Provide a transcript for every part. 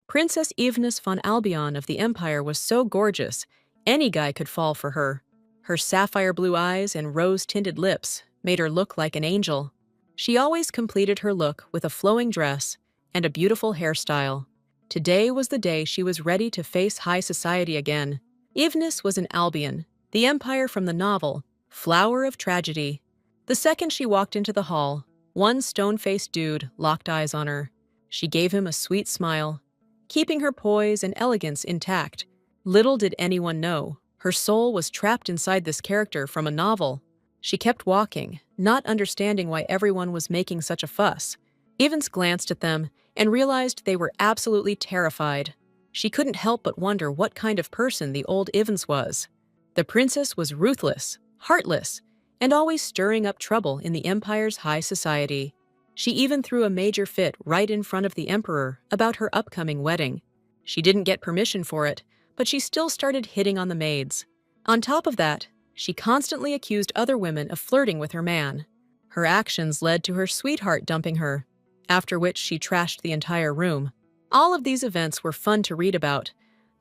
Princess Evenus von Albion of the Empire was so gorgeous, any guy could fall for her. Her sapphire blue eyes and rose-tinted lips made her look like an angel. She always completed her look with a flowing dress and a beautiful hairstyle. Today was the day she was ready to face high society again. Evenus was an Albion, the empire from the novel, Flower of Tragedy. The second she walked into the hall, one stone-faced dude locked eyes on her. She gave him a sweet smile, keeping her poise and elegance intact. Little did anyone know, her soul was trapped inside this character from a novel. She kept walking, not understanding why everyone was making such a fuss. Evans glanced at them and realized they were absolutely terrified. She couldn't help but wonder what kind of person the old Evans was. The princess was ruthless, heartless, and always stirring up trouble in the empire's high society. She even threw a major fit right in front of the emperor about her upcoming wedding. She didn't get permission for it, but she still started hitting on the maids. On top of that, she constantly accused other women of flirting with her man. Her actions led to her sweetheart dumping her, after which she trashed the entire room. All of these events were fun to read about,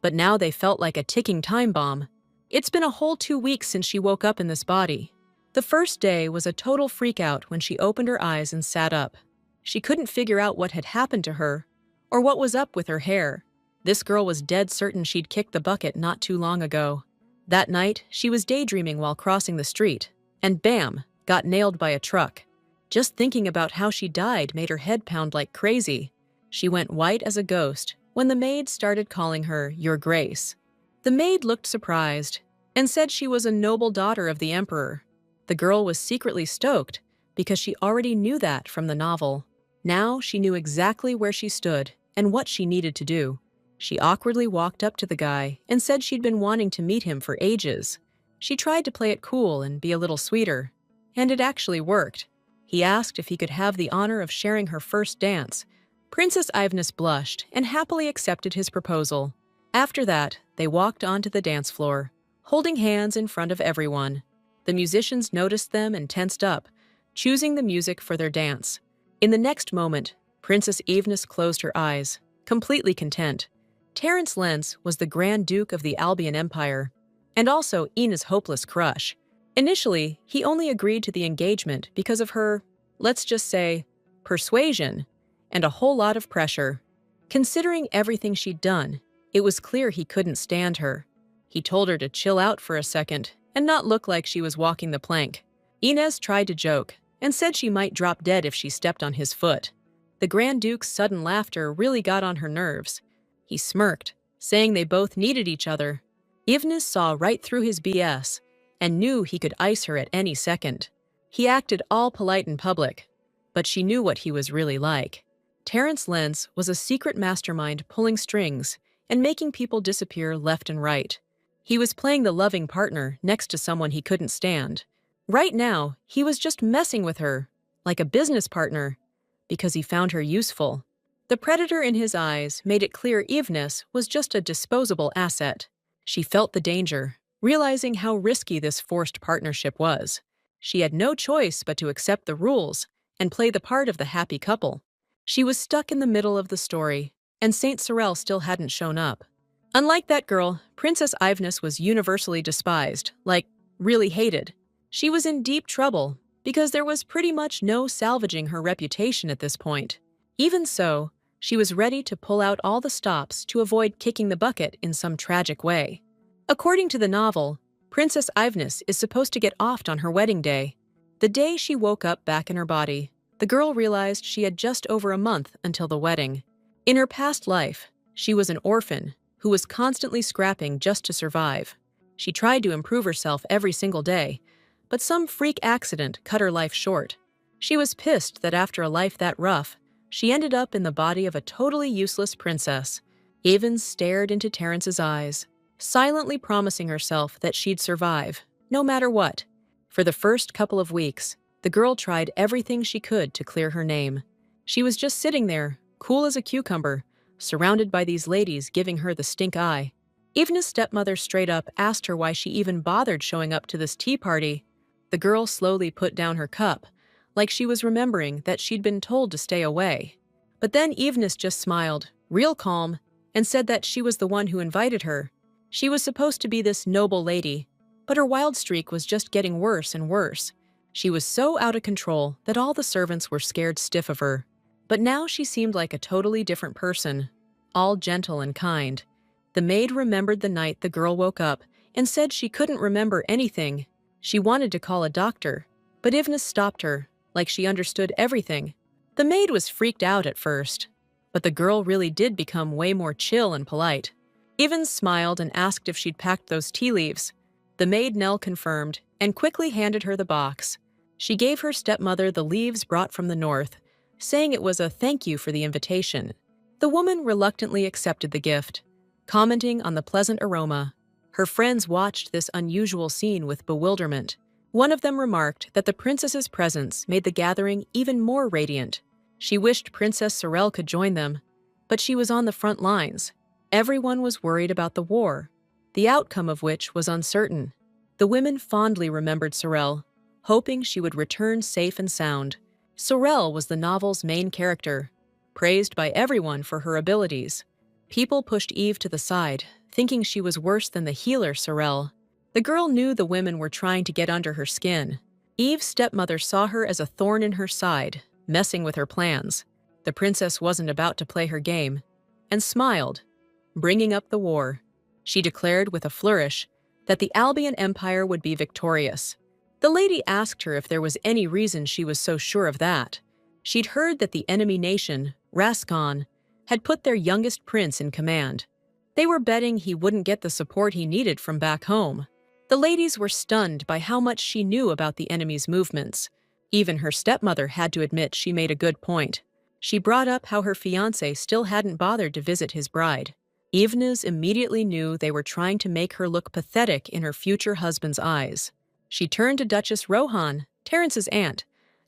but now they felt like a ticking time bomb. It's been a whole 2 weeks since she woke up in this body. The first day was a total freakout when she opened her eyes and sat up. She couldn't figure out what had happened to her, or what was up with her hair. This girl was dead certain she'd kicked the bucket not too long ago. That night, she was daydreaming while crossing the street, and bam, got nailed by a truck. Just thinking about how she died made her head pound like crazy. She went white as a ghost when the maid started calling her Your Grace. The maid looked surprised and said she was a noble daughter of the emperor. The girl was secretly stoked because she already knew that from the novel. Now she knew exactly where she stood and what she needed to do. She awkwardly walked up to the guy and said she'd been wanting to meet him for ages. She tried to play it cool and be a little sweeter, and it actually worked. He asked if he could have the honor of sharing her first dance. Princess Ivness blushed and happily accepted his proposal. After that, they walked onto the dance floor, holding hands in front of everyone. The musicians noticed them and tensed up, choosing the music for their dance. In the next moment, Princess Evenus closed her eyes, completely content. Terence Lentz was the Grand Duke of the Albion Empire, and also Ina's hopeless crush. Initially, he only agreed to the engagement because of her, let's just say, persuasion, and a whole lot of pressure. Considering everything she'd done, it was clear he couldn't stand her. He told her to chill out for a second and not look like she was walking the plank. Inez tried to joke and said she might drop dead if she stepped on his foot. The Grand Duke's sudden laughter really got on her nerves. He smirked, saying they both needed each other. Evenus saw right through his BS and knew he could ice her at any second. He acted all polite in public, but she knew what he was really like. Terence Lentz was a secret mastermind pulling strings and making people disappear left and right. He was playing the loving partner next to someone he couldn't stand. Right now, he was just messing with her, like a business partner, because he found her useful. The predator in his eyes made it clear Evenus was just a disposable asset. She felt the danger, realizing how risky this forced partnership was. She had no choice but to accept the rules and play the part of the happy couple. She was stuck in the middle of the story, and Saint Sorel still hadn't shown up. Unlike that girl, Princess Ivness was universally despised, like, really hated. She was in deep trouble because there was pretty much no salvaging her reputation at this point. Even so, she was ready to pull out all the stops to avoid kicking the bucket in some tragic way. According to the novel, Princess Ivness is supposed to get offed on her wedding day. The day she woke up back in her body, the girl realized she had just over a month until the wedding. In her past life, she was an orphan who was constantly scrapping just to survive. She tried to improve herself every single day, but some freak accident cut her life short. She was pissed that after a life that rough, she ended up in the body of a totally useless princess. Evans stared into Terence's eyes, silently promising herself that she'd survive, no matter what. For the first couple of weeks, the girl tried everything she could to clear her name. She was just sitting there, cool as a cucumber, surrounded by these ladies giving her the stink eye. Evenus' stepmother straight up asked her why she even bothered showing up to this tea party. The girl slowly put down her cup, like she was remembering that she'd been told to stay away. But then Evenus just smiled, real calm, and said that she was the one who invited her. She was supposed to be this noble lady, but her wild streak was just getting worse and worse. She was so out of control that all the servants were scared stiff of her. But now she seemed like a totally different person, all gentle and kind. The maid remembered the night the girl woke up and said she couldn't remember anything. She wanted to call a doctor, but Ivna stopped her, like she understood everything. The maid was freaked out at first, but the girl really did become way more chill and polite. Ivan smiled and asked if she'd packed those tea leaves. The maid Nell confirmed and quickly handed her the box. She gave her stepmother the leaves brought from the north, saying it was a thank you for the invitation. The woman reluctantly accepted the gift, commenting on the pleasant aroma. Her friends watched this unusual scene with bewilderment. One of them remarked that the princess's presence made the gathering even more radiant. She wished Princess Sorel could join them, but she was on the front lines. Everyone was worried about the war, the outcome of which was uncertain. The women fondly remembered Sorel, hoping she would return safe and sound. Sorel was the novel's main character, praised by everyone for her abilities. People pushed Eve to the side, thinking she was worse than the healer Sorel. The girl knew the women were trying to get under her skin. Eve's stepmother saw her as a thorn in her side, messing with her plans. The princess wasn't about to play her game, and smiled, bringing up the war. She declared with a flourish that the Albion Empire would be victorious. The lady asked her if there was any reason she was so sure of that. She'd heard that the enemy nation, Rascon, had put their youngest prince in command. They were betting he wouldn't get the support he needed from back home. The ladies were stunned by how much she knew about the enemy's movements. Even her stepmother had to admit she made a good point. She brought up how her fiancé still hadn't bothered to visit his bride. Ivnas immediately knew they were trying to make her look pathetic in her future husband's eyes. She turned to Duchess Rohan, Terrence's aunt,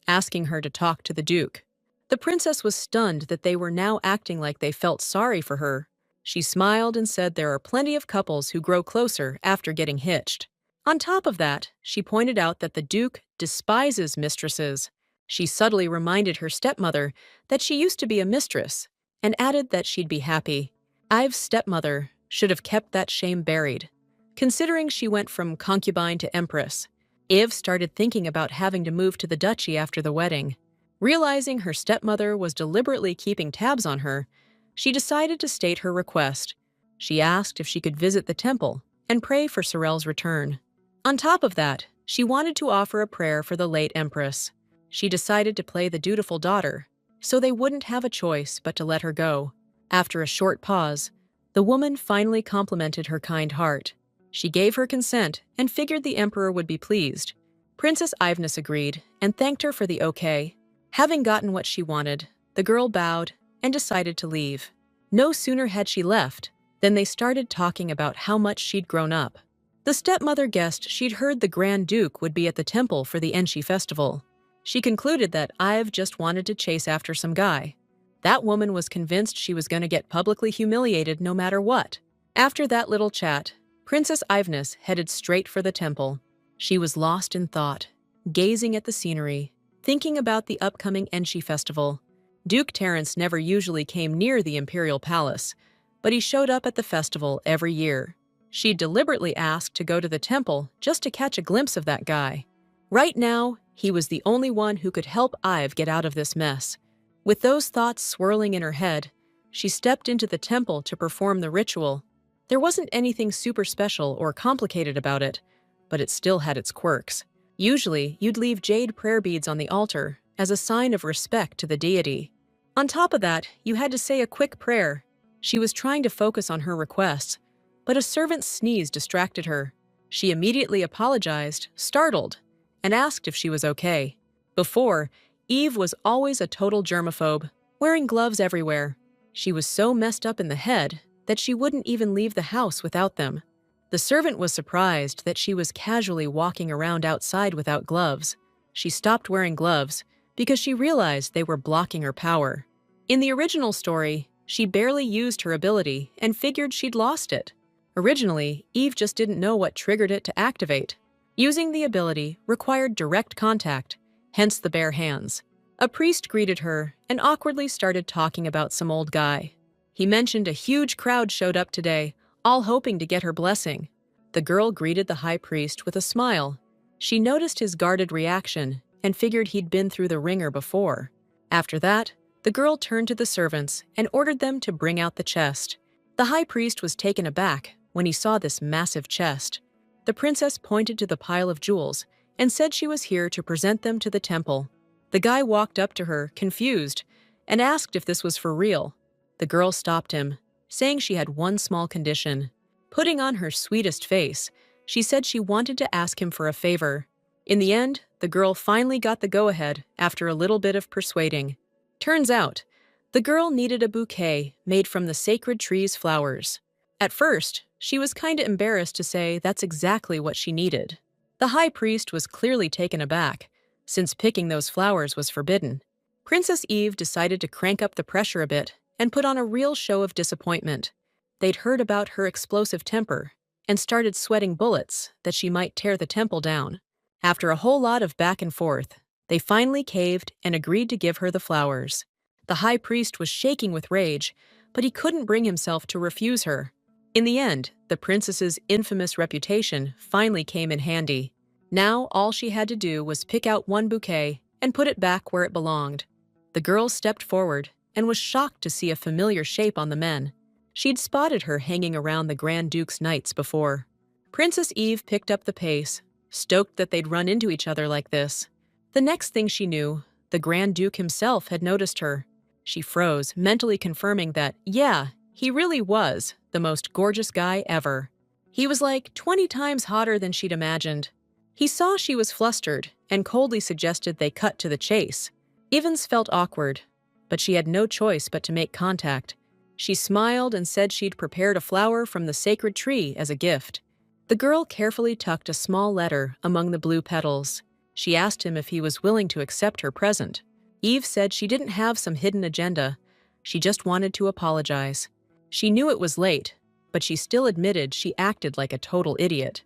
asking her to talk to the Duke. The princess was stunned that they were now acting like they felt sorry for her. She smiled and said there are plenty of couples who grow closer after getting hitched. On top of that, she pointed out that the Duke despises mistresses. She subtly reminded her stepmother that she used to be a mistress, and added that she'd be happy. Ive's stepmother should have kept that shame buried. Considering she went from concubine to empress, Iv started thinking about having to move to the duchy after the wedding. Realizing her stepmother was deliberately keeping tabs on her, she decided to state her request. She asked if she could visit the temple and pray for Sorel's return. On top of that, she wanted to offer a prayer for the late empress. She decided to play the dutiful daughter, so they wouldn't have a choice but to let her go. After a short pause, the woman finally complimented her kind heart. She gave her consent and figured the emperor would be pleased. Princess Ivnas agreed and thanked her for the okay. Having gotten what she wanted, the girl bowed and decided to leave. No sooner had she left than they started talking about how much she'd grown up. The stepmother guessed she'd heard the Grand Duke would be at the temple for the Enshi festival. She concluded that Ive just wanted to chase after some guy. That woman was convinced she was going to get publicly humiliated no matter what. After that little chat, Princess Ivnas headed straight for the temple. She was lost in thought, gazing at the scenery, thinking about the upcoming Enshi festival. Duke Terrence never usually came near the imperial palace, but he showed up at the festival every year. She deliberately asked to go to the temple just to catch a glimpse of that guy. Right now, he was the only one who could help Ive get out of this mess. With those thoughts swirling in her head, she stepped into the temple to perform the ritual. There wasn't anything super special or complicated about it, but it still had its quirks. Usually, you'd leave jade prayer beads on the altar as a sign of respect to the deity. On top of that, you had to say a quick prayer. She was trying to focus on her requests, but a servant's sneeze distracted her. She immediately apologized, startled, and asked if she was okay. Before, Eve was always a total germaphobe, wearing gloves everywhere. She was so messed up in the head that she wouldn't even leave the house without them. The servant was surprised that she was casually walking around outside without gloves. She stopped wearing gloves because she realized they were blocking her power. In the original story, she barely used her ability and figured she'd lost it. Originally, Eve just didn't know what triggered it to activate. Using the ability required direct contact, hence the bare hands. A priest greeted her and awkwardly started talking about some old guy. He mentioned a huge crowd showed up today, all hoping to get her blessing. The girl greeted the high priest with a smile. She noticed his guarded reaction and figured he'd been through the ringer before. After that, the girl turned to the servants and ordered them to bring out the chest. The high priest was taken aback when he saw this massive chest. The princess pointed to the pile of jewels and said she was here to present them to the temple. The guy walked up to her, confused, and asked if this was for real. The girl stopped him, saying she had one small condition. Putting on her sweetest face, she said she wanted to ask him for a favor. In the end, the girl finally got the go-ahead after a little bit of persuading. Turns out, the girl needed a bouquet made from the sacred tree's flowers. At first, she was kinda embarrassed to say that's exactly what she needed. The high priest was clearly taken aback, since picking those flowers was forbidden. Princess Eve decided to crank up the pressure a bit and put on a real show of disappointment. They'd heard about her explosive temper and started sweating bullets that she might tear the temple down. After a whole lot of back and forth, they finally caved and agreed to give her the flowers. The high priest was shaking with rage, but he couldn't bring himself to refuse her. In the end, the princess's infamous reputation finally came in handy. Now all she had to do was pick out one bouquet and put it back where it belonged. The girl stepped forward and was shocked to see a familiar shape on the men. She'd spotted her hanging around the Grand Duke's nights before. Princess Eve picked up the pace, stoked that they'd run into each other like this. The next thing she knew, the Grand Duke himself had noticed her. She froze, mentally confirming that, yeah, he really was the most gorgeous guy ever. He was like 20 times hotter than she'd imagined. He saw she was flustered and coldly suggested they cut to the chase. Evans felt awkward, but she had no choice but to make contact. She smiled and said she'd prepared a flower from the sacred tree as a gift. The girl carefully tucked a small letter among the blue petals. She asked him if he was willing to accept her present. Eve said she didn't have some hidden agenda. She just wanted to apologize. She knew it was late, but she still admitted she acted like a total idiot.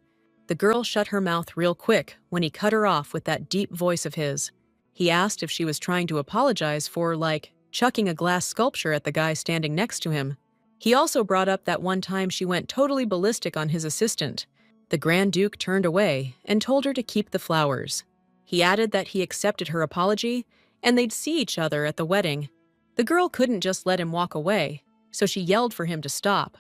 The girl shut her mouth real quick when he cut her off with that deep voice of his. He asked if she was trying to apologize for, chucking a glass sculpture at the guy standing next to him. He also brought up that one time she went totally ballistic on his assistant. The Grand Duke turned away and told her to keep the flowers. He added that he accepted her apology and they'd see each other at the wedding. The girl couldn't just let him walk away, so she yelled for him to stop.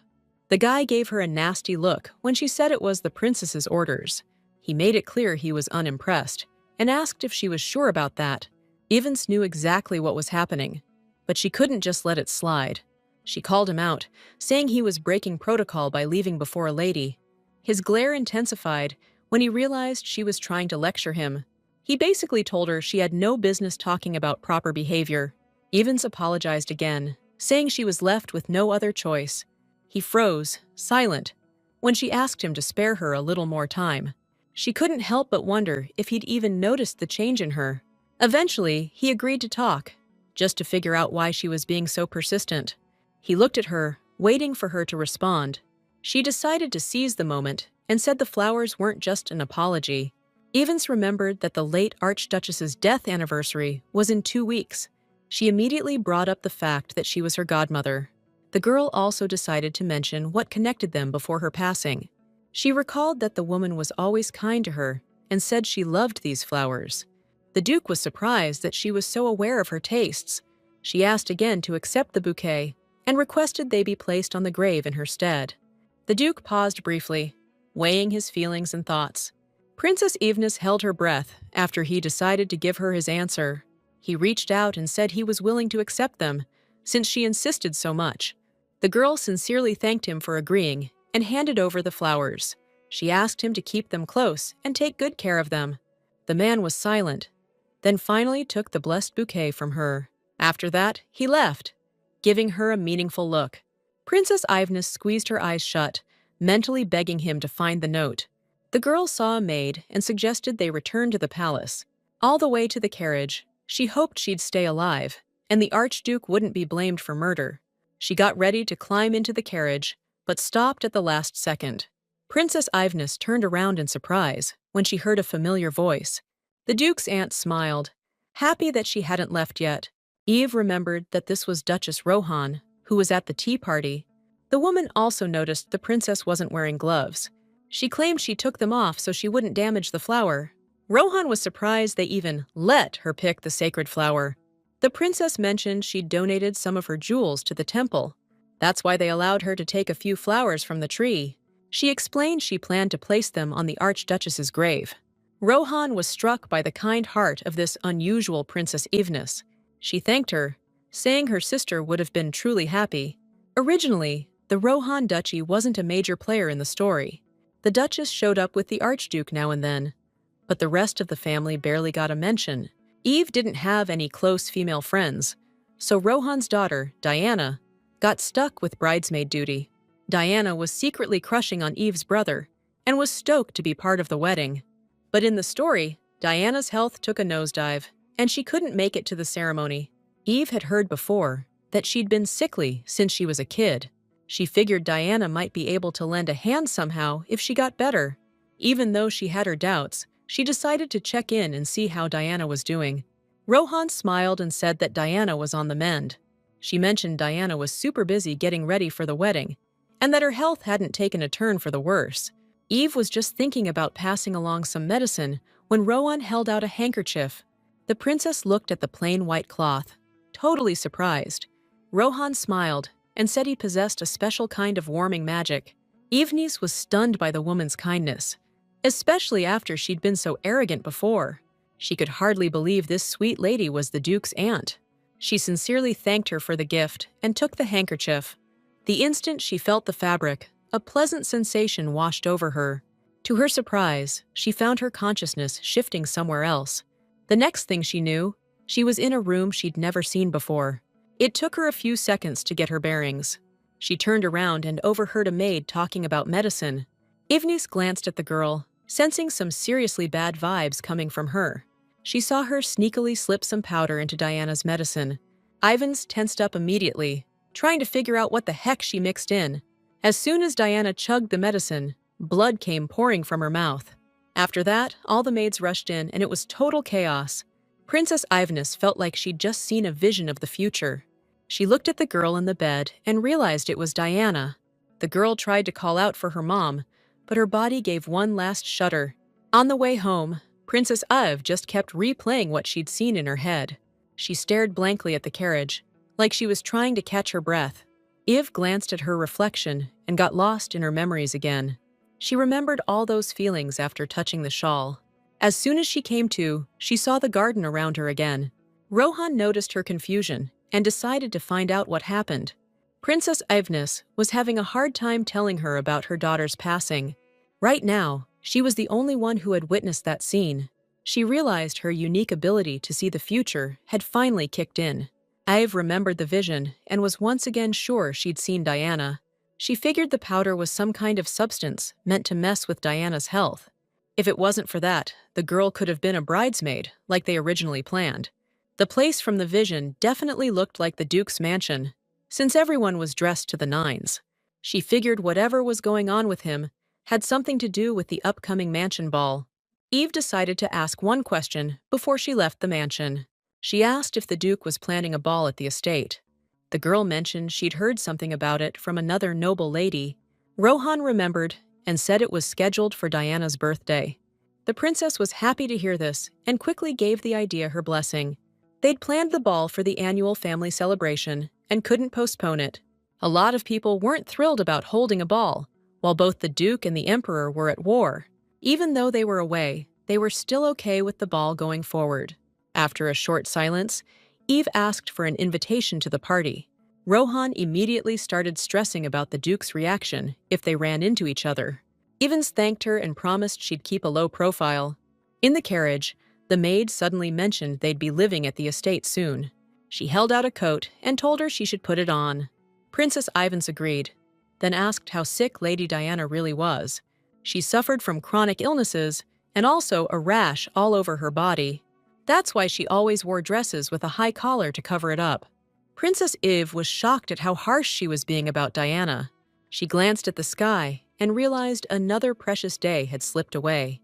The guy gave her a nasty look when she said it was the princess's orders. He made it clear he was unimpressed and asked if she was sure about that. Evans knew exactly what was happening, but she couldn't just let it slide. She called him out, saying he was breaking protocol by leaving before a lady. His glare intensified when he realized she was trying to lecture him. He basically told her she had no business talking about proper behavior. Evans apologized again, saying she was left with no other choice. He froze, silent, when she asked him to spare her a little more time. She couldn't help but wonder if he'd even noticed the change in her. Eventually, he agreed to talk, just to figure out why she was being so persistent. He looked at her, waiting for her to respond. She decided to seize the moment and said the flowers weren't just an apology. Evans remembered that the late Archduchess's death anniversary was in 2 weeks. She immediately brought up the fact that she was her godmother. The girl also decided to mention what connected them before her passing. She recalled that the woman was always kind to her and said she loved these flowers. The Duke was surprised that she was so aware of her tastes. She asked again to accept the bouquet and requested they be placed on the grave in her stead. The Duke paused briefly, weighing his feelings and thoughts. Princess Evenus held her breath after he decided to give her his answer. He reached out and said he was willing to accept them, since she insisted so much. The girl sincerely thanked him for agreeing and handed over the flowers. She asked him to keep them close and take good care of them. The man was silent, then finally took the blessed bouquet from her. After that, he left, giving her a meaningful look. Princess Ivness squeezed her eyes shut, mentally begging him to find the note. The girl saw a maid and suggested they return to the palace. All the way to the carriage, she hoped she'd stay alive, and the Archduke wouldn't be blamed for murder. She got ready to climb into the carriage, but stopped at the last second. Princess Ivness turned around in surprise when she heard a familiar voice. The Duke's aunt smiled, happy that she hadn't left yet. Eve remembered that this was Duchess Rohan, who was at the tea party. The woman also noticed the princess wasn't wearing gloves. She claimed she took them off so she wouldn't damage the flower. Rohan was surprised they even let her pick the sacred flower. The princess mentioned she'd donated some of her jewels to the temple. That's why they allowed her to take a few flowers from the tree. She explained she planned to place them on the Archduchess's grave. Rohan was struck by the kind heart of this unusual Princess Evnis. She thanked her, saying her sister would have been truly happy. Originally, the Rohan Duchy wasn't a major player in the story. The Duchess showed up with the Archduke now and then, but the rest of the family barely got a mention. Eve didn't have any close female friends, so Rohan's daughter, Diana, got stuck with bridesmaid duty. Diana was secretly crushing on Eve's brother and was stoked to be part of the wedding. But in the story, Diana's health took a nosedive, and she couldn't make it to the ceremony. Eve had heard before that she'd been sickly since she was a kid. She figured Diana might be able to lend a hand somehow if she got better. Even though she had her doubts, she decided to check in and see how Diana was doing. Rohan smiled and said that Diana was on the mend. She mentioned Diana was super busy getting ready for the wedding, and that her health hadn't taken a turn for the worse. Eve was just thinking about passing along some medicine when Rohan held out a handkerchief. The princess looked at the plain white cloth, totally surprised. Rohan smiled and said he possessed a special kind of warming magic. Evnis was stunned by the woman's kindness, especially after she'd been so arrogant before. She could hardly believe this sweet lady was the Duke's aunt. She sincerely thanked her for the gift and took the handkerchief. The instant she felt the fabric, a pleasant sensation washed over her. To her surprise, she found her consciousness shifting somewhere else. The next thing she knew, she was in a room she'd never seen before. It took her a few seconds to get her bearings. She turned around and overheard a maid talking about medicine. Evnis glanced at the girl, sensing some seriously bad vibes coming from her. She saw her sneakily slip some powder into Diana's medicine. Ivans tensed up immediately, trying to figure out what the heck she mixed in. As soon as Diana chugged the medicine, blood came pouring from her mouth. After that, all the maids rushed in, and it was total chaos. Princess Ivnis felt like she'd just seen a vision of the future. She looked at the girl in the bed and realized it was Diana. The girl tried to call out for her mom, but her body gave one last shudder. On the way home, Princess Iv just kept replaying what she'd seen in her head. She stared blankly at the carriage, like she was trying to catch her breath. Iv glanced at her reflection and got lost in her memories again. She remembered all those feelings after touching the shawl. As soon as she came to, she saw the garden around her again. Rohan noticed her confusion and decided to find out what happened. Princess Ivnis was having a hard time telling her about her daughter's passing. Right now, she was the only one who had witnessed that scene. She realized her unique ability to see the future had finally kicked in. Ive remembered the vision and was once again sure she'd seen Diana. She figured the powder was some kind of substance meant to mess with Diana's health. If it wasn't for that, the girl could have been a bridesmaid, like they originally planned. The place from the vision definitely looked like the Duke's mansion, since everyone was dressed to the nines. She figured whatever was going on with him had something to do with the upcoming mansion ball. Eve decided to ask one question before she left the mansion. She asked if the Duke was planning a ball at the estate. The girl mentioned she'd heard something about it from another noble lady. Rohan remembered and said it was scheduled for Diana's birthday. The princess was happy to hear this and quickly gave the idea her blessing. They'd planned the ball for the annual family celebration and couldn't postpone it. A lot of people weren't thrilled about holding a ball, while both the Duke and the Emperor were at war. Even though they were away, they were still okay with the ball going forward. After a short silence, Eve asked for an invitation to the party. Rohan immediately started stressing about the Duke's reaction if they ran into each other. Evans thanked her and promised she'd keep a low profile. In the carriage, the maid suddenly mentioned they'd be living at the estate soon. She held out a coat and told her she should put it on. Princess Ivans agreed, then asked how sick Lady Diana really was. She suffered from chronic illnesses and also a rash all over her body. That's why she always wore dresses with a high collar to cover it up. Princess Iv was shocked at how harsh she was being about Diana. She glanced at the sky and realized another precious day had slipped away.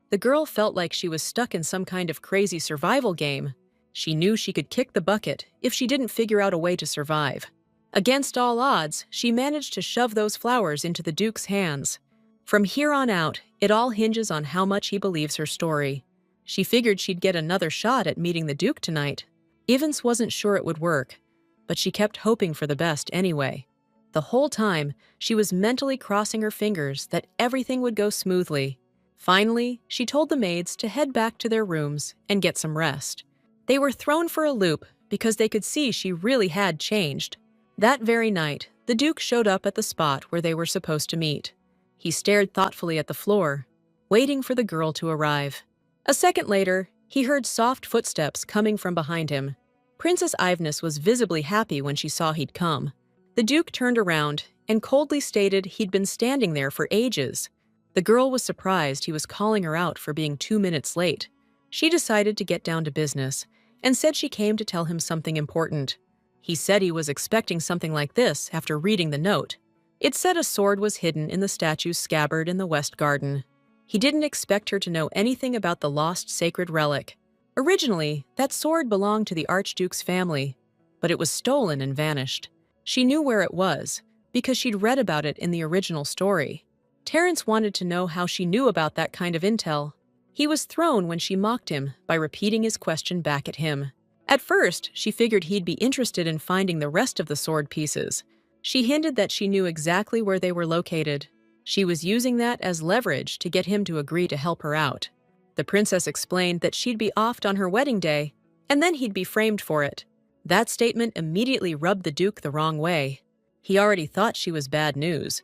The girl felt like she was stuck in some kind of crazy survival game. She knew she could kick the bucket if she didn't figure out a way to survive. Against all odds, she managed to shove those flowers into the Duke's hands. From here on out, it all hinges on how much he believes her story. She figured she'd get another shot at meeting the Duke tonight. Evans wasn't sure it would work, but she kept hoping for the best anyway. The whole time, she was mentally crossing her fingers that everything would go smoothly. Finally, she told the maids to head back to their rooms and get some rest. They were thrown for a loop because they could see she really had changed. That very night, the Duke showed up at the spot where they were supposed to meet. He stared thoughtfully at the floor, waiting for the girl to arrive. A second later, he heard soft footsteps coming from behind him. Princess Ivness was visibly happy when she saw he'd come. The Duke turned around and coldly stated he'd been standing there for ages. The girl was surprised he was calling her out for being 2 minutes late. She decided to get down to business and said she came to tell him something important. He said he was expecting something like this after reading the note. It said a sword was hidden in the statue's scabbard in the West Garden. He didn't expect her to know anything about the lost sacred relic. Originally, that sword belonged to the Archduke's family, but it was stolen and vanished. She knew where it was, because she'd read about it in the original story. Terence wanted to know how she knew about that kind of intel. He was thrown when she mocked him by repeating his question back at him. At first, she figured he'd be interested in finding the rest of the sword pieces. She hinted that she knew exactly where they were located. She was using that as leverage to get him to agree to help her out. The princess explained that she'd be offed on her wedding day, and then he'd be framed for it. That statement immediately rubbed the Duke the wrong way. He already thought she was bad news,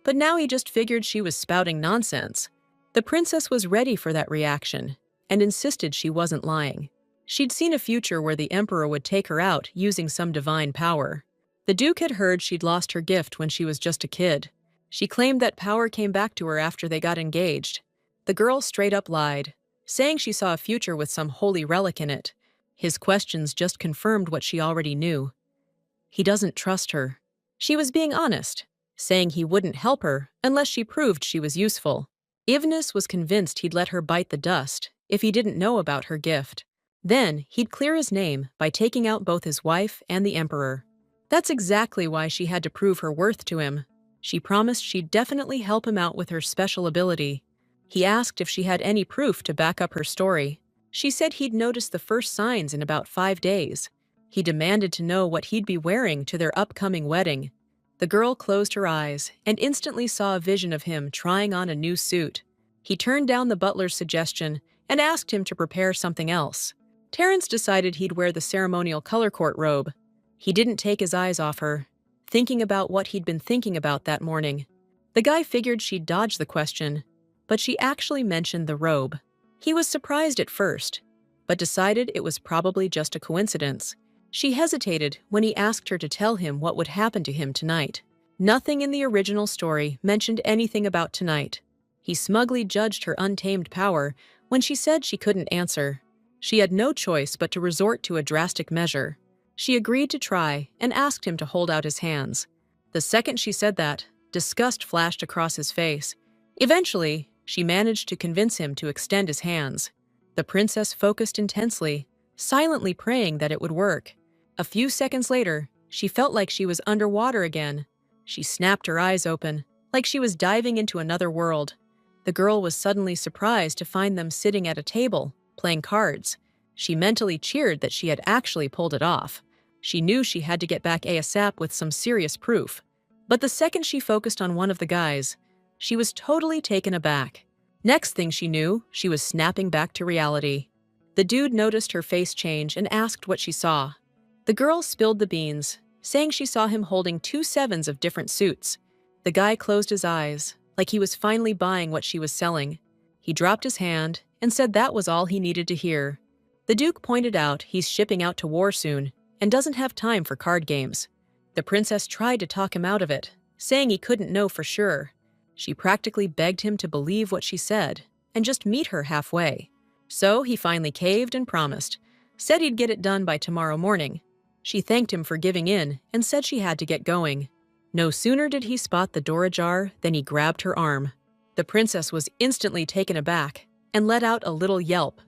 but now he just figured she was spouting nonsense. The princess was ready for that reaction and insisted she wasn't lying. She'd seen a future where the emperor would take her out using some divine power. The Duke had heard she'd lost her gift when she was just a kid. She claimed that power came back to her after they got engaged. The girl straight up lied, saying she saw a future with some holy relic in it. His questions just confirmed what she already knew. He doesn't trust her. She was being honest, saying he wouldn't help her unless she proved she was useful. Ivness was convinced he'd let her bite the dust if he didn't know about her gift. Then he'd clear his name by taking out both his wife and the emperor. That's exactly why she had to prove her worth to him. She promised she'd definitely help him out with her special ability. He asked if she had any proof to back up her story. She said he'd noticed the first signs in about 5 days. He demanded to know what he'd be wearing to their upcoming wedding. The girl closed her eyes and instantly saw a vision of him trying on a new suit. He turned down the butler's suggestion and asked him to prepare something else. Terence decided he'd wear the ceremonial color court robe. He didn't take his eyes off her, thinking about what he'd been thinking about that morning. The guy figured she'd dodge the question, but she actually mentioned the robe. He was surprised at first, but decided it was probably just a coincidence. She hesitated when he asked her to tell him what would happen to him tonight. Nothing in the original story mentioned anything about tonight. He smugly judged her untamed power when she said she couldn't answer. She had no choice but to resort to a drastic measure. She agreed to try and asked him to hold out his hands. The second she said that, disgust flashed across his face. Eventually, she managed to convince him to extend his hands. The princess focused intensely, silently praying that it would work. A few seconds later, she felt like she was underwater again. She snapped her eyes open, like she was diving into another world. The girl was suddenly surprised to find them sitting at a table, playing cards. She mentally cheered that she had actually pulled it off. She knew she had to get back ASAP with some serious proof. But the second she focused on one of the guys, she was totally taken aback. Next thing she knew, she was snapping back to reality. The dude noticed her face change and asked what she saw. The girl spilled the beans, saying she saw him holding 2 sevens of different suits. The guy closed his eyes, like he was finally buying what she was selling. He dropped his hand and said that was all he needed to hear. The Duke pointed out he's shipping out to war soon and doesn't have time for card games. The princess tried to talk him out of it, saying he couldn't know for sure. She practically begged him to believe what she said and just meet her halfway. So he finally caved and promised, said he'd get it done by tomorrow morning. She thanked him for giving in and said she had to get going. No sooner did he spot the door ajar than he grabbed her arm. The princess was instantly taken aback and let out a little yelp.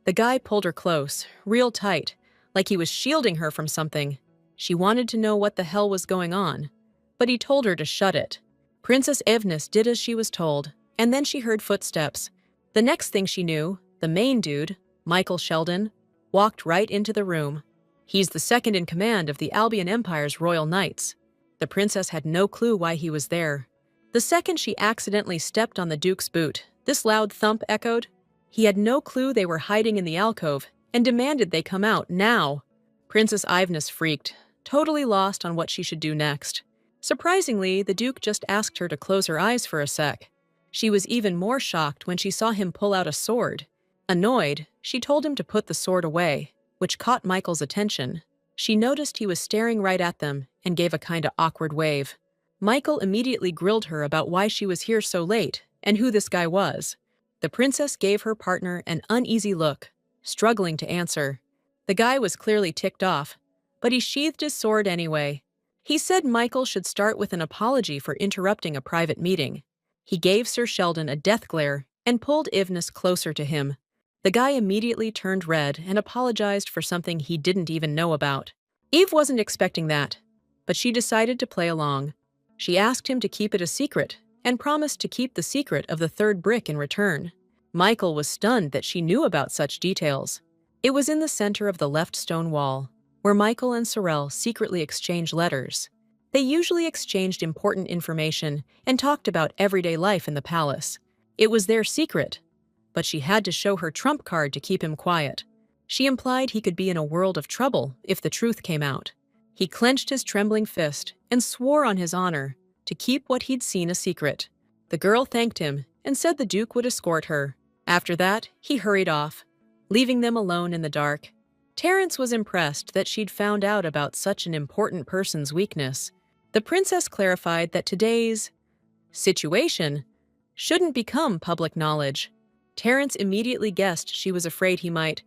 The guy pulled her close, real tight, like he was shielding her from something. She wanted to know what the hell was going on, but he told her to shut it. Princess Evnis did as she was told, and then she heard footsteps. The next thing she knew, the main dude, Michael Sheldon, walked right into the room. He's the second in command of the Albion Empire's Royal Knights. The princess had no clue why he was there. The second she accidentally stepped on the Duke's boot, this loud thump echoed. He had no clue they were hiding in the alcove and demanded they come out now. Princess Ivness freaked, totally lost on what she should do next. Surprisingly, the Duke just asked her to close her eyes for a sec. She was even more shocked when she saw him pull out a sword. Annoyed, she told him to put the sword away, which caught Michael's attention. She noticed he was staring right at them and gave a kinda awkward wave. Michael immediately grilled her about why she was here so late and who this guy was. The princess gave her partner an uneasy look, struggling to answer. The guy was clearly ticked off, but he sheathed his sword anyway. He said Michael should start with an apology for interrupting a private meeting. He gave Sir Sheldon a death glare and pulled Ivness closer to him. The guy immediately turned red and apologized for something he didn't even know about. Eve wasn't expecting that, but she decided to play along. She asked him to keep it a secret and promised to keep the secret of the third brick in return. Michael was stunned that she knew about such details. It was in the center of the left stone wall, where Michael and Sorel secretly exchanged letters. They usually exchanged important information and talked about everyday life in the palace. It was their secret, but she had to show her trump card to keep him quiet. She implied he could be in a world of trouble if the truth came out. He clenched his trembling fist and swore on his honor to keep what he'd seen a secret. The girl thanked him and said the Duke would escort her. After that, he hurried off, leaving them alone in the dark. Terence was impressed that she'd found out about such an important person's weakness. The princess clarified that today's situation shouldn't become public knowledge. Terence immediately guessed she was afraid he might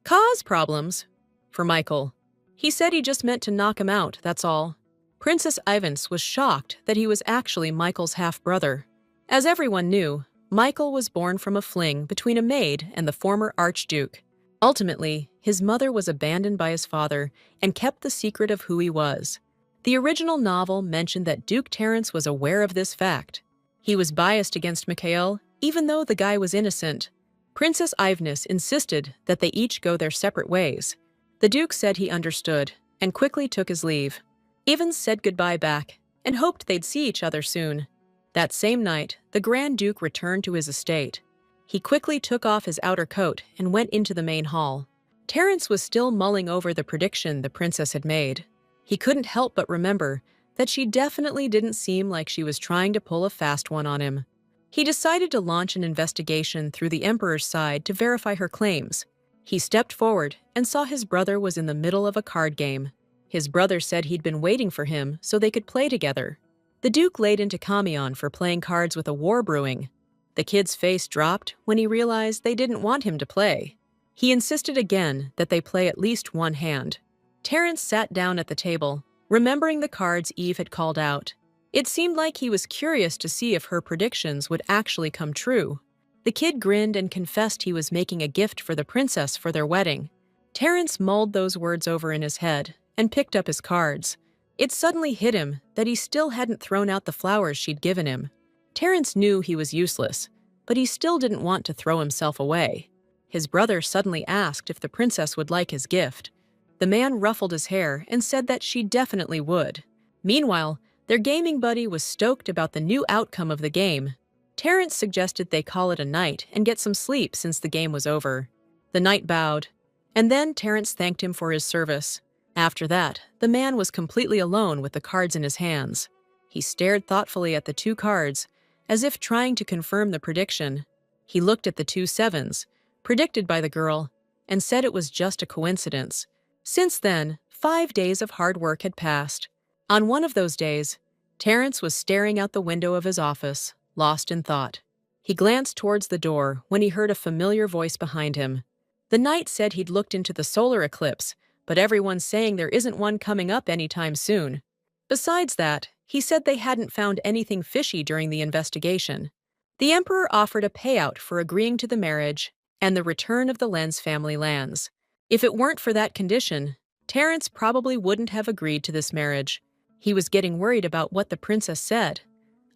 cause problems for Michael. He said he just meant to knock him out, that's all. Princess Ivance was shocked that he was actually Michael's half-brother. As everyone knew, Michael was born from a fling between a maid and the former Archduke. Ultimately, his mother was abandoned by his father and kept the secret of who he was. The original novel mentioned that Duke Terence was aware of this fact. He was biased against Mikhail, even though the guy was innocent. Princess Ivness insisted that they each go their separate ways. The Duke said he understood and quickly took his leave. Evans said goodbye back and hoped they'd see each other soon. That same night, the Grand Duke returned to his estate. He quickly took off his outer coat and went into the main hall. Terence was still mulling over the prediction the princess had made. He couldn't help but remember that she definitely didn't seem like she was trying to pull a fast one on him. He decided to launch an investigation through the Emperor's side to verify her claims. He stepped forward and saw his brother was in the middle of a card game. His brother said he'd been waiting for him so they could play together. The Duke laid into Camion for playing cards with a war brewing. The kid's face dropped when he realized they didn't want him to play. He insisted again that they play at least one hand. Terence sat down at the table, remembering the cards Eve had called out. It seemed like he was curious to see if her predictions would actually come true. The kid grinned and confessed he was making a gift for the princess for their wedding. Terence mulled those words over in his head and picked up his cards. It suddenly hit him that he still hadn't thrown out the flowers she'd given him. Terence knew he was useless, but he still didn't want to throw himself away. His brother suddenly asked if the princess would like his gift. The man ruffled his hair and said that she definitely would. Meanwhile, their gaming buddy was stoked about the new outcome of the game. Terence suggested they call it a night and get some sleep since the game was over. The knight bowed, and then Terence thanked him for his service. After that, the man was completely alone with the cards in his hands. He stared thoughtfully at the two cards, as if trying to confirm the prediction. He looked at the 2 sevens, predicted by the girl, and said it was just a coincidence. Since then, 5 days of hard work had passed. On one of those days, Terence was staring out the window of his office, lost in thought. He glanced towards the door when he heard a familiar voice behind him. The knight said he'd looked into the solar eclipse, but everyone's saying there isn't one coming up anytime soon. Besides that, he said they hadn't found anything fishy during the investigation. The Emperor offered a payout for agreeing to the marriage and the return of the Lenz family lands. If it weren't for that condition, Terence probably wouldn't have agreed to this marriage. He was getting worried about what the princess said,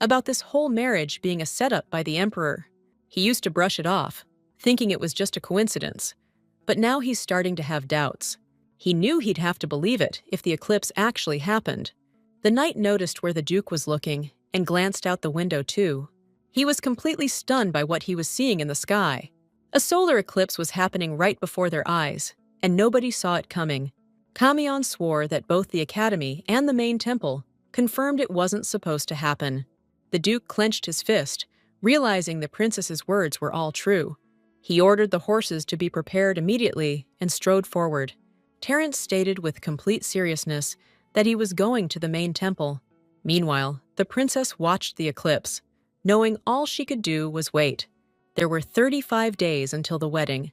about this whole marriage being a setup by the emperor. He used to brush it off, thinking it was just a coincidence. But now he's starting to have doubts. He knew he'd have to believe it if the eclipse actually happened. The knight noticed where the Duke was looking and glanced out the window too. He was completely stunned by what he was seeing in the sky. A solar eclipse was happening right before their eyes, and nobody saw it coming. Kamion swore that both the academy and the main temple confirmed it wasn't supposed to happen. The Duke clenched his fist, realizing the princess's words were all true. He ordered the horses to be prepared immediately and strode forward. Terence stated with complete seriousness that he was going to the main temple. Meanwhile, the princess watched the eclipse, knowing all she could do was wait. There were 35 days until the wedding,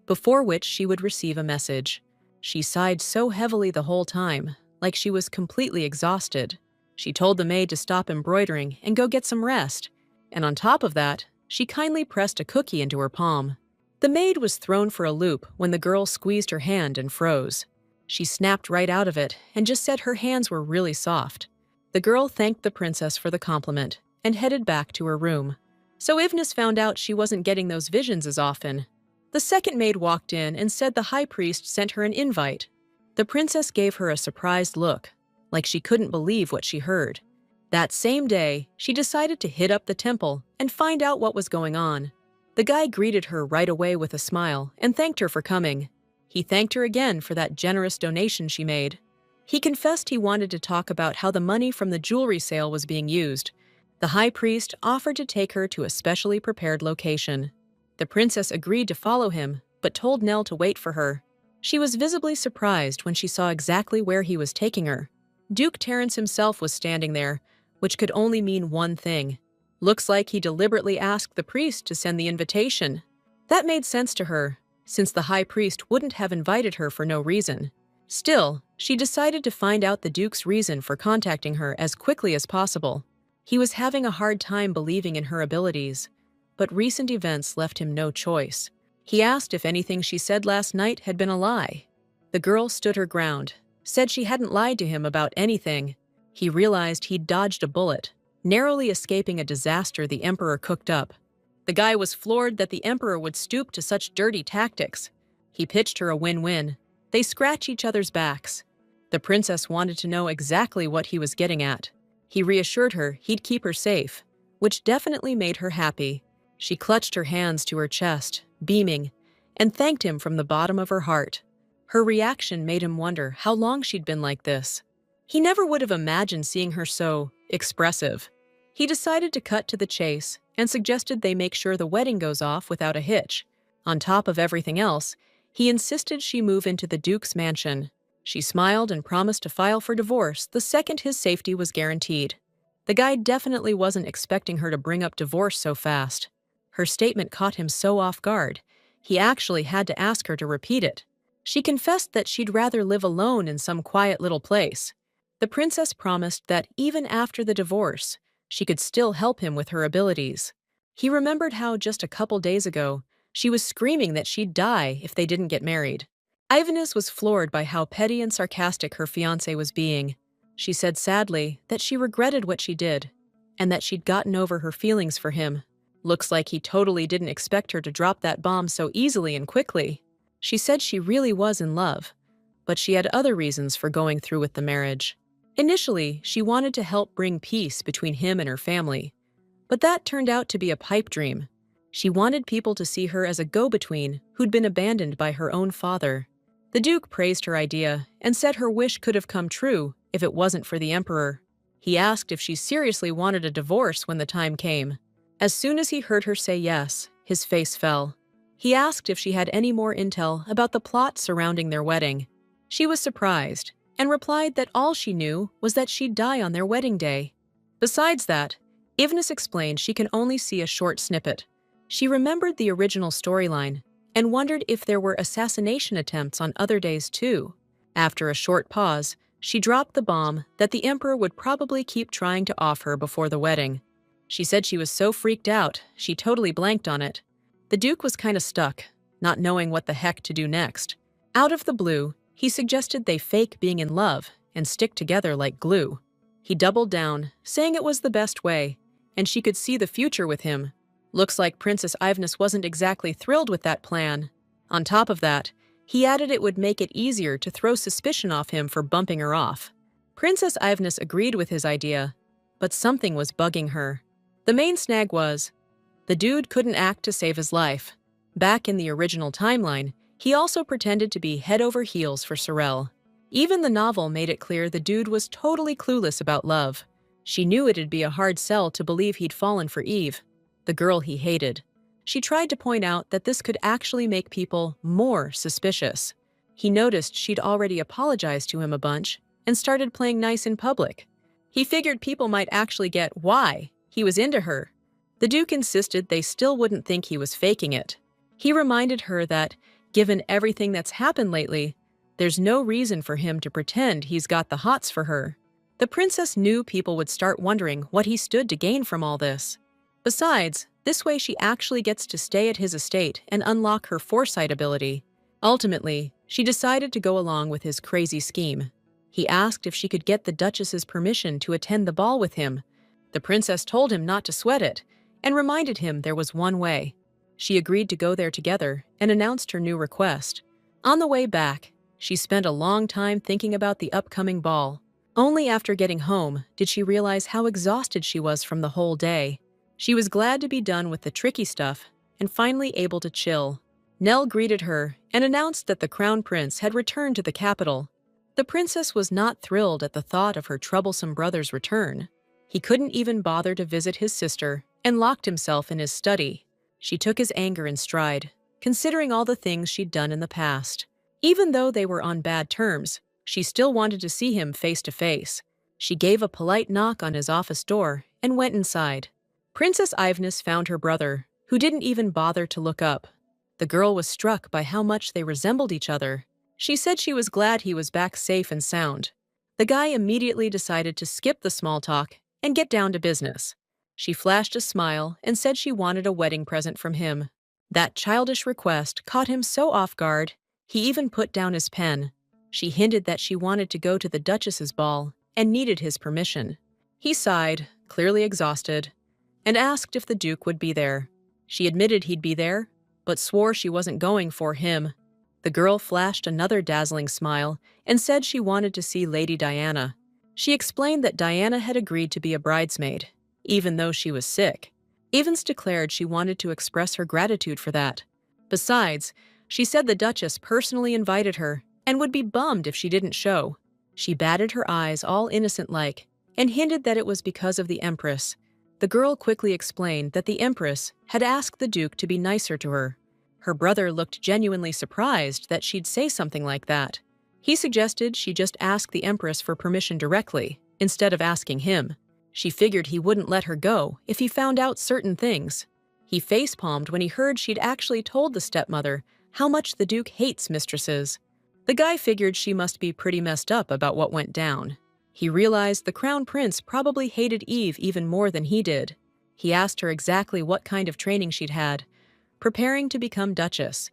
before which she would receive a message. She sighed so heavily the whole time, like she was completely exhausted. She told the maid to stop embroidering and go get some rest, and on top of that, she kindly pressed a cookie into her palm. The maid was thrown for a loop when the girl squeezed her hand and froze. She snapped right out of it and just said her hands were really soft. The girl thanked the princess for the compliment and headed back to her room. So Ivnis found out she wasn't getting those visions as often. The second maid walked in and said the high priest sent her an invite. The princess gave her a surprised look, like she couldn't believe what she heard. That same day, she decided to hit up the temple and find out what was going on. The guy greeted her right away with a smile and thanked her for coming. He thanked her again for that generous donation she made. He confessed he wanted to talk about how the money from the jewelry sale was being used. The high priest offered to take her to a specially prepared location. The princess agreed to follow him, but told Nell to wait for her. She was visibly surprised when she saw exactly where he was taking her. Duke Terence himself was standing there, which could only mean one thing. Looks like he deliberately asked the priest to send the invitation. That made sense to her, since the high priest wouldn't have invited her for no reason. Still, she decided to find out the Duke's reason for contacting her as quickly as possible. He was having a hard time believing in her abilities, but recent events left him no choice. He asked if anything she said last night had been a lie. The girl stood her ground, said she hadn't lied to him about anything. He realized he'd dodged a bullet, narrowly escaping a disaster the Emperor cooked up. The guy was floored that the Emperor would stoop to such dirty tactics. He pitched her a win-win. They scratch each other's backs. The princess wanted to know exactly what he was getting at. He reassured her he'd keep her safe, which definitely made her happy. She clutched her hands to her chest, beaming, and thanked him from the bottom of her heart. Her reaction made him wonder how long she'd been like this. He never would have imagined seeing her so expressive. He decided to cut to the chase and suggested they make sure the wedding goes off without a hitch. On top of everything else, he insisted she move into the Duke's mansion. She smiled and promised to file for divorce the second his safety was guaranteed. The guy definitely wasn't expecting her to bring up divorce so fast. Her statement caught him so off guard, he actually had to ask her to repeat it. She confessed that she'd rather live alone in some quiet little place. The princess promised that even after the divorce, she could still help him with her abilities. He remembered how just a couple days ago, she was screaming that she'd die if they didn't get married. Ivanus was floored by how petty and sarcastic her fiancé was being. She said sadly that she regretted what she did, and that she'd gotten over her feelings for him. Looks like he totally didn't expect her to drop that bomb so easily and quickly. She said she really was in love, but she had other reasons for going through with the marriage. Initially, she wanted to help bring peace between him and her family, but that turned out to be a pipe dream. She wanted people to see her as a go-between who'd been abandoned by her own father. The Duke praised her idea and said her wish could have come true if it wasn't for the Emperor. He asked if she seriously wanted a divorce when the time came. As soon as he heard her say yes, his face fell. He asked if she had any more intel about the plot surrounding their wedding. She was surprised and replied that all she knew was that she'd die on their wedding day. Besides that, Ivnis explained she can only see a short snippet. She remembered the original storyline and wondered if there were assassination attempts on other days too. After a short pause, she dropped the bomb that the Emperor would probably keep trying to off her before the wedding. She said she was so freaked out, she totally blanked on it. The Duke was kinda stuck, not knowing what the heck to do next. Out of the blue, He suggested they fake being in love and stick together like glue. He doubled down, saying it was the best way, and she could see the future with him. Looks like Princess Ivness wasn't exactly thrilled with that plan. On top of that, he added it would make it easier to throw suspicion off him for bumping her off. Princess Ivness agreed with his idea, but something was bugging her. The main snag was, the dude couldn't act to save his life. Back in the original timeline, he also pretended to be head over heels for Sorel. Even the novel made it clear the dude was totally clueless about love. She knew it'd be a hard sell to believe he'd fallen for Eve, the girl he hated. She tried to point out that this could actually make people more suspicious. He noticed she'd already apologized to him a bunch and started playing nice in public. He figured people might actually get why he was into her. The Duke insisted they still wouldn't think he was faking it. He reminded her that, given everything that's happened lately, there's no reason for him to pretend he's got the hots for her. The princess knew people would start wondering what he stood to gain from all this. Besides, this way she actually gets to stay at his estate and unlock her foresight ability. Ultimately, she decided to go along with his crazy scheme. He asked if she could get the Duchess's permission to attend the ball with him. The princess told him not to sweat it and reminded him there was one way. She agreed to go there together and announced her new request. On the way back, she spent a long time thinking about the upcoming ball. Only after getting home did she realize how exhausted she was from the whole day. She was glad to be done with the tricky stuff and finally able to chill. Nell greeted her and announced that the crown prince had returned to the capital. The princess was not thrilled at the thought of her troublesome brother's return. He couldn't even bother to visit his sister and locked himself in his study. She took his anger in stride, considering all the things she'd done in the past. Even though they were on bad terms, she still wanted to see him face to face. She gave a polite knock on his office door and went inside. Princess Ivness found her brother, who didn't even bother to look up. The girl was struck by how much they resembled each other. She said she was glad he was back safe and sound. The guy immediately decided to skip the small talk and get down to business. She flashed a smile and said she wanted a wedding present from him. That childish request caught him so off guard, he even put down his pen. She hinted that she wanted to go to the Duchess's ball and needed his permission. He sighed, clearly exhausted, and asked if the Duke would be there. She admitted he'd be there, but swore she wasn't going for him. The girl flashed another dazzling smile and said she wanted to see Lady Diana. She explained that Diana had agreed to be a bridesmaid, even though she was sick. Evans declared she wanted to express her gratitude for that. Besides, she said the Duchess personally invited her and would be bummed if she didn't show. She batted her eyes all innocent-like and hinted that it was because of the Empress. The girl quickly explained that the Empress had asked the Duke to be nicer to her. Her brother looked genuinely surprised that she'd say something like that. He suggested she just ask the Empress for permission directly, instead of asking him. She figured he wouldn't let her go if he found out certain things. He facepalmed when he heard she'd actually told the stepmother how much the Duke hates mistresses. The guy figured she must be pretty messed up about what went down. He realized the crown prince probably hated Eve even more than he did. He asked her exactly what kind of training she'd had, preparing to become Duchess.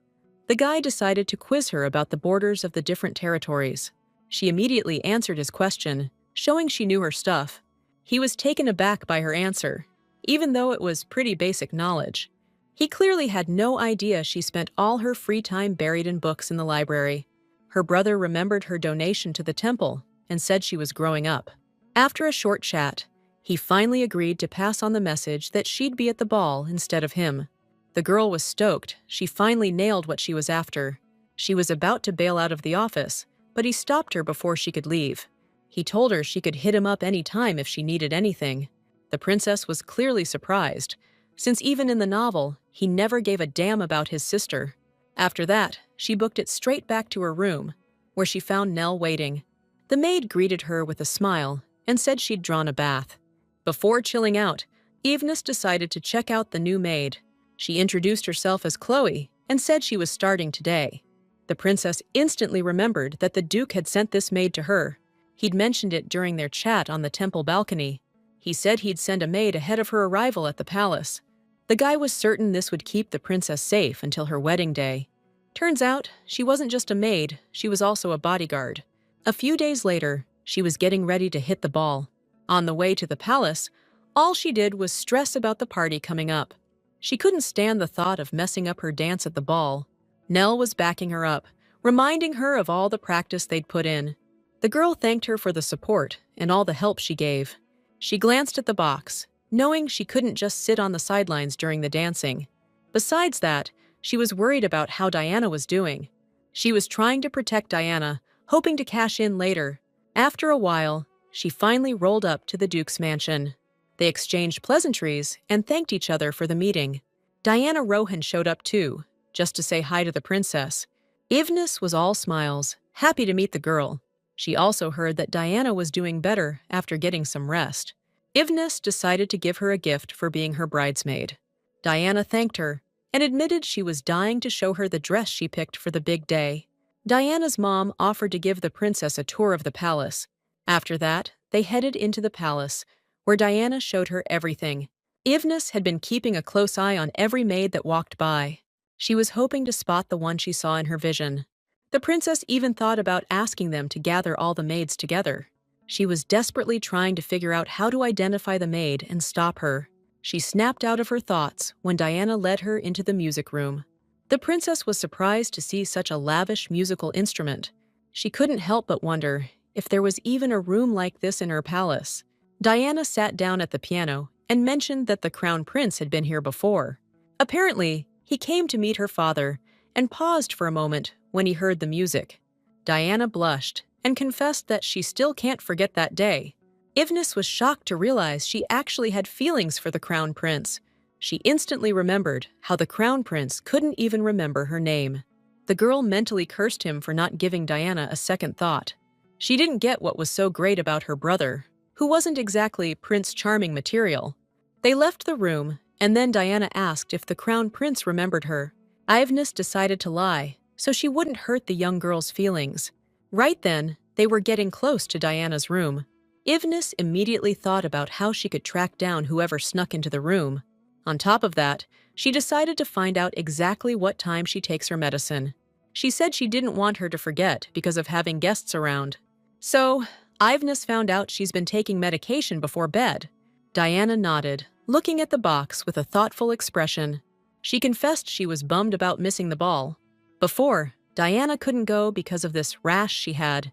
The guy decided to quiz her about the borders of the different territories. She immediately answered his question, showing she knew her stuff. He was taken aback by her answer, even though it was pretty basic knowledge. He clearly had no idea she spent all her free time buried in books in the library. Her brother remembered her donation to the temple and said she was growing up. After a short chat, he finally agreed to pass on the message that she'd be at the ball instead of him. The girl was stoked. She finally nailed what she was after. She was about to bail out of the office, but he stopped her before she could leave. He told her she could hit him up any time if she needed anything. The princess was clearly surprised, since even in the novel, he never gave a damn about his sister. After that, she booked it straight back to her room, where she found Nell waiting. The maid greeted her with a smile and said she'd drawn a bath. Before chilling out, Evenus decided to check out the new maid. She introduced herself as Chloe and said she was starting today. The princess instantly remembered that the Duke had sent this maid to her. He'd mentioned it during their chat on the temple balcony. He said he'd send a maid ahead of her arrival at the palace. The guy was certain this would keep the princess safe until her wedding day. Turns out, she wasn't just a maid, she was also a bodyguard. A few days later, she was getting ready to hit the ball. On the way to the palace, all she did was stress about the party coming up. She couldn't stand the thought of messing up her dance at the ball. Nell was backing her up, reminding her of all the practice they'd put in. The girl thanked her for the support and all the help she gave. She glanced at the box, knowing she couldn't just sit on the sidelines during the dancing. Besides that, she was worried about how Diana was doing. She was trying to protect Diana, hoping to cash in later. After a while, she finally rolled up to the Duke's mansion. They exchanged pleasantries and thanked each other for the meeting. Diana Rohan showed up too, just to say hi to the princess. Ivnis was all smiles, happy to meet the girl. She also heard that Diana was doing better after getting some rest. Ivnis decided to give her a gift for being her bridesmaid. Diana thanked her and admitted she was dying to show her the dress she picked for the big day. Diana's mom offered to give the princess a tour of the palace. After that, they headed into the palace, where Diana showed her everything. Ivnis had been keeping a close eye on every maid that walked by. She was hoping to spot the one she saw in her vision. The princess even thought about asking them to gather all the maids together. She was desperately trying to figure out how to identify the maid and stop her. She snapped out of her thoughts when Diana led her into the music room. The princess was surprised to see such a lavish musical instrument. She couldn't help but wonder if there was even a room like this in her palace. Diana sat down at the piano and mentioned that the crown prince had been here before. Apparently, he came to meet her father and paused for a moment when he heard the music. Diana blushed and confessed that she still can't forget that day. Ivnis was shocked to realize she actually had feelings for the crown prince. She instantly remembered how the crown prince couldn't even remember her name. The girl mentally cursed him for not giving Diana a second thought. She didn't get what was so great about her brother, who wasn't exactly Prince Charming material. They left the room, and then Diana asked if the crown prince remembered her. Ivnis decided to lie, so she wouldn't hurt the young girl's feelings. Right then, they were getting close to Diana's room. Ivnis immediately thought about how she could track down whoever snuck into the room. On top of that, she decided to find out exactly what time she takes her medicine. She said she didn't want her to forget because of having guests around. So, Ivnis found out she's been taking medication before bed. Diana nodded, looking at the box with a thoughtful expression. She confessed she was bummed about missing the ball. Before, Diana couldn't go because of this rash she had.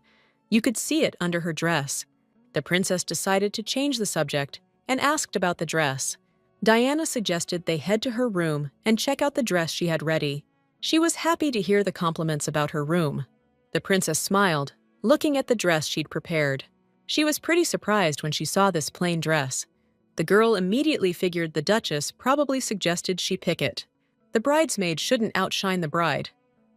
You could see it under her dress. The princess decided to change the subject and asked about the dress. Diana suggested they head to her room and check out the dress she had ready. She was happy to hear the compliments about her room. The princess smiled, looking at the dress she'd prepared. She was pretty surprised when she saw this plain dress. The girl immediately figured the Duchess probably suggested she pick it. The bridesmaid shouldn't outshine the bride.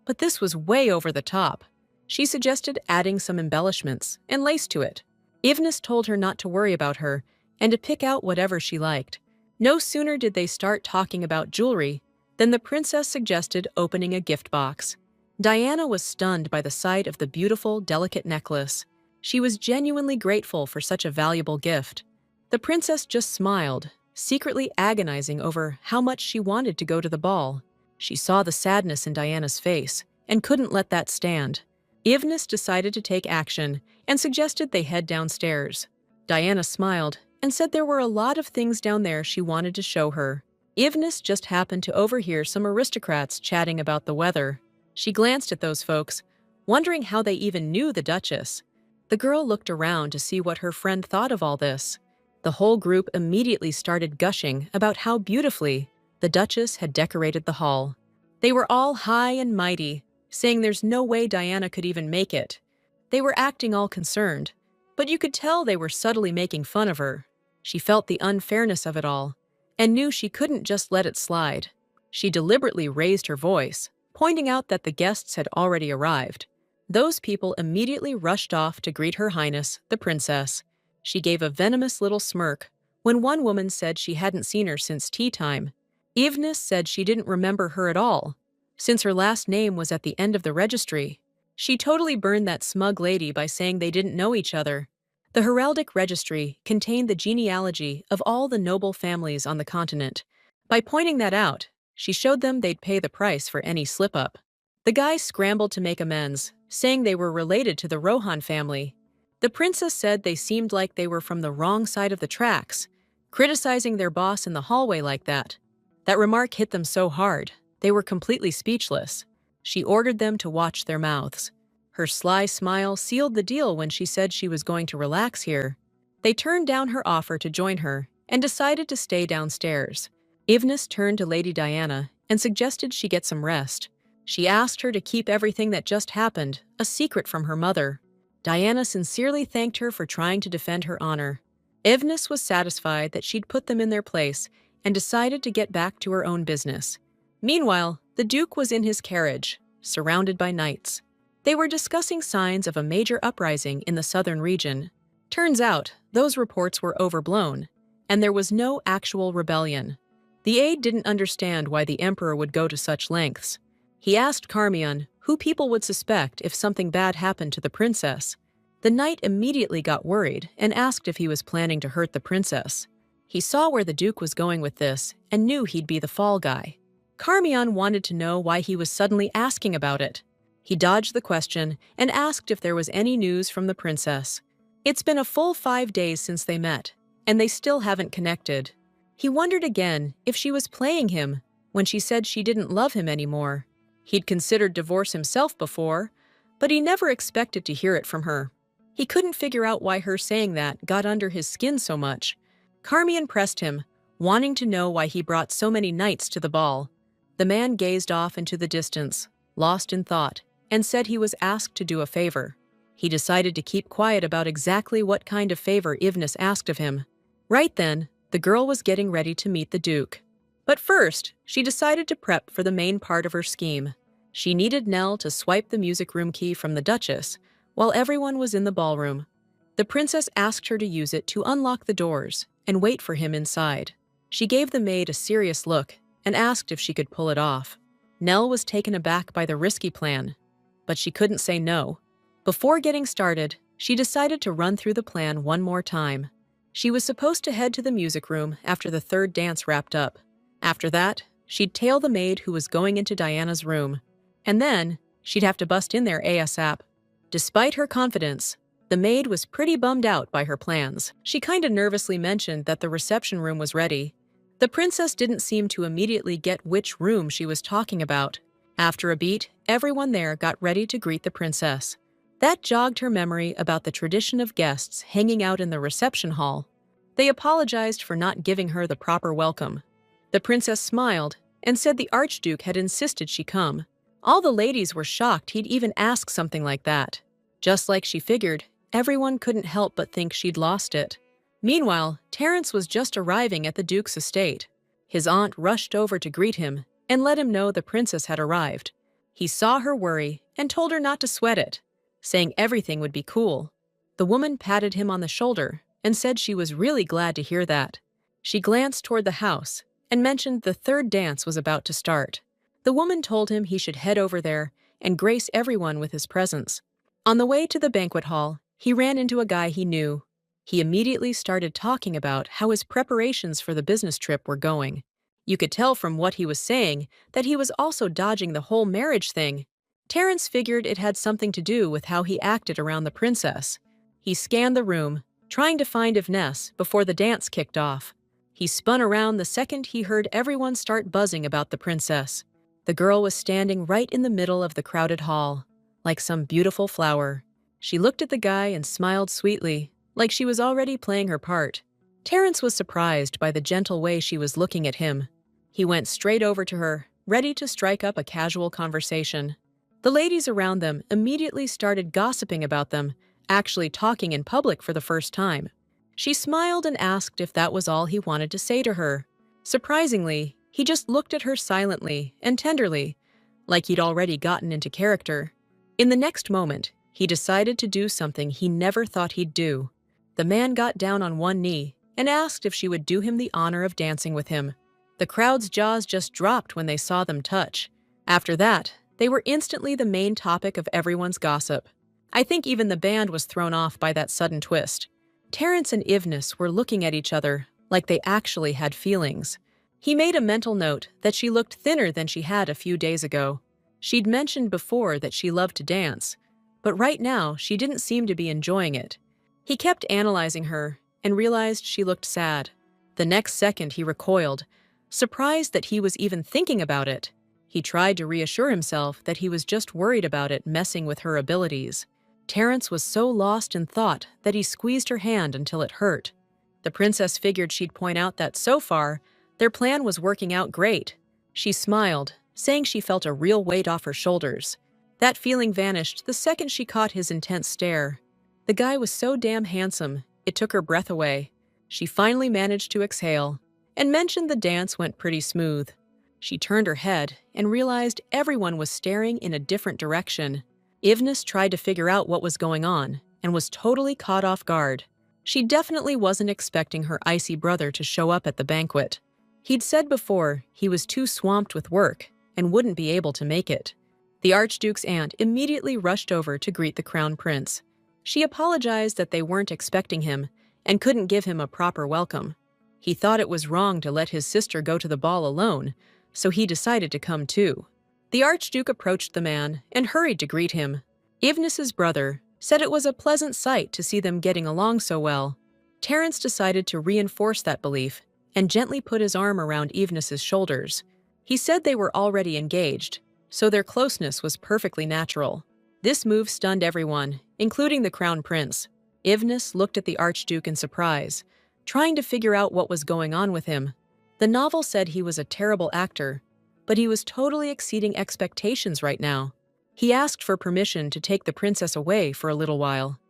But this was way over the top. She suggested adding some embellishments and lace to it. Ivnis told her not to worry about her and to pick out whatever she liked. No sooner did they start talking about jewelry than the princess suggested opening a gift box. Diana was stunned by the sight of the beautiful, delicate necklace. She was genuinely grateful for such a valuable gift. The princess just smiled, secretly agonizing over how much she wanted to go to the ball. She saw the sadness in Diana's face and couldn't let that stand. Ivnis decided to take action and suggested they head downstairs. Diana smiled and said there were a lot of things down there she wanted to show her. Ivnis just happened to overhear some aristocrats chatting about the weather. She glanced at those folks, wondering how they even knew the Duchess. The girl looked around to see what her friend thought of all this. The whole group immediately started gushing about how beautifully the Duchess had decorated the hall. They were all high and mighty, saying there's no way Diana could even make it. They were acting all concerned, but you could tell they were subtly making fun of her. She felt the unfairness of it all, and knew she couldn't just let it slide. She deliberately raised her voice, pointing out that the guests had already arrived. Those people immediately rushed off to greet Her Highness, the princess. She gave a venomous little smirk when one woman said she hadn't seen her since tea time. Ivnis said she didn't remember her at all, since her last name was at the end of the registry. She totally burned that smug lady by saying they didn't know each other. The heraldic registry contained the genealogy of all the noble families on the continent. By pointing that out, she showed them they'd pay the price for any slip-up. The guy scrambled to make amends, saying they were related to the Rohan family. The princess said they seemed like they were from the wrong side of the tracks, criticizing their boss in the hallway like that. That remark hit them so hard, they were completely speechless. She ordered them to watch their mouths. Her sly smile sealed the deal when she said she was going to relax here. They turned down her offer to join her and decided to stay downstairs. Ivnis turned to Lady Diana and suggested she get some rest. She asked her to keep everything that just happened a secret from her mother. Diana sincerely thanked her for trying to defend her honor. Ivnis was satisfied that she'd put them in their place and decided to get back to her own business. Meanwhile, the Duke was in his carriage, surrounded by knights. They were discussing signs of a major uprising in the southern region. Turns out, those reports were overblown, and there was no actual rebellion. The aide didn't understand why the emperor would go to such lengths. He asked Carmion who people would suspect if something bad happened to the princess. The knight immediately got worried and asked if he was planning to hurt the princess. He saw where the Duke was going with this and knew he'd be the fall guy. Carmion wanted to know why he was suddenly asking about it. He dodged the question and asked if there was any news from the princess. It's been a full 5 days since they met, and they still haven't connected. He wondered again if she was playing him when she said she didn't love him anymore. He'd considered divorce himself before, but he never expected to hear it from her. He couldn't figure out why her saying that got under his skin so much. Carmion pressed him, wanting to know why he brought so many knights to the ball. The man gazed off into the distance, lost in thought, and said he was asked to do a favor. He decided to keep quiet about exactly what kind of favor Ivnis asked of him. Right then, the girl was getting ready to meet the Duke. But first, she decided to prep for the main part of her scheme. She needed Nell to swipe the music room key from the Duchess while everyone was in the ballroom. The princess asked her to use it to unlock the doors and wait for him inside. She gave the maid a serious look and asked if she could pull it off. Nell was taken aback by the risky plan, but she couldn't say no. Before getting started, she decided to run through the plan one more time. She was supposed to head to the music room after the third dance wrapped up. After that, she'd tail the maid who was going into Diana's room. And then, she'd have to bust in there ASAP. Despite her confidence, the maid was pretty bummed out by her plans. She kinda nervously mentioned that the reception room was ready. The princess didn't seem to immediately get which room she was talking about. After a beat, everyone there got ready to greet the princess. That jogged her memory about the tradition of guests hanging out in the reception hall. They apologized for not giving her the proper welcome. The princess smiled and said the Archduke had insisted she come. All the ladies were shocked he'd even ask something like that. Just like she figured, everyone couldn't help but think she'd lost it. Meanwhile, Terence was just arriving at the Duke's estate. His aunt rushed over to greet him and let him know the princess had arrived. He saw her worry and told her not to sweat it, saying everything would be cool. The woman patted him on the shoulder and said she was really glad to hear that. She glanced toward the house and mentioned the third dance was about to start. The woman told him he should head over there and grace everyone with his presence. On the way to the banquet hall, he ran into a guy he knew. He immediately started talking about how his preparations for the business trip were going. You could tell from what he was saying that he was also dodging the whole marriage thing. Terence figured it had something to do with how he acted around the princess. He scanned the room, trying to find Ivnes before the dance kicked off. He spun around the second he heard everyone start buzzing about the princess. The girl was standing right in the middle of the crowded hall, like some beautiful flower. She looked at the guy and smiled sweetly, like she was already playing her part. Terence was surprised by the gentle way she was looking at him. He went straight over to her, ready to strike up a casual conversation. The ladies around them immediately started gossiping about them, actually talking in public for the first time. She smiled and asked if that was all he wanted to say to her. Surprisingly, he just looked at her silently and tenderly, like he'd already gotten into character. In the next moment, he decided to do something he never thought he'd do. The man got down on one knee and asked if she would do him the honor of dancing with him. The crowd's jaws just dropped when they saw them touch. After that, they were instantly the main topic of everyone's gossip. I think even the band was thrown off by that sudden twist. Terence and Ivnis were looking at each other like they actually had feelings. He made a mental note that she looked thinner than she had a few days ago. She'd mentioned before that she loved to dance, but right now she didn't seem to be enjoying it. He kept analyzing her and realized she looked sad. The next second he recoiled, surprised that he was even thinking about it. He tried to reassure himself that he was just worried about it messing with her abilities. Terrence was so lost in thought that he squeezed her hand until it hurt. The princess figured she'd point out that so far, their plan was working out great. She smiled, saying she felt a real weight off her shoulders. That feeling vanished the second she caught his intense stare. The guy was so damn handsome, it took her breath away. She finally managed to exhale and mentioned the dance went pretty smooth. She turned her head and realized everyone was staring in a different direction. Ivnis tried to figure out what was going on and was totally caught off guard. She definitely wasn't expecting her icy brother to show up at the banquet. He'd said before he was too swamped with work and wouldn't be able to make it. The Archduke's aunt immediately rushed over to greet the crown prince. She apologized that they weren't expecting him and couldn't give him a proper welcome. He thought it was wrong to let his sister go to the ball alone, so he decided to come too. The Archduke approached the man and hurried to greet him. Ivnis's brother said it was a pleasant sight to see them getting along so well. Terence decided to reinforce that belief and gently put his arm around Ivnis's shoulders. He said they were already engaged, so their closeness was perfectly natural. This move stunned everyone, including the crown prince. Ivnis looked at the Archduke in surprise, trying to figure out what was going on with him. The novel said he was a terrible actor, but he was totally exceeding expectations right now. He asked for permission to take the princess away for a little while.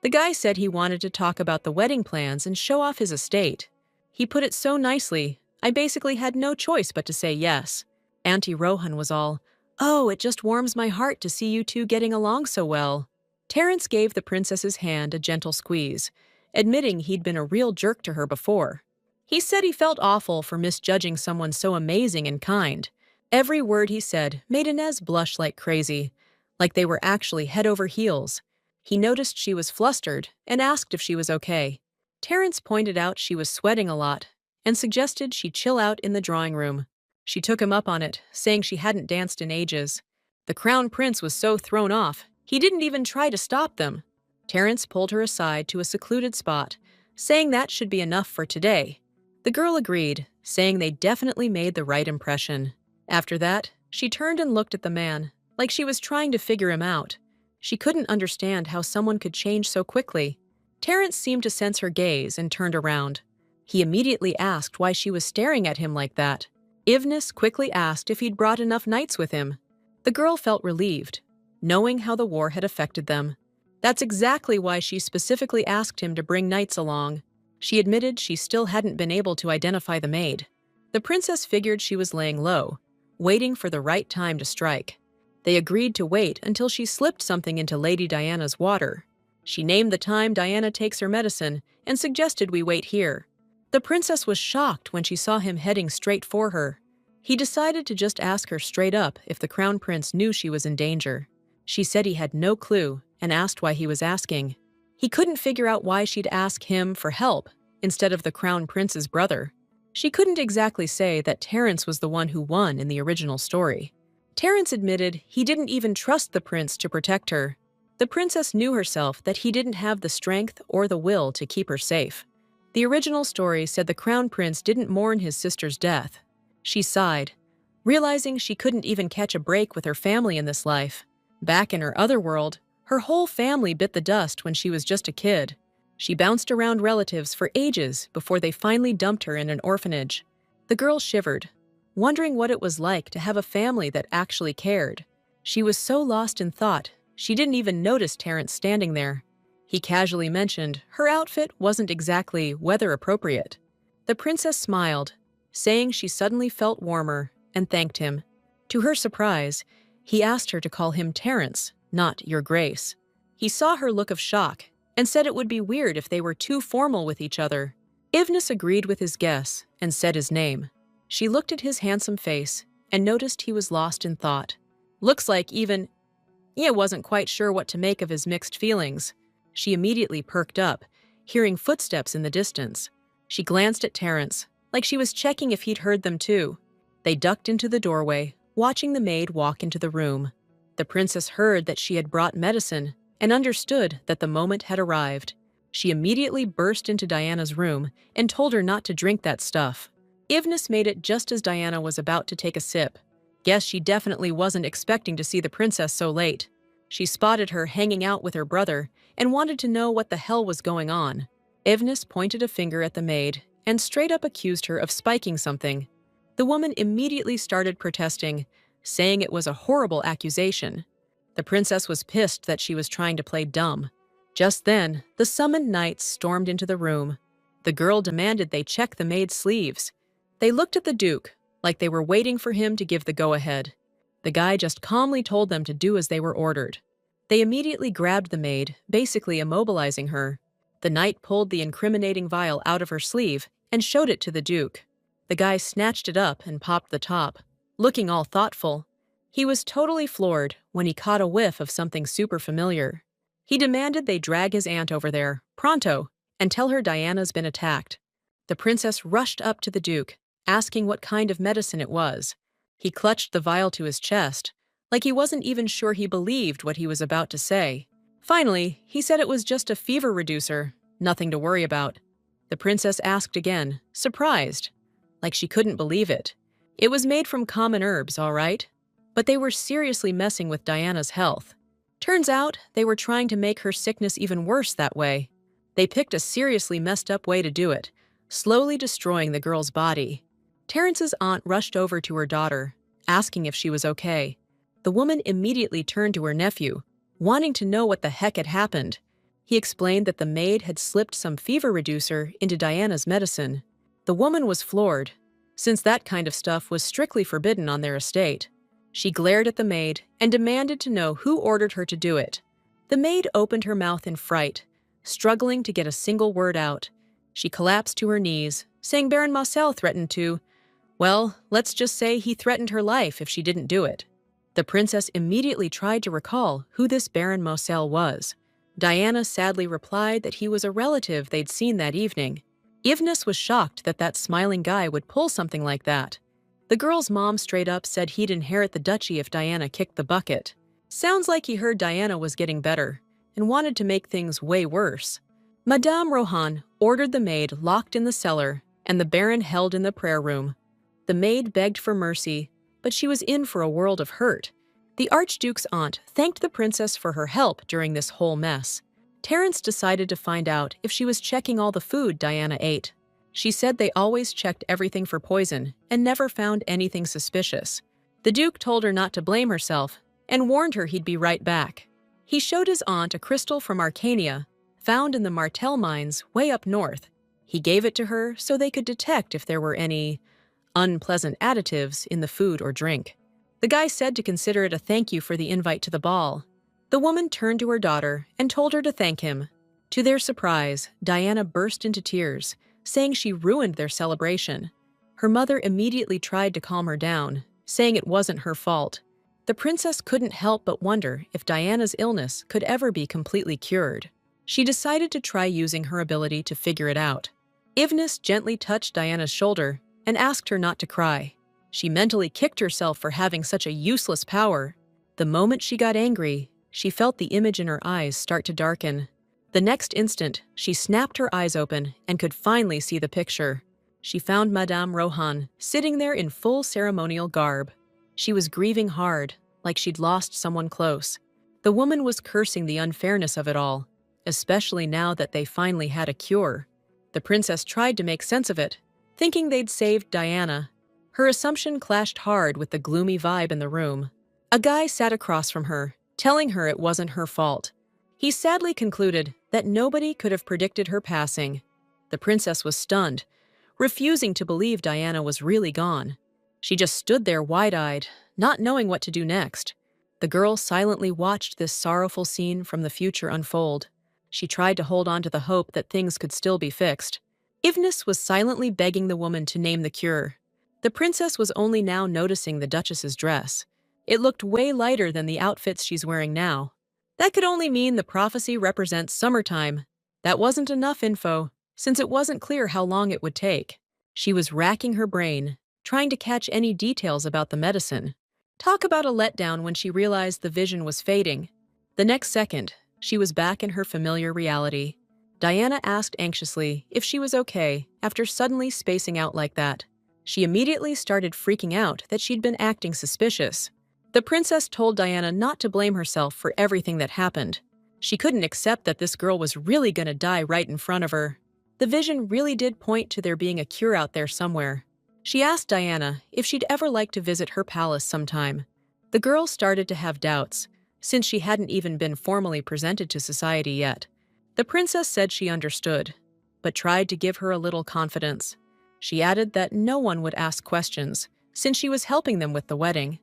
The guy said he wanted to talk about the wedding plans and show off his estate. He put it so nicely, I basically had no choice but to say yes. Auntie Rohan was all, "Oh, it just warms my heart to see you two getting along so well." Terence gave the princess's hand a gentle squeeze, admitting he'd been a real jerk to her before. He said he felt awful for misjudging someone so amazing and kind. Every word he said made Inez blush like crazy, like they were actually head over heels. He noticed she was flustered and asked if she was okay. Terence pointed out she was sweating a lot and suggested she chill out in the drawing room. She took him up on it, saying she hadn't danced in ages. The crown prince was so thrown off, he didn't even try to stop them. Terence pulled her aside to a secluded spot, saying that should be enough for today. The girl agreed, saying they definitely made the right impression. After that, she turned and looked at the man, like she was trying to figure him out. She couldn't understand how someone could change so quickly. Terence seemed to sense her gaze and turned around. He immediately asked why she was staring at him like that. Ivnis quickly asked if he'd brought enough knights with him. The girl felt relieved, knowing how the war had affected them. That's exactly why she specifically asked him to bring knights along. She admitted she still hadn't been able to identify the maid. The princess figured she was laying low, waiting for the right time to strike. They agreed to wait until she slipped something into Lady Diana's water. She named the time Diana takes her medicine and suggested we wait here. The princess was shocked when she saw him heading straight for her. He decided to just ask her straight up if the crown prince knew she was in danger. She said he had no clue and asked why he was asking. He couldn't figure out why she'd ask him for help instead of the crown prince's brother. She couldn't exactly say that Terence was the one who won in the original story. Terence admitted he didn't even trust the prince to protect her. The princess knew herself that he didn't have the strength or the will to keep her safe. The original story said the crown prince didn't mourn his sister's death. She sighed, realizing she couldn't even catch a break with her family in this life. Back in her other world, her whole family bit the dust when she was just a kid. She bounced around relatives for ages before they finally dumped her in an orphanage. The girl shivered, wondering what it was like to have a family that actually cared. She was so lost in thought, she didn't even notice Terence standing there. He casually mentioned her outfit wasn't exactly weather appropriate. The princess smiled, saying she suddenly felt warmer, and thanked him. To her surprise, he asked her to call him Terence, not Your Grace. He saw her look of shock and said it would be weird if they were too formal with each other. Ivnis agreed with his guess and said his name. She looked at his handsome face and noticed he was lost in thought. Looks like even he wasn't quite sure what to make of his mixed feelings. She immediately perked up, hearing footsteps in the distance. She glanced at Terence, like she was checking if he'd heard them too. They ducked into the doorway, watching the maid walk into the room. The princess heard that she had brought medicine and understood that the moment had arrived. She immediately burst into Diana's room and told her not to drink that stuff. Ivness made it just as Diana was about to take a sip. Guess she definitely wasn't expecting to see the princess so late. She spotted her hanging out with her brother and wanted to know what the hell was going on. Ivness pointed a finger at the maid and straight up accused her of spiking something. The woman immediately started protesting, saying it was a horrible accusation. The princess was pissed that she was trying to play dumb. Just then, the summoned knights stormed into the room. The girl demanded they check the maid's sleeves. They looked at the duke, like they were waiting for him to give the go-ahead. The guy just calmly told them to do as they were ordered. They immediately grabbed the maid, basically immobilizing her. The knight pulled the incriminating vial out of her sleeve and showed it to the duke. The guy snatched it up and popped the top, looking all thoughtful. He was totally floored when he caught a whiff of something super familiar. He demanded they drag his aunt over there, pronto, and tell her Diana's been attacked. The princess rushed up to the duke, asking what kind of medicine it was. He clutched the vial to his chest, like he wasn't even sure he believed what he was about to say. Finally, he said it was just a fever reducer, nothing to worry about. The princess asked again, surprised, like she couldn't believe it. It was made from common herbs, all right, but they were seriously messing with Diana's health. Turns out they were trying to make her sickness even worse that way. They picked a seriously messed up way to do it, slowly destroying the girl's body. Terrence's aunt rushed over to her daughter, asking if she was okay. The woman immediately turned to her nephew, wanting to know what the heck had happened. He explained that the maid had slipped some fever reducer into Diana's medicine. The woman was floored, since that kind of stuff was strictly forbidden on their estate. She glared at the maid and demanded to know who ordered her to do it. The maid opened her mouth in fright, struggling to get a single word out. She collapsed to her knees, saying Baron Marcel threatened to, well, let's just say he threatened her life if she didn't do it. The princess immediately tried to recall who this Baron Marcel was. Diana sadly replied that he was a relative they'd seen that evening. Ivness was shocked that that smiling guy would pull something like that. The girl's mom straight up said he'd inherit the duchy if Diana kicked the bucket. Sounds like he heard Diana was getting better and wanted to make things way worse. Madame Rohan ordered the maid locked in the cellar and the Baron held in the prayer room. The maid begged for mercy, but she was in for a world of hurt. The Archduke's aunt thanked the princess for her help during this whole mess. Terrence decided to find out if she was checking all the food Diana ate. She said they always checked everything for poison and never found anything suspicious. The Duke told her not to blame herself and warned her he'd be right back. He showed his aunt a crystal from Arcania, found in the Martel mines way up north. He gave it to her so they could detect if there were any unpleasant additives in the food or drink. The guy said to consider it a thank you for the invite to the ball. The woman turned to her daughter and told her to thank him. To their surprise, Diana burst into tears, saying she ruined their celebration. Her mother immediately tried to calm her down, saying it wasn't her fault. The princess couldn't help but wonder if Diana's illness could ever be completely cured. She decided to try using her ability to figure it out. Ivness gently touched Diana's shoulder and asked her not to cry. She mentally kicked herself for having such a useless power. The moment she got angry, she felt the image in her eyes start to darken. The next instant, she snapped her eyes open and could finally see the picture. She found Madame Rohan sitting there in full ceremonial garb. She was grieving hard, like she'd lost someone close. The woman was cursing the unfairness of it all, especially now that they finally had a cure. The princess tried to make sense of it, thinking they'd saved Diana. Her assumption clashed hard with the gloomy vibe in the room. A guy sat across from her, telling her it wasn't her fault. He sadly concluded that nobody could have predicted her passing. The princess was stunned, refusing to believe Diana was really gone. She just stood there wide-eyed, not knowing what to do next. The girl silently watched this sorrowful scene from the future unfold. She tried to hold on to the hope that things could still be fixed. Ivness was silently begging the woman to name the cure. The princess was only now noticing the Duchess's dress. It looked way lighter than the outfits she's wearing now. That could only mean the prophecy represents summertime. That wasn't enough info, since it wasn't clear how long it would take. She was racking her brain, trying to catch any details about the medicine. Talk about a letdown when she realized the vision was fading. The next second, she was back in her familiar reality. Diana asked anxiously if she was okay after suddenly spacing out like that. She immediately started freaking out that she'd been acting suspicious. The princess told Diana not to blame herself for everything that happened. She couldn't accept that this girl was really gonna die right in front of her. The vision really did point to there being a cure out there somewhere. She asked Diana if she'd ever like to visit her palace sometime. The girl started to have doubts, since she hadn't even been formally presented to society yet. The princess said she understood, but tried to give her a little confidence. She added that no one would ask questions, since she was helping them with the wedding.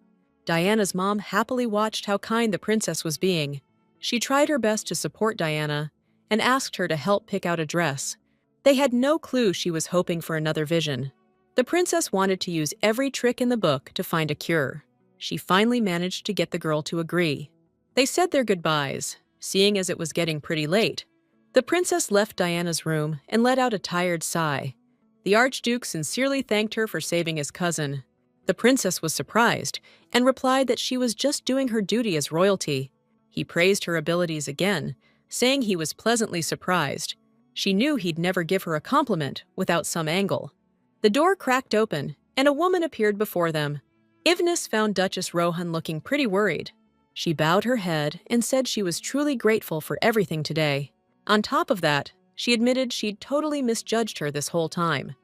Diana's mom happily watched how kind the princess was being. She tried her best to support Diana and asked her to help pick out a dress. They had no clue she was hoping for another vision. The princess wanted to use every trick in the book to find a cure. She finally managed to get the girl to agree. They said their goodbyes, seeing as it was getting pretty late. The princess left Diana's room and let out a tired sigh. The Archduke sincerely thanked her for saving his cousin. The princess was surprised and replied that she was just doing her duty as royalty. He praised her abilities again, saying he was pleasantly surprised. She knew he'd never give her a compliment without some angle. The door cracked open, and a woman appeared before them. Ivnis found Duchess Rohan looking pretty worried. She bowed her head and said she was truly grateful for everything today. On top of that, she admitted she'd totally misjudged her this whole time.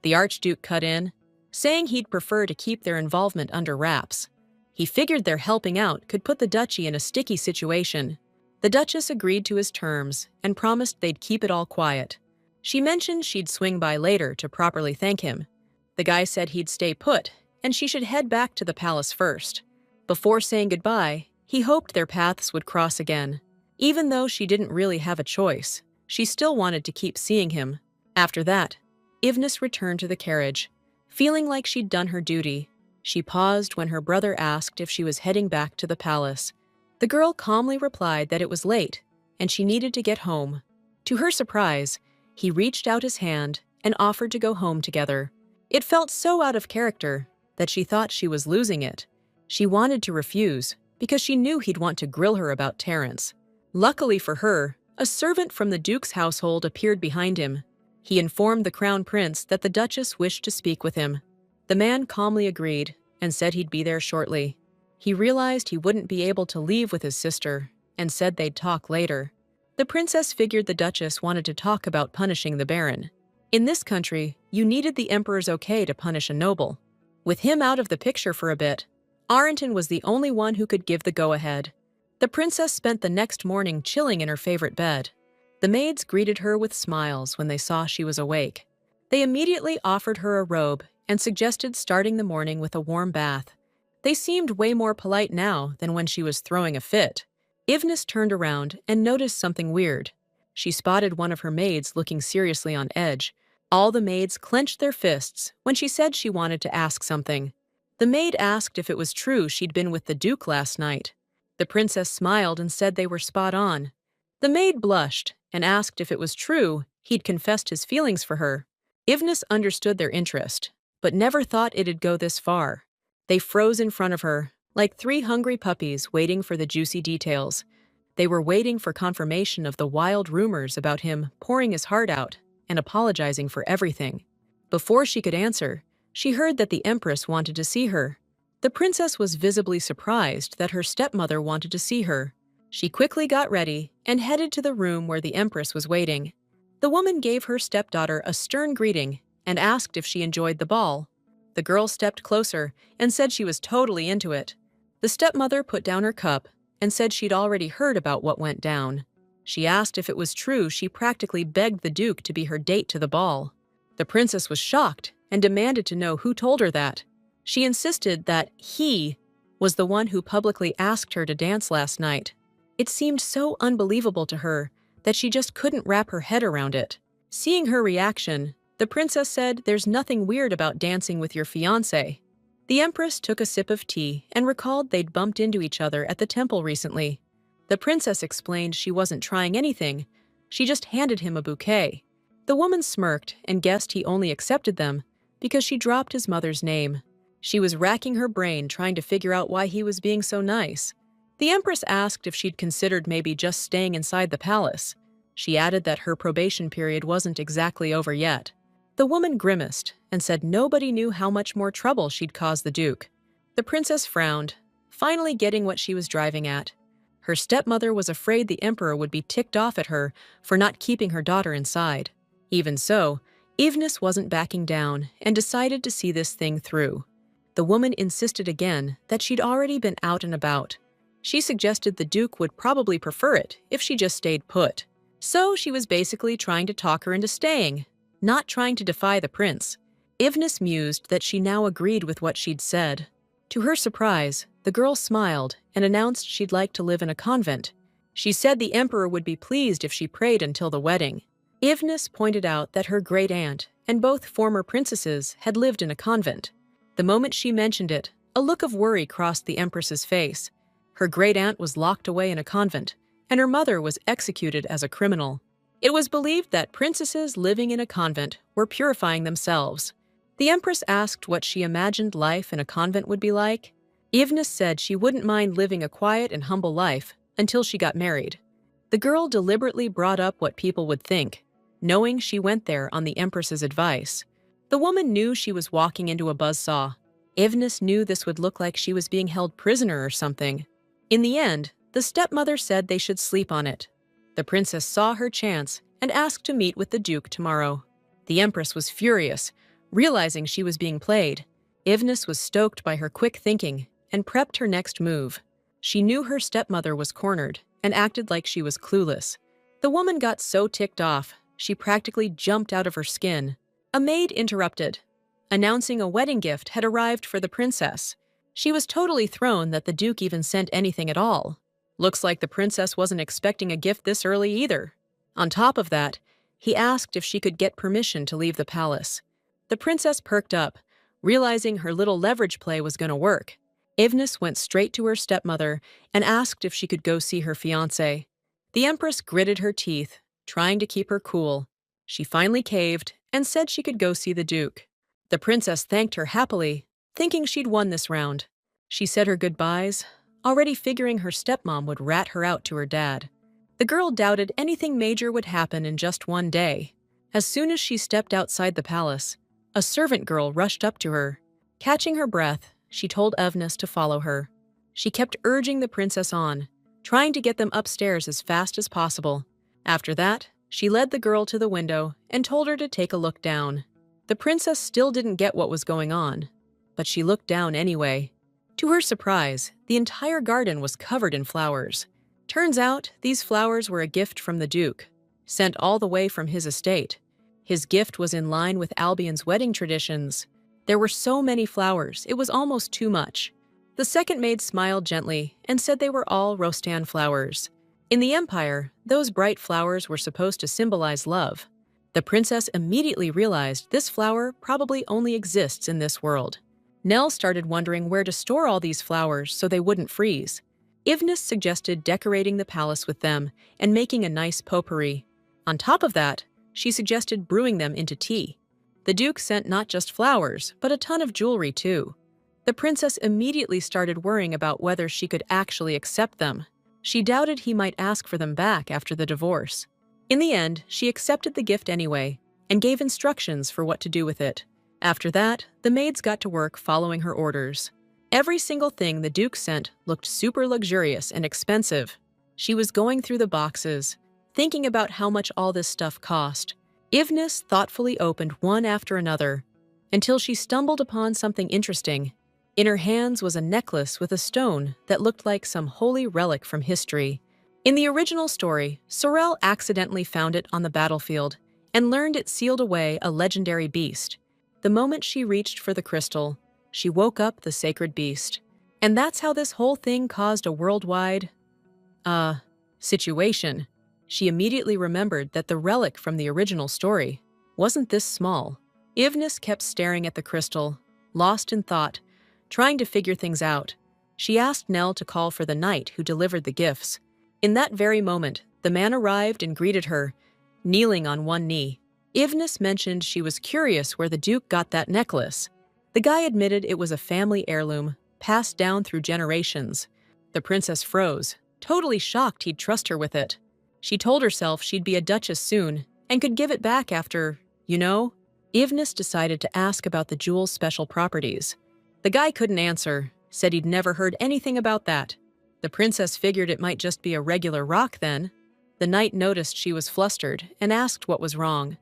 The Archduke cut in, saying he'd prefer to keep their involvement under wraps. He figured their helping out could put the duchy in a sticky situation. The Duchess agreed to his terms and promised they'd keep it all quiet. She mentioned she'd swing by later to properly thank him. The guy said he'd stay put, and she should head back to the palace first. Before saying goodbye, he hoped their paths would cross again. Even though she didn't really have a choice, she still wanted to keep seeing him. After that, Ivnis returned to the carriage. Feeling like she'd done her duty, she paused when her brother asked if she was heading back to the palace. The girl calmly replied that it was late, and she needed to get home. To her surprise, he reached out his hand and offered to go home together. It felt so out of character that she thought she was losing it. She wanted to refuse, because she knew he'd want to grill her about Terence. Luckily for her, a servant from the Duke's household appeared behind him. He informed the Crown Prince that the Duchess wished to speak with him. The man calmly agreed and said he'd be there shortly. He realized he wouldn't be able to leave with his sister and said they'd talk later. The princess figured the Duchess wanted to talk about punishing the Baron. In this country, you needed the Emperor's okay to punish a noble. With him out of the picture for a bit, Arrington was the only one who could give the go-ahead. The princess spent the next morning chilling in her favorite bed. The maids greeted her with smiles when they saw she was awake. They immediately offered her a robe and suggested starting the morning with a warm bath. They seemed way more polite now than when she was throwing a fit. Ivnis turned around and noticed something weird. She spotted one of her maids looking seriously on edge. All the maids clenched their fists when she said she wanted to ask something. The maid asked if it was true she'd been with the Duke last night. The princess smiled and said they were spot on. The maid blushed and asked if it was true he'd confessed his feelings for her. Ivnis understood their interest, but never thought it'd go this far. They froze in front of her, like three hungry puppies waiting for the juicy details. They were waiting for confirmation of the wild rumors about him pouring his heart out and apologizing for everything. Before she could answer, she heard that the Empress wanted to see her. The princess was visibly surprised that her stepmother wanted to see her. She quickly got ready and headed to the room where the Empress was waiting. The woman gave her stepdaughter a stern greeting and asked if she enjoyed the ball. The girl stepped closer and said she was totally into it. The stepmother put down her cup and said she'd already heard about what went down. She asked if it was true she practically begged the Duke to be her date to the ball. The princess was shocked and demanded to know who told her that. She insisted that he was the one who publicly asked her to dance last night. It seemed so unbelievable to her that she just couldn't wrap her head around it. Seeing her reaction, the princess said there's nothing weird about dancing with your fiancé. The Empress took a sip of tea and recalled they'd bumped into each other at the temple recently. The princess explained she wasn't trying anything. She just handed him a bouquet. The woman smirked and guessed he only accepted them because she dropped his mother's name. She was racking her brain trying to figure out why he was being so nice. The Empress asked if she'd considered maybe just staying inside the palace. She added that her probation period wasn't exactly over yet. The woman grimaced and said nobody knew how much more trouble she'd caused the Duke. The princess frowned, finally getting what she was driving at. Her stepmother was afraid the emperor would be ticked off at her for not keeping her daughter inside. Even so, Evenus wasn't backing down and decided to see this thing through. The woman insisted again that she'd already been out and about. She suggested the Duke would probably prefer it if she just stayed put. So she was basically trying to talk her into staying, not trying to defy the prince. Evenus mused that she now agreed with what she'd said. To her surprise, the girl smiled and announced she'd like to live in a convent. She said the emperor would be pleased if she prayed until the wedding. Evenus pointed out that her great-aunt and both former princesses had lived in a convent. The moment she mentioned it, a look of worry crossed the empress's face. Her great-aunt was locked away in a convent, and her mother was executed as a criminal. It was believed that princesses living in a convent were purifying themselves. The empress asked what she imagined life in a convent would be like. Evenus said she wouldn't mind living a quiet and humble life until she got married. The girl deliberately brought up what people would think, knowing she went there on the empress's advice. The woman knew she was walking into a buzzsaw. Evenus knew this would look like she was being held prisoner or something. In the end, the stepmother said they should sleep on it. The princess saw her chance and asked to meet with the Duke tomorrow. The empress was furious, realizing she was being played. Evenus was stoked by her quick thinking and prepped her next move. She knew her stepmother was cornered and acted like she was clueless. The woman got so ticked off, she practically jumped out of her skin. A maid interrupted, announcing a wedding gift had arrived for the princess. She was totally thrown that the Duke even sent anything at all. Looks like the princess wasn't expecting a gift this early either. On top of that, he asked if she could get permission to leave the palace. The princess perked up, realizing her little leverage play was going to work. Evenus went straight to her stepmother and asked if she could go see her fiancé. The empress gritted her teeth, trying to keep her cool. She finally caved and said she could go see the Duke. The princess thanked her happily, thinking she'd won this round. She said her goodbyes, already figuring her stepmom would rat her out to her dad. The girl doubted anything major would happen in just one day. As soon as she stepped outside the palace, a servant girl rushed up to her. Catching her breath, she told Evenus to follow her. She kept urging the princess on, trying to get them upstairs as fast as possible. After that, she led the girl to the window and told her to take a look down. The princess still didn't get what was going on, but she looked down anyway. To her surprise, the entire garden was covered in flowers. Turns out, these flowers were a gift from the Duke, sent all the way from his estate. His gift was in line with Albion's wedding traditions. There were so many flowers, it was almost too much. The second maid smiled gently and said they were all Rostan flowers. In the Empire, those bright flowers were supposed to symbolize love. The princess immediately realized this flower probably only exists in this world. Nell started wondering where to store all these flowers so they wouldn't freeze. Evenus suggested decorating the palace with them and making a nice potpourri. On top of that, she suggested brewing them into tea. The Duke sent not just flowers, but a ton of jewelry too. The princess immediately started worrying about whether she could actually accept them. She doubted he might ask for them back after the divorce. In the end, she accepted the gift anyway and gave instructions for what to do with it. After that, the maids got to work following her orders. Every single thing the Duke sent looked super luxurious and expensive. She was going through the boxes, thinking about how much all this stuff cost. Evenus thoughtfully opened one after another, until she stumbled upon something interesting. In her hands was a necklace with a stone that looked like some holy relic from history. In the original story, Sorel accidentally found it on the battlefield and learned it sealed away a legendary beast. The moment she reached for the crystal, she woke up the sacred beast. And that's how this whole thing caused a worldwide, situation. She immediately remembered that the relic from the original story wasn't this small. Evenus kept staring at the crystal, lost in thought, trying to figure things out. She asked Nell to call for the knight who delivered the gifts. In that very moment, the man arrived and greeted her, kneeling on one knee. Evenus mentioned she was curious where the Duke got that necklace. The guy admitted it was a family heirloom, passed down through generations. The princess froze, totally shocked he'd trust her with it. She told herself she'd be a duchess soon and could give it back after, you know? Ivnis decided to ask about the jewel's special properties. The guy couldn't answer, said he'd never heard anything about that. The princess figured it might just be a regular rock then. The knight noticed she was flustered and asked what was wrong.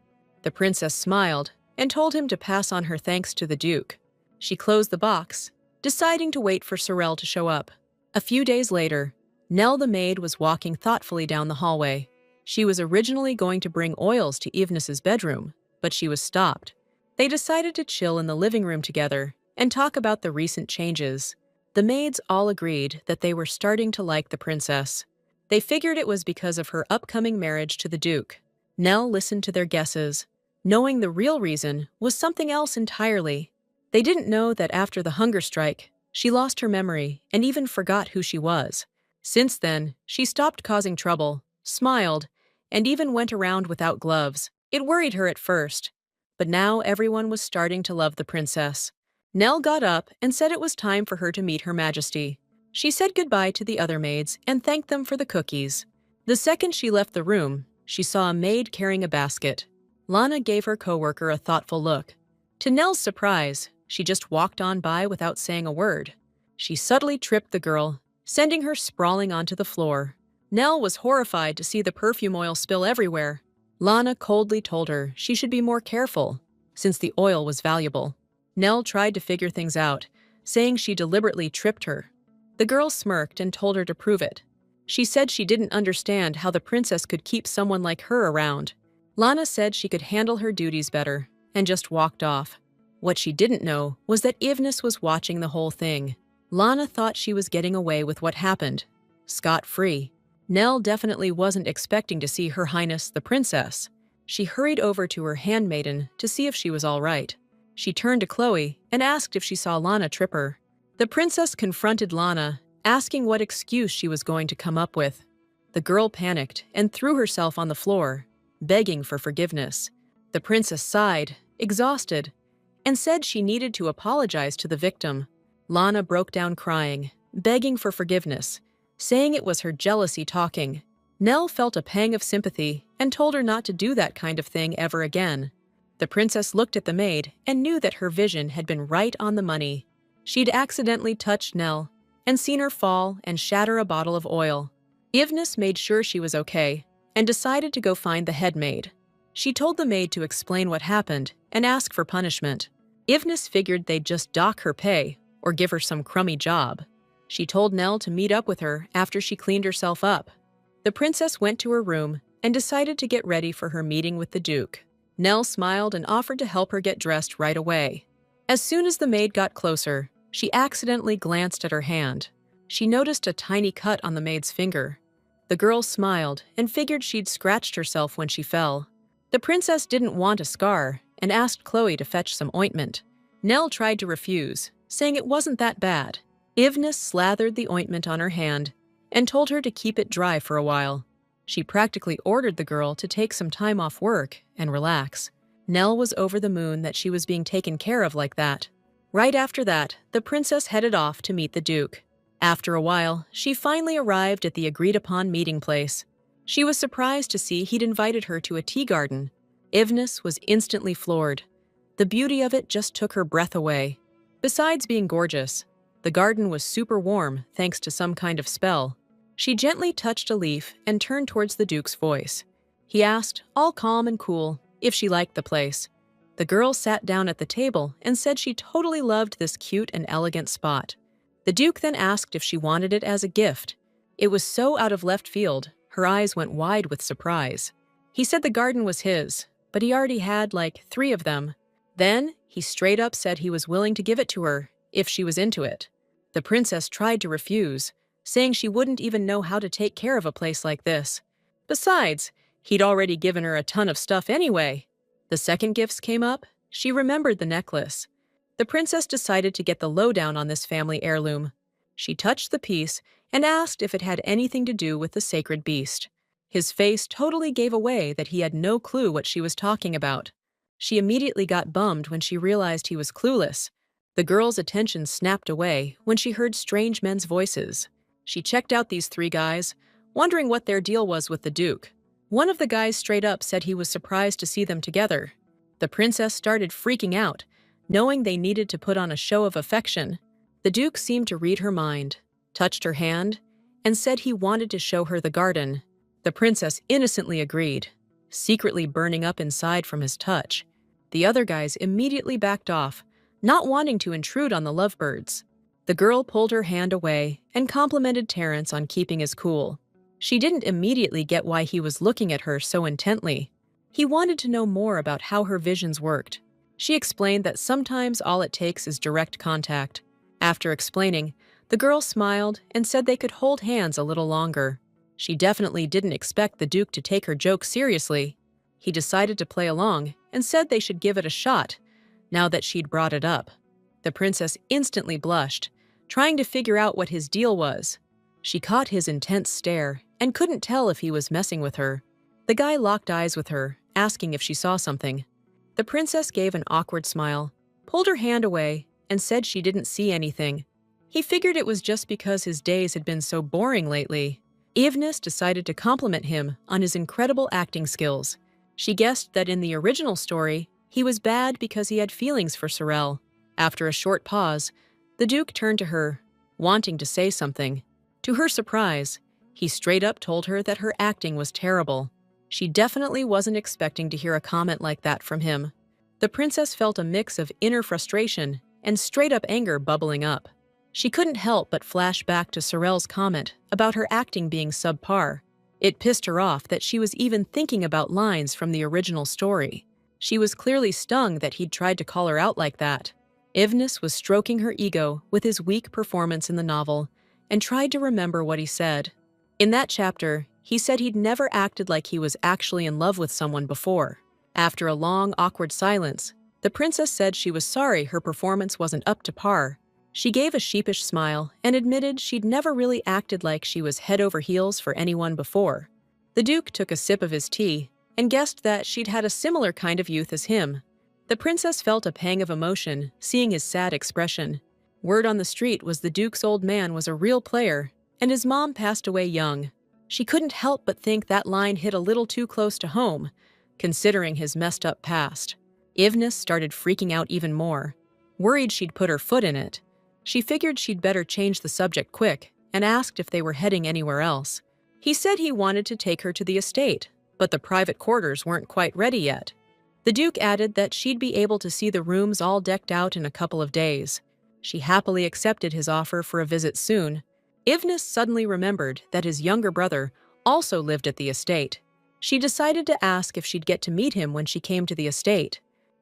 The princess smiled and told him to pass on her thanks to the duke. She closed the box, deciding to wait for Sorel to show up. A few days later, Nell the maid was walking thoughtfully down the hallway. She was originally going to bring oils to Ivnis's bedroom, but she was stopped. They decided to chill in the living room together and talk about the recent changes. The maids all agreed that they were starting to like the princess. They figured it was because of her upcoming marriage to the duke. Nell listened to their guesses, knowing the real reason was something else entirely. They didn't know that after the hunger strike, she lost her memory and even forgot who she was. Since then, she stopped causing trouble, smiled, and even went around without gloves. It worried her at first, but now everyone was starting to love the princess. Nell got up and said it was time for her to meet Her Majesty. She said goodbye to the other maids and thanked them for the cookies. The second she left the room, she saw a maid carrying a basket. Lana gave her coworker a thoughtful look. To Nell's surprise, she just walked on by without saying a word. She subtly tripped the girl, sending her sprawling onto the floor. Nell was horrified to see the perfume oil spill everywhere. Lana coldly told her she should be more careful, since the oil was valuable. Nell tried to figure things out, saying she deliberately tripped her. The girl smirked and told her to prove it. She said she didn't understand how the princess could keep someone like her around. Lana said she could handle her duties better, and just walked off. What she didn't know was that Ivnis was watching the whole thing. Lana thought she was getting away with what happened, scot-free. Nell definitely wasn't expecting to see Her Highness the Princess. She hurried over to her handmaiden to see if she was all right. She turned to Chloe and asked if she saw Lana trip her. The princess confronted Lana, asking what excuse she was going to come up with. The girl panicked and threw herself on the floor, begging for forgiveness. The princess sighed, exhausted, and said she needed to apologize to the victim. Lana broke down crying, begging for forgiveness, saying it was her jealousy talking. Nell felt a pang of sympathy and told her not to do that kind of thing ever again. The princess looked at the maid and knew that her vision had been right on the money. She'd accidentally touched Nell and seen her fall and shatter a bottle of oil. Ivnis made sure she was okay and decided to go find the head maid. She told the maid to explain what happened and ask for punishment. Ivnis figured they'd just dock her pay or give her some crummy job. She told Nell to meet up with her after she cleaned herself up. The princess went to her room and decided to get ready for her meeting with the duke. Nell smiled and offered to help her get dressed right away. As soon as the maid got closer, she accidentally glanced at her hand. She noticed a tiny cut on the maid's finger. The girl smiled and figured she'd scratched herself when she fell. The princess didn't want a scar and asked Chloe to fetch some ointment. Nell tried to refuse, saying it wasn't that bad. Ivnis slathered the ointment on her hand and told her to keep it dry for a while. She practically ordered the girl to take some time off work and relax. Nell was over the moon that she was being taken care of like that. Right after that, the princess headed off to meet the duke. After a while, she finally arrived at the agreed-upon meeting place. She was surprised to see he'd invited her to a tea garden. Ivnis was instantly floored. The beauty of it just took her breath away. Besides being gorgeous, the garden was super warm thanks to some kind of spell. She gently touched a leaf and turned towards the duke's voice. He asked, all calm and cool, if she liked the place. The girl sat down at the table and said she totally loved this cute and elegant spot. The duke then asked if she wanted it as a gift. It was so out of left field, her eyes went wide with surprise. He said the garden was his, but he already had like 3 of them. Then, he straight up said he was willing to give it to her, if she was into it. The princess tried to refuse, saying she wouldn't even know how to take care of a place like this. Besides, he'd already given her a ton of stuff anyway. The second gifts came up, she remembered the necklace. The princess decided to get the lowdown on this family heirloom. She touched the piece and asked if it had anything to do with the sacred beast. His face totally gave away that he had no clue what she was talking about. She immediately got bummed when she realized he was clueless. The girl's attention snapped away when she heard strange men's voices. She checked out these three guys, wondering what their deal was with the Duke. One of the guys straight up said he was surprised to see them together. The princess started freaking out, knowing they needed to put on a show of affection. The Duke seemed to read her mind, touched her hand, and said he wanted to show her the garden. The princess innocently agreed, secretly burning up inside from his touch. The other guys immediately backed off, not wanting to intrude on the lovebirds. The girl pulled her hand away and complimented Terence on keeping his cool. She didn't immediately get why he was looking at her so intently. He wanted to know more about how her visions worked. She explained that sometimes all it takes is direct contact. After explaining, the girl smiled and said they could hold hands a little longer. She definitely didn't expect the Duke to take her joke seriously. He decided to play along and said they should give it a shot, now that she'd brought it up. The princess instantly blushed, trying to figure out what his deal was. She caught his intense stare and couldn't tell if he was messing with her. The guy locked eyes with her, asking if she saw something. The princess gave an awkward smile, pulled her hand away, and said she didn't see anything. He figured it was just because his days had been so boring lately. Evenus decided to compliment him on his incredible acting skills. She guessed that in the original story, he was bad because he had feelings for Sorel. After a short pause, the Duke turned to her, wanting to say something. To her surprise, he straight up told her that her acting was terrible. She definitely wasn't expecting to hear a comment like that from him. The princess felt a mix of inner frustration and straight-up anger bubbling up. She couldn't help but flash back to Sorel's comment about her acting being subpar. It pissed her off that she was even thinking about lines from the original story. She was clearly stung that he'd tried to call her out like that. Evenus was stroking her ego with his weak performance in the novel and tried to remember what he said. In that chapter, he said he'd never acted like he was actually in love with someone before. After a long, awkward silence, the princess said she was sorry her performance wasn't up to par. She gave a sheepish smile and admitted she'd never really acted like she was head over heels for anyone before. The Duke took a sip of his tea and guessed that she'd had a similar kind of youth as him. The princess felt a pang of emotion, seeing his sad expression. Word on the street was the Duke's old man was a real player, and his mom passed away young. She couldn't help but think that line hit a little too close to home, considering his messed-up past. Evenus started freaking out even more, worried she'd put her foot in it. She figured she'd better change the subject quick and asked if they were heading anywhere else. He said he wanted to take her to the estate, but the private quarters weren't quite ready yet. The Duke added that she'd be able to see the rooms all decked out in a couple of days. She happily accepted his offer for a visit soon. Evenus suddenly remembered that his younger brother also lived at the estate. She decided to ask if she'd get to meet him when she came to the estate.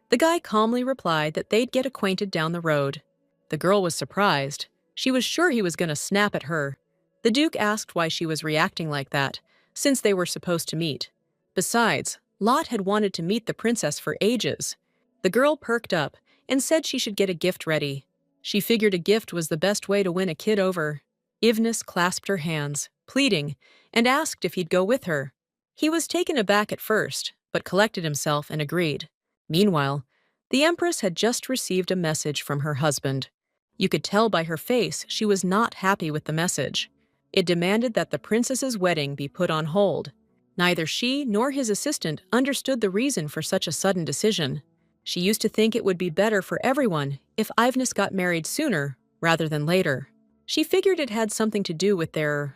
The guy calmly replied that they'd get acquainted down the road. The girl was surprised. She was sure he was going to snap at her. The Duke asked why she was reacting like that, since they were supposed to meet. Besides, Lot had wanted to meet the princess for ages. The girl perked up and said she should get a gift ready. She figured a gift was the best way to win a kid over. Evenus clasped her hands, pleading, and asked if he'd go with her. He was taken aback at first, but collected himself and agreed. Meanwhile, the Empress had just received a message from her husband. You could tell by her face she was not happy with the message. It demanded that the princess's wedding be put on hold. Neither she nor his assistant understood the reason for such a sudden decision. She used to think it would be better for everyone if Evenus got married sooner rather than later. She figured it had something to do with their,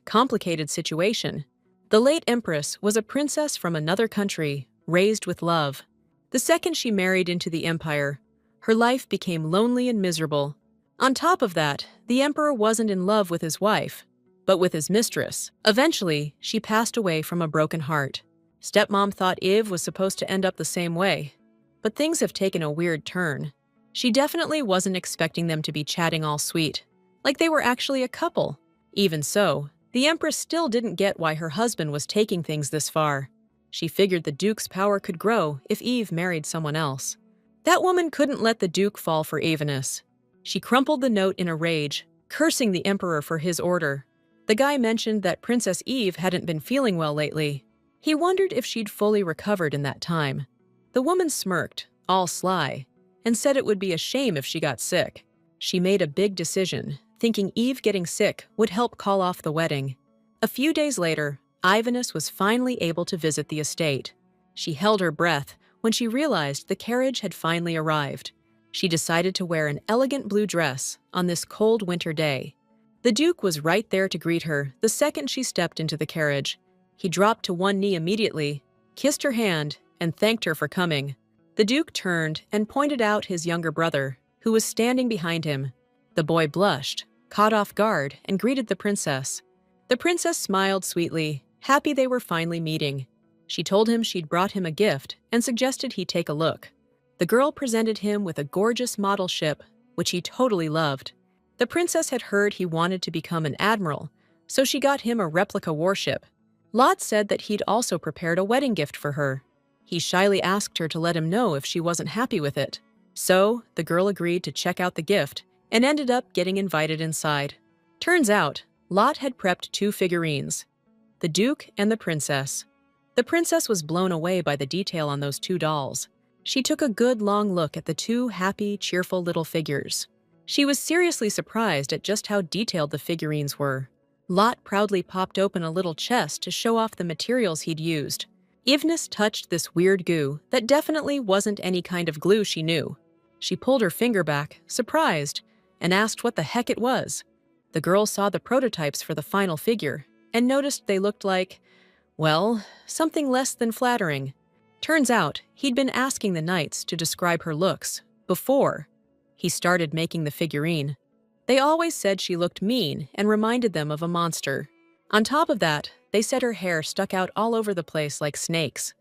complicated situation. The late Empress was a princess from another country, raised with love. The second she married into the empire, her life became lonely and miserable. On top of that, the emperor wasn't in love with his wife, but with his mistress. Eventually, she passed away from a broken heart. Stepmom thought Eve was supposed to end up the same way, but things have taken a weird turn. She definitely wasn't expecting them to be chatting all sweet, like they were actually a couple. Even so, the Empress still didn't get why her husband was taking things this far. She figured the Duke's power could grow if Eve married someone else. That woman couldn't let the Duke fall for Evenus. She crumpled the note in a rage, cursing the Emperor for his order. The guy mentioned that Princess Eve hadn't been feeling well lately. He wondered if she'd fully recovered in that time. The woman smirked, all sly. and said it would be a shame if she got sick. She made a big decision, thinking Eve getting sick would help call off the wedding. A few days later, Ivanus was finally able to visit the estate. She held her breath when she realized the carriage had finally arrived. She decided to wear an elegant blue dress on this cold winter day. The Duke was right there to greet her the second she stepped into the carriage. He dropped to one knee immediately, kissed her hand, and thanked her for coming. The Duke turned and pointed out his younger brother, who was standing behind him. The boy blushed, caught off guard, and greeted the princess. The princess smiled sweetly, happy they were finally meeting. She told him she'd brought him a gift and suggested he take a look. The girl presented him with a gorgeous model ship, which he totally loved. The princess had heard he wanted to become an admiral, so she got him a replica warship. Lot said that he'd also prepared a wedding gift for her. He shyly asked her to let him know if she wasn't happy with it. So, the girl agreed to check out the gift and ended up getting invited inside. Turns out, Lot had prepped 2 figurines, the Duke and the princess. The princess was blown away by the detail on those 2 dolls. She took a good long look at the 2 happy, cheerful little figures. She was seriously surprised at just how detailed the figurines were. Lot proudly popped open a little chest to show off the materials he'd used. Ivnis touched this weird goo that definitely wasn't any kind of glue she knew. She pulled her finger back, surprised, and asked what the heck it was. The girl saw the prototypes for the final figure and noticed they looked like, well, something less than flattering. Turns out, he'd been asking the knights to describe her looks before he started making the figurine. They always said she looked mean and reminded them of a monster. On top of that, they said her hair stuck out all over the place like snakes.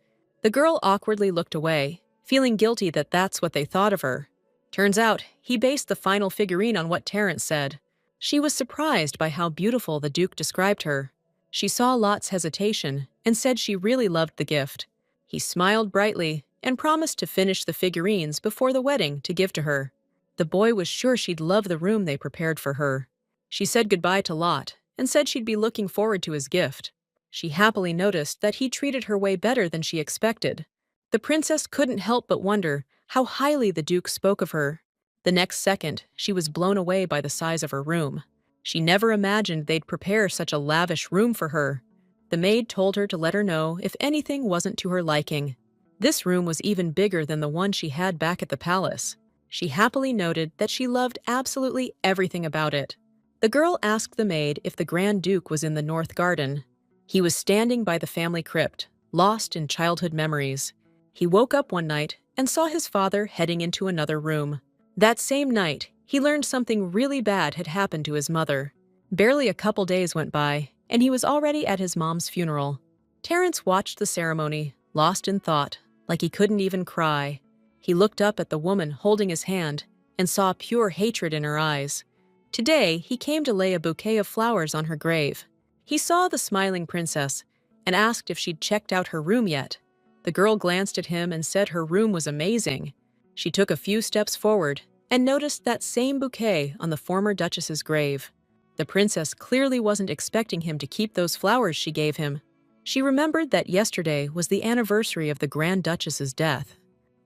The girl awkwardly looked away, feeling guilty that that's what they thought of her. Turns out, he based the final figurine on what Terence said. She was surprised by how beautiful the Duke described her. She saw Lot's hesitation and said she really loved the gift. He smiled brightly and promised to finish the figurines before the wedding to give to her. The boy was sure she'd love the room they prepared for her. She said goodbye to Lot and said she'd be looking forward to his gift. She happily noticed that he treated her way better than she expected. The princess couldn't help but wonder how highly the Duke spoke of her. The next second, she was blown away by the size of her room. She never imagined they'd prepare such a lavish room for her. The maid told her to let her know if anything wasn't to her liking. This room was even bigger than the one she had back at the palace. She happily noted that she loved absolutely everything about it. The girl asked the maid if the Grand Duke was in the North Garden. He was standing by the family crypt, lost in childhood memories. He woke up one night and saw his father heading into another room. That same night, he learned something really bad had happened to his mother. Barely a couple days went by, and he was already at his mom's funeral. Terence watched the ceremony, lost in thought, like he couldn't even cry. He looked up at the woman holding his hand and saw pure hatred in her eyes. Today, he came to lay a bouquet of flowers on her grave. He saw the smiling princess and asked if she'd checked out her room yet. The girl glanced at him and said her room was amazing. She took a few steps forward and noticed that same bouquet on the former duchess's grave. The princess clearly wasn't expecting him to keep those flowers she gave him. She remembered that yesterday was the anniversary of the Grand Duchess's death.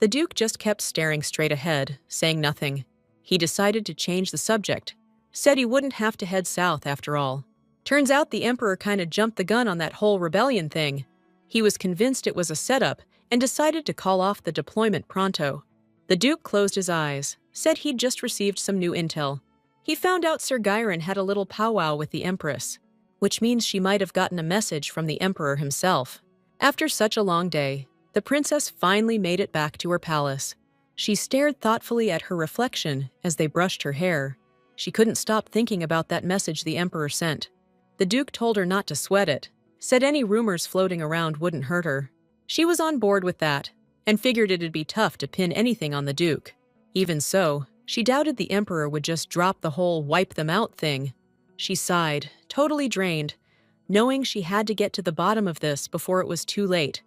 The Duke just kept staring straight ahead, saying nothing. He decided to change the subject, said he wouldn't have to head south after all. Turns out the Emperor kinda jumped the gun on that whole rebellion thing. He was convinced it was a setup and decided to call off the deployment pronto. The Duke closed his eyes, said he'd just received some new intel. He found out Sir Gyron had a little powwow with the Empress, which means she might have gotten a message from the Emperor himself. After such a long day, the princess finally made it back to her palace. She stared thoughtfully at her reflection as they brushed her hair. She couldn't stop thinking about that message the Emperor sent. The Duke told her not to sweat it, said any rumors floating around wouldn't hurt her. She was on board with that, and figured it'd be tough to pin anything on the Duke. Even so, she doubted the Emperor would just drop the whole wipe them out thing. She sighed, totally drained, knowing she had to get to the bottom of this before it was too late.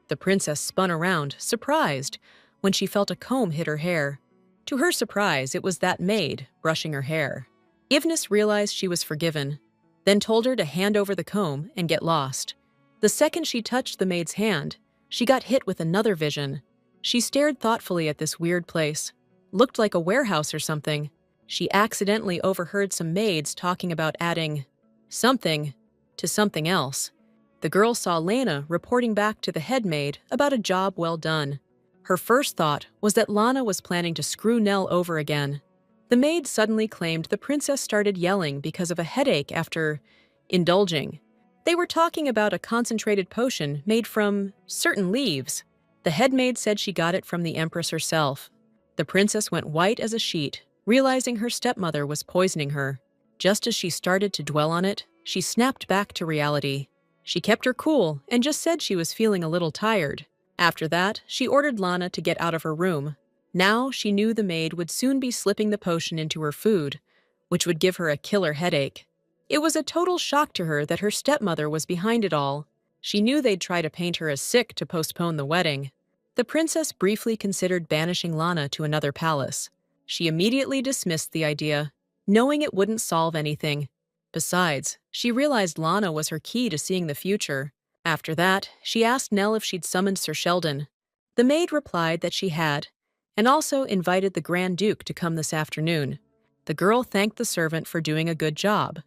The princess spun around, surprised, when she felt a comb hit her hair. To her surprise, it was that maid brushing her hair. Ivnis realized she was forgiven, then told her to hand over the comb and get lost. The second she touched the maid's hand, she got hit with another vision. She stared thoughtfully at this weird place. looked like a warehouse or something. She accidentally overheard some maids talking about adding something to something else. The girl saw Lana reporting back to the head maid about a job well done. Her first thought was that Lana was planning to screw Nell over again. The maid suddenly claimed the princess started yelling because of a headache after indulging. They were talking about a concentrated potion made from certain leaves. The head maid said she got it from the empress herself. The princess went white as a sheet, realizing her stepmother was poisoning her. Just as she started to dwell on it, she snapped back to reality. She kept her cool and just said she was feeling a little tired. After that, she ordered Lana to get out of her room. Now she knew the maid would soon be slipping the potion into her food, which would give her a killer headache. It was a total shock to her that her stepmother was behind it all. She knew they'd try to paint her as sick to postpone the wedding. The princess briefly considered banishing Lana to another palace. She immediately dismissed the idea, knowing it wouldn't solve anything. Besides, she realized Lana was her key to seeing the future. After that, she asked Nell if she'd summoned Sir Sheldon. The maid replied that she had, and also invited the Grand Duke to come this afternoon. The girl thanked the servant for doing a good job.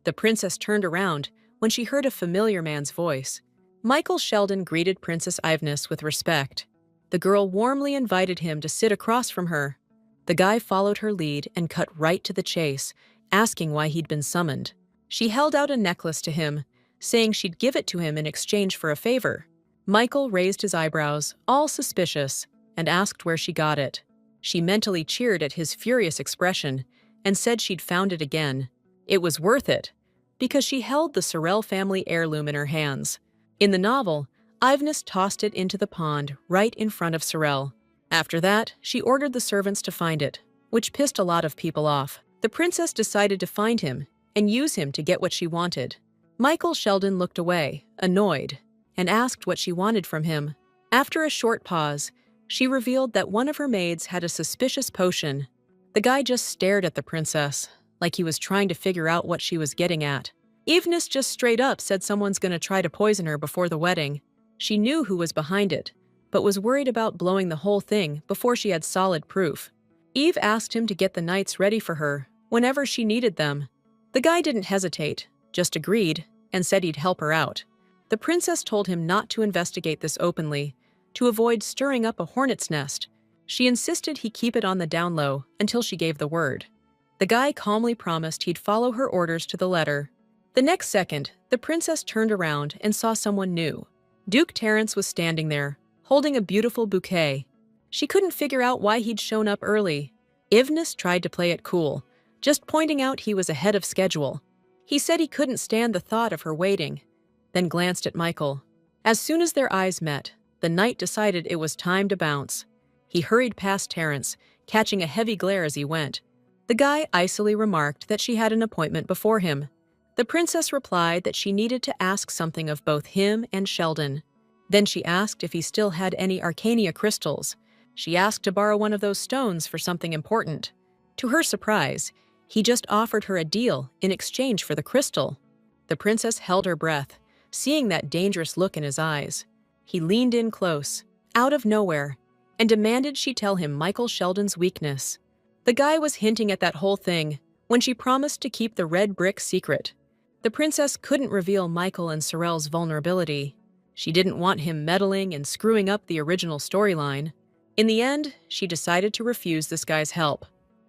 The princess turned around when she heard a familiar man's voice. Michael Sheldon greeted Princess Ivness with respect. The girl warmly invited him to sit across from her. The guy followed her lead and cut right to the chase, asking why he'd been summoned. She held out a necklace to him, saying she'd give it to him in exchange for a favor. Michael raised his eyebrows, all suspicious, and asked where she got it. She mentally cheered at his furious expression and said she'd found it again. It was worth it, because she held the Sorrel family heirloom in her hands. In the novel, Ivness tossed it into the pond right in front of Sorrel. After that, she ordered the servants to find it, which pissed a lot of people off. The princess decided to find him and use him to get what she wanted. Michael Sheldon looked away, annoyed, and asked what she wanted from him. After a short pause, she revealed that one of her maids had a suspicious potion. The guy just stared at the princess, like he was trying to figure out what she was getting at. Ivness just straight up said someone's gonna try to poison her before the wedding. She knew who was behind it, but was worried about blowing the whole thing before she had solid proof. Eve asked him to get the knights ready for her whenever she needed them. The guy didn't hesitate, just agreed, and said he'd help her out. The princess told him not to investigate this openly, to avoid stirring up a hornet's nest. She insisted he keep it on the down low until she gave the word. The guy calmly promised he'd follow her orders to the letter. The next second, the princess turned around and saw someone new. Duke Terrence was standing there, holding a beautiful bouquet. She couldn't figure out why he'd shown up early. Ivness tried to play it cool, just pointing out he was ahead of schedule. He said he couldn't stand the thought of her waiting, then glanced at Michael. As soon as their eyes met, the knight decided it was time to bounce. He hurried past Terrence, catching a heavy glare as he went. The guy icily remarked that she had an appointment before him. The princess replied that she needed to ask something of both him and Sheldon. Then she asked if he still had any Arcania crystals. She asked to borrow one of those stones for something important. To her surprise, he just offered her a deal in exchange for the crystal. The princess held her breath, seeing that dangerous look in his eyes. He leaned in close, out of nowhere, and demanded she tell him Michael Sheldon's weakness. The guy was hinting at that whole thing when she promised to keep the red brick secret. The princess couldn't reveal Michael and Sorrel's vulnerability. She didn't want him meddling and screwing up the original storyline. In the end, she decided to refuse this guy's help.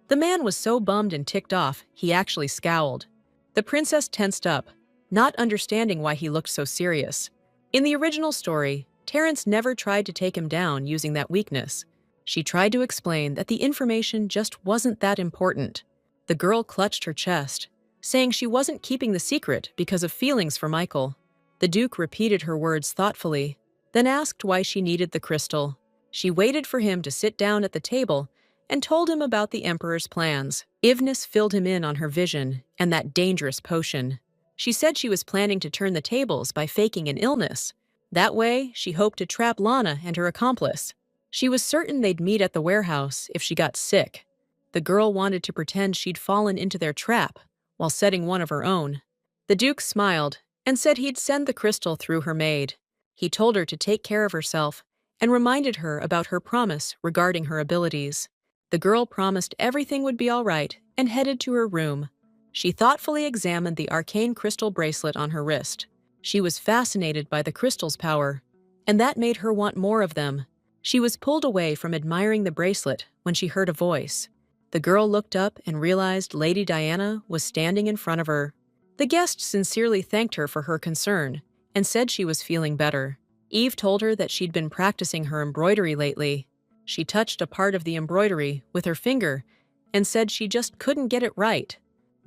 The man was so bummed and ticked off, he actually scowled. The princess tensed up, not understanding why he looked so serious. In the original story, Terrence never tried to take him down using that weakness. She tried to explain that the information just wasn't that important. The girl clutched her chest, saying she wasn't keeping the secret because of feelings for Michael. The Duke repeated her words thoughtfully, then asked why she needed the crystal. She waited for him to sit down at the table and told him about the Emperor's plans. Ivness filled him in on her vision and that dangerous potion. She said she was planning to turn the tables by faking an illness. That way, she hoped to trap Lana and her accomplice. She was certain they'd meet at the warehouse if she got sick. The girl wanted to pretend she'd fallen into their trap while setting one of her own. The Duke smiled and said he'd send the crystal through her maid. He told her to take care of herself and reminded her about her promise regarding her abilities. The girl promised everything would be all right and headed to her room. She thoughtfully examined the arcane crystal bracelet on her wrist. She was fascinated by the crystal's power, and that made her want more of them. She was pulled away from admiring the bracelet when she heard a voice. The girl looked up and realized Lady Diana was standing in front of her. The guest sincerely thanked her for her concern and said she was feeling better. Eve told her that she'd been practicing her embroidery lately. She touched a part of the embroidery with her finger and said she just couldn't get it right.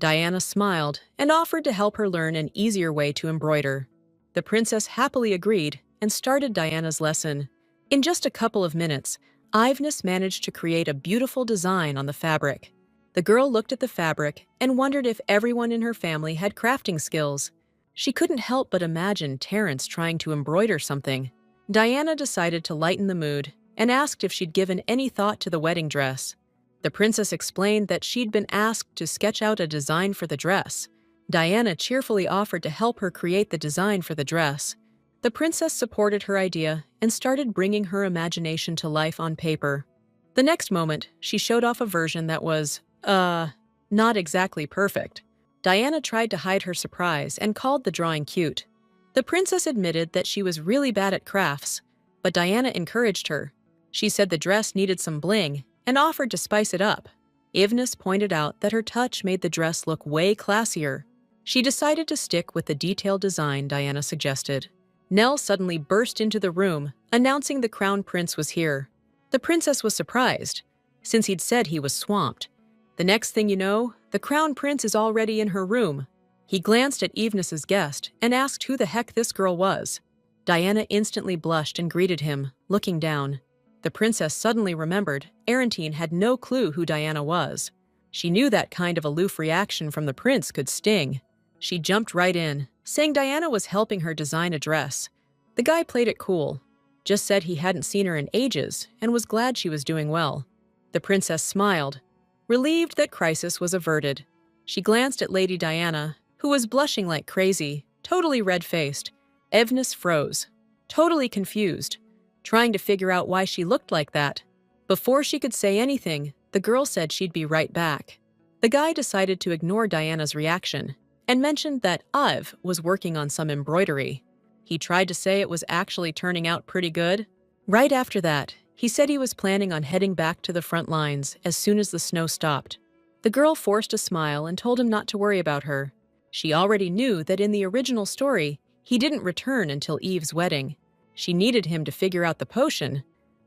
Diana smiled and offered to help her learn an easier way to embroider. The princess happily agreed and started Diana's lesson. In just a couple of minutes, Ivness managed to create a beautiful design on the fabric. The girl looked at the fabric and wondered if everyone in her family had crafting skills. She couldn't help but imagine Terence trying to embroider something. Diana decided to lighten the mood and asked if she'd given any thought to the wedding dress. The princess explained that she'd been asked to sketch out a design for the dress. Diana cheerfully offered to help her create the design for the dress. The princess supported her idea and started bringing her imagination to life on paper. The next moment, she showed off a version that was, not exactly perfect. Diana tried to hide her surprise and called the drawing cute. The princess admitted that she was really bad at crafts, but Diana encouraged her. She said the dress needed some bling and offered to spice it up. Ivness pointed out that her touch made the dress look way classier. She decided to stick with the detailed design Diana suggested. Nell suddenly burst into the room, announcing the crown prince was here. The princess was surprised, since he'd said he was swamped. The next thing you know, the crown prince is already in her room. He glanced at Ivness's guest and asked who the heck this girl was. Diana instantly blushed and greeted him, looking down. The princess suddenly remembered Arantine had no clue who Diana was. She knew that kind of aloof reaction from the prince could sting. She jumped right in, saying Diana was helping her design a dress. The guy played it cool, just said he hadn't seen her in ages and was glad she was doing well. The princess smiled, relieved that crisis was averted. She glanced at Lady Diana, who was blushing like crazy, totally red-faced. Ivness froze, totally confused, trying to figure out why she looked like that. Before she could say anything, the girl said she'd be right back. The guy decided to ignore Diana's reaction and mentioned that Iv was working on some embroidery. He tried to say it was actually turning out pretty good. Right after that, he said he was planning on heading back to the front lines as soon as the snow stopped. The girl forced a smile and told him not to worry about her. She already knew that in the original story, he didn't return until Eve's wedding. She needed him to figure out the potion,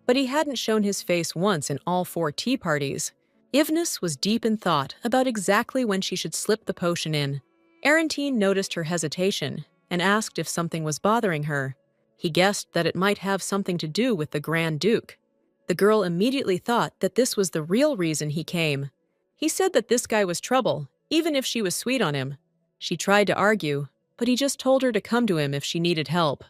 but he hadn't shown his face once in all 4 tea parties. Ivness was deep in thought about exactly when she should slip the potion in. Arantine noticed her hesitation and asked if something was bothering her. He guessed that it might have something to do with the Grand Duke. The girl immediately thought that this was the real reason he came. He said that this guy was trouble, even if she was sweet on him. She tried to argue, but he just told her to come to him if she needed help.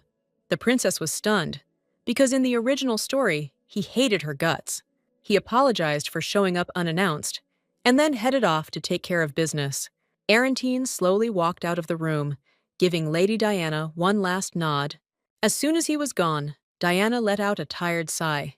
The princess was stunned, because in the original story, he hated her guts. He apologized for showing up unannounced, and then headed off to take care of business. Arantine slowly walked out of the room, giving Lady Diana one last nod. As soon as he was gone, Diana let out a tired sigh.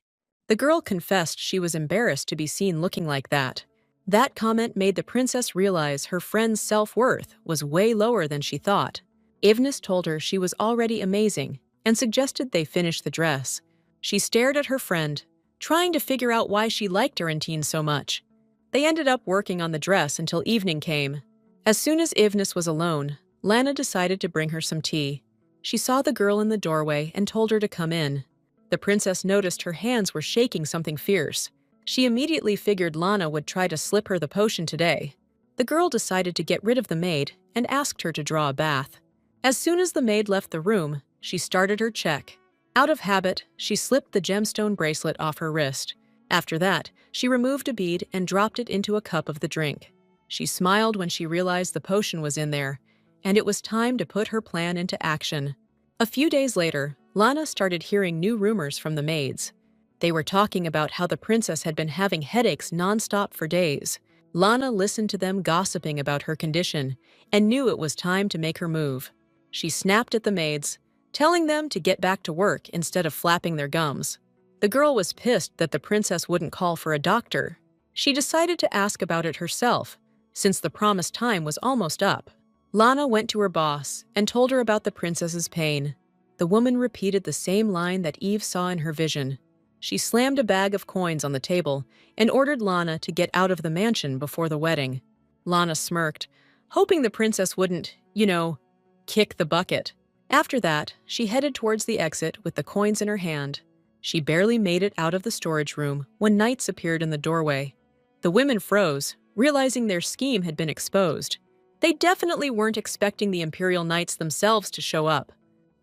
The girl confessed she was embarrassed to be seen looking like that. That comment made the princess realize her friend's self-worth was way lower than she thought. Ivness told her she was already amazing and suggested they finish the dress. She stared at her friend, trying to figure out why she liked Arantine so much. They ended up working on the dress until evening came. As soon as Ivness was alone, Lana decided to bring her some tea. She saw the girl in the doorway and told her to come in. The princess noticed her hands were shaking something fierce. She immediately figured Lana would try to slip her the potion today. The girl decided to get rid of the maid and asked her to draw a bath. As soon as the maid left the room, she started her check. Out of habit, she slipped the gemstone bracelet off her wrist. After that, she removed a bead and dropped it into a cup of the drink. She smiled when she realized the potion was in there, and it was time to put her plan into action. A few days later, Lana started hearing new rumors from the maids. They were talking about how the princess had been having headaches nonstop for days. Lana listened to them gossiping about her condition and knew it was time to make her move. She snapped at the maids, telling them to get back to work instead of flapping their gums. The girl was pissed that the princess wouldn't call for a doctor. She decided to ask about it herself, since the promised time was almost up. Lana went to her boss and told her about the princess's pain. The woman repeated the same line that Eve saw in her vision. She slammed a bag of coins on the table and ordered Lana to get out of the mansion before the wedding. Lana smirked, hoping the princess wouldn't, kick the bucket. After that, she headed towards the exit with the coins in her hand. She barely made it out of the storage room when knights appeared in the doorway. The women froze, realizing their scheme had been exposed. They definitely weren't expecting the Imperial Knights themselves to show up.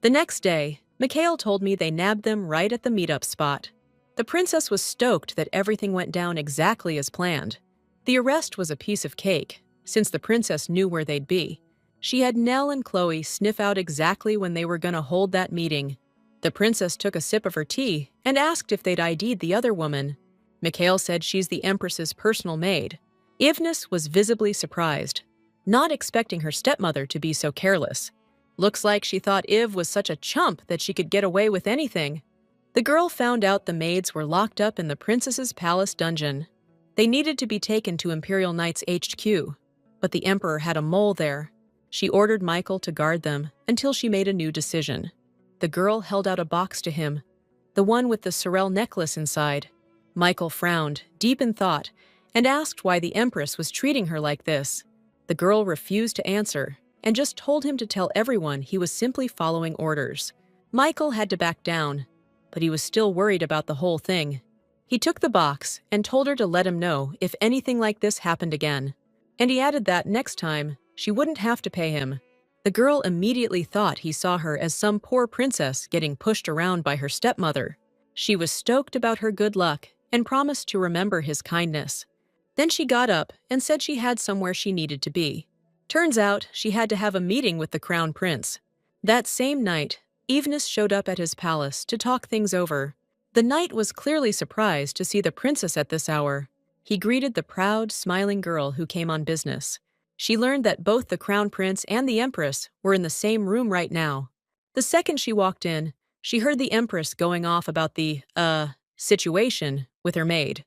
The next day, Mikhail told me they nabbed them right at the meetup spot. The princess was stoked that everything went down exactly as planned. The arrest was a piece of cake, since the princess knew where they'd be. She had Nell and Chloe sniff out exactly when they were going to hold that meeting. The princess took a sip of her tea and asked if they'd ID'd the other woman. Mikhail said she's the Empress's personal maid. Ivnis was visibly surprised, not expecting her stepmother to be so careless. Looks like she thought Iv was such a chump that she could get away with anything. The girl found out the maids were locked up in the princess's palace dungeon. They needed to be taken to Imperial Knights HQ, but the Emperor had a mole there. She ordered Michael to guard them until she made a new decision. The girl held out a box to him, the one with the sorrel necklace inside. Michael frowned, deep in thought, and asked why the Empress was treating her like this. The girl refused to answer and just told him to tell everyone he was simply following orders. Michael had to back down, but he was still worried about the whole thing. He took the box and told her to let him know if anything like this happened again. And he added that next time, she wouldn't have to pay him. The girl immediately thought he saw her as some poor princess getting pushed around by her stepmother. She was stoked about her good luck and promised to remember his kindness. Then she got up and said she had somewhere she needed to be. Turns out she had to have a meeting with the crown prince. That same night, Ivnis showed up at his palace to talk things over. The knight was clearly surprised to see the princess at this hour. He greeted the proud, smiling girl who came on business. She learned that both the crown prince and the empress were in the same room right now. The second she walked in, she heard the empress going off about the, situation with her maid.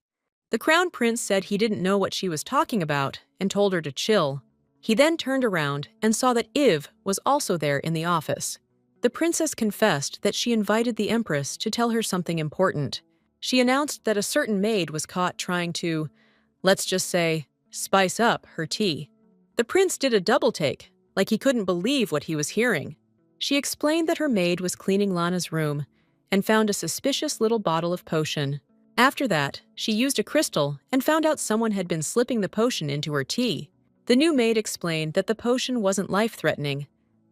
The crown prince said he didn't know what she was talking about and told her to chill. He then turned around and saw that Iv was also there in the office. The princess confessed that she invited the empress to tell her something important. She announced that a certain maid was caught trying to, let's just say, spice up her tea. The prince did a double take, like he couldn't believe what he was hearing. She explained that her maid was cleaning Lana's room and found a suspicious little bottle of potion. After that, she used a crystal and found out someone had been slipping the potion into her tea. The new maid explained that the potion wasn't life-threatening,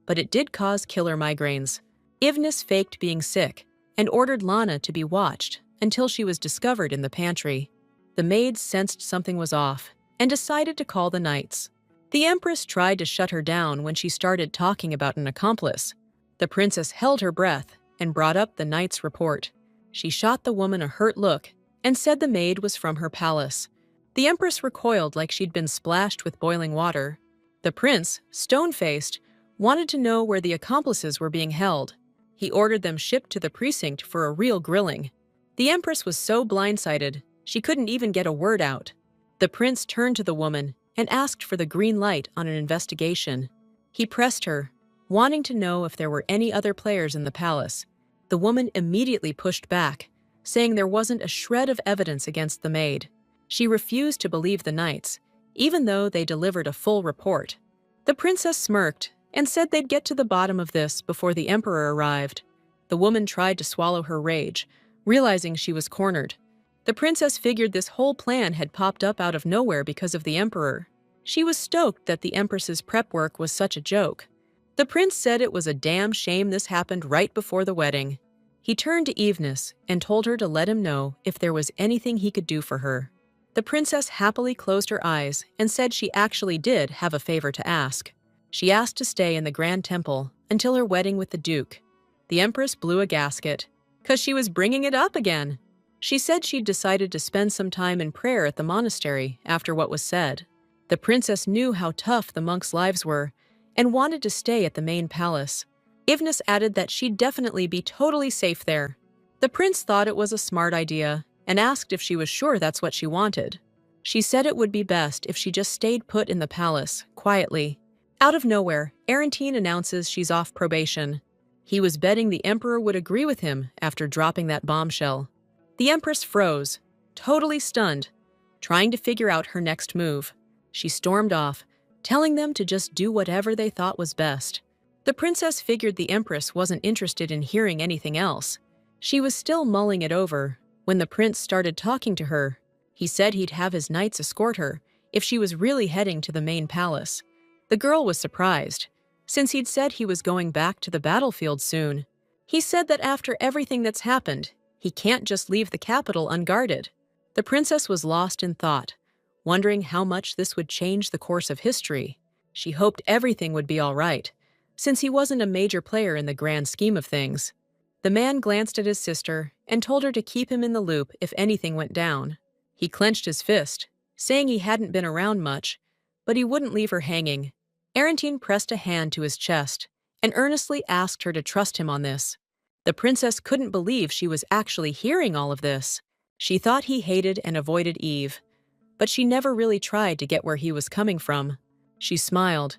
but it did cause killer migraines. Ivnis faked being sick and ordered Lana to be watched until she was discovered in the pantry. The maid sensed something was off and decided to call the knights. The empress tried to shut her down when she started talking about an accomplice. The princess held her breath and brought up the knight's report. She shot the woman a hurt look and said the maid was from her palace. The empress recoiled like she'd been splashed with boiling water. The prince, stone-faced, wanted to know where the accomplices were being held. He ordered them shipped to the precinct for a real grilling. The empress was so blindsided, she couldn't even get a word out. The prince turned to the woman and asked for the green light on an investigation. He pressed her, wanting to know if there were any other players in the palace. The woman immediately pushed back, saying there wasn't a shred of evidence against the maid. She refused to believe the knights, even though they delivered a full report. The princess smirked and said they'd get to the bottom of this before the emperor arrived. The woman tried to swallow her rage, realizing she was cornered. The princess figured this whole plan had popped up out of nowhere because of the emperor. She was stoked that the empress's prep work was such a joke. The prince said it was a damn shame this happened right before the wedding. He turned to Ivnis and told her to let him know if there was anything he could do for her. The princess happily closed her eyes and said she actually did have a favor to ask. She asked to stay in the Grand Temple until her wedding with the Duke. The empress blew a gasket, 'cause she was bringing it up again. She said she'd decided to spend some time in prayer at the monastery after what was said. The princess knew how tough the monks' lives were and wanted to stay at the main palace. Ivnis added that she'd definitely be totally safe there. The prince thought it was a smart idea and asked if she was sure that's what she wanted. She said it would be best if she just stayed put in the palace, quietly. Out of nowhere, Arantine announces she's off probation. He was betting the emperor would agree with him after dropping that bombshell. The empress froze, totally stunned, trying to figure out her next move. She stormed off, telling them to just do whatever they thought was best. The princess figured the empress wasn't interested in hearing anything else. She was still mulling it over when the prince started talking to her. He said he'd have his knights escort her if she was really heading to the main palace. The girl was surprised, since he'd said he was going back to the battlefield soon. He said that after everything that's happened, he can't just leave the capital unguarded. The princess was lost in thought, wondering how much this would change the course of history. She hoped everything would be all right, since he wasn't a major player in the grand scheme of things. The man glanced at his sister and told her to keep him in the loop if anything went down. He clenched his fist, saying he hadn't been around much, but he wouldn't leave her hanging. Arantine pressed a hand to his chest and earnestly asked her to trust him on this. The princess couldn't believe she was actually hearing all of this. She thought he hated and avoided Eve, but she never really tried to get where he was coming from. She smiled,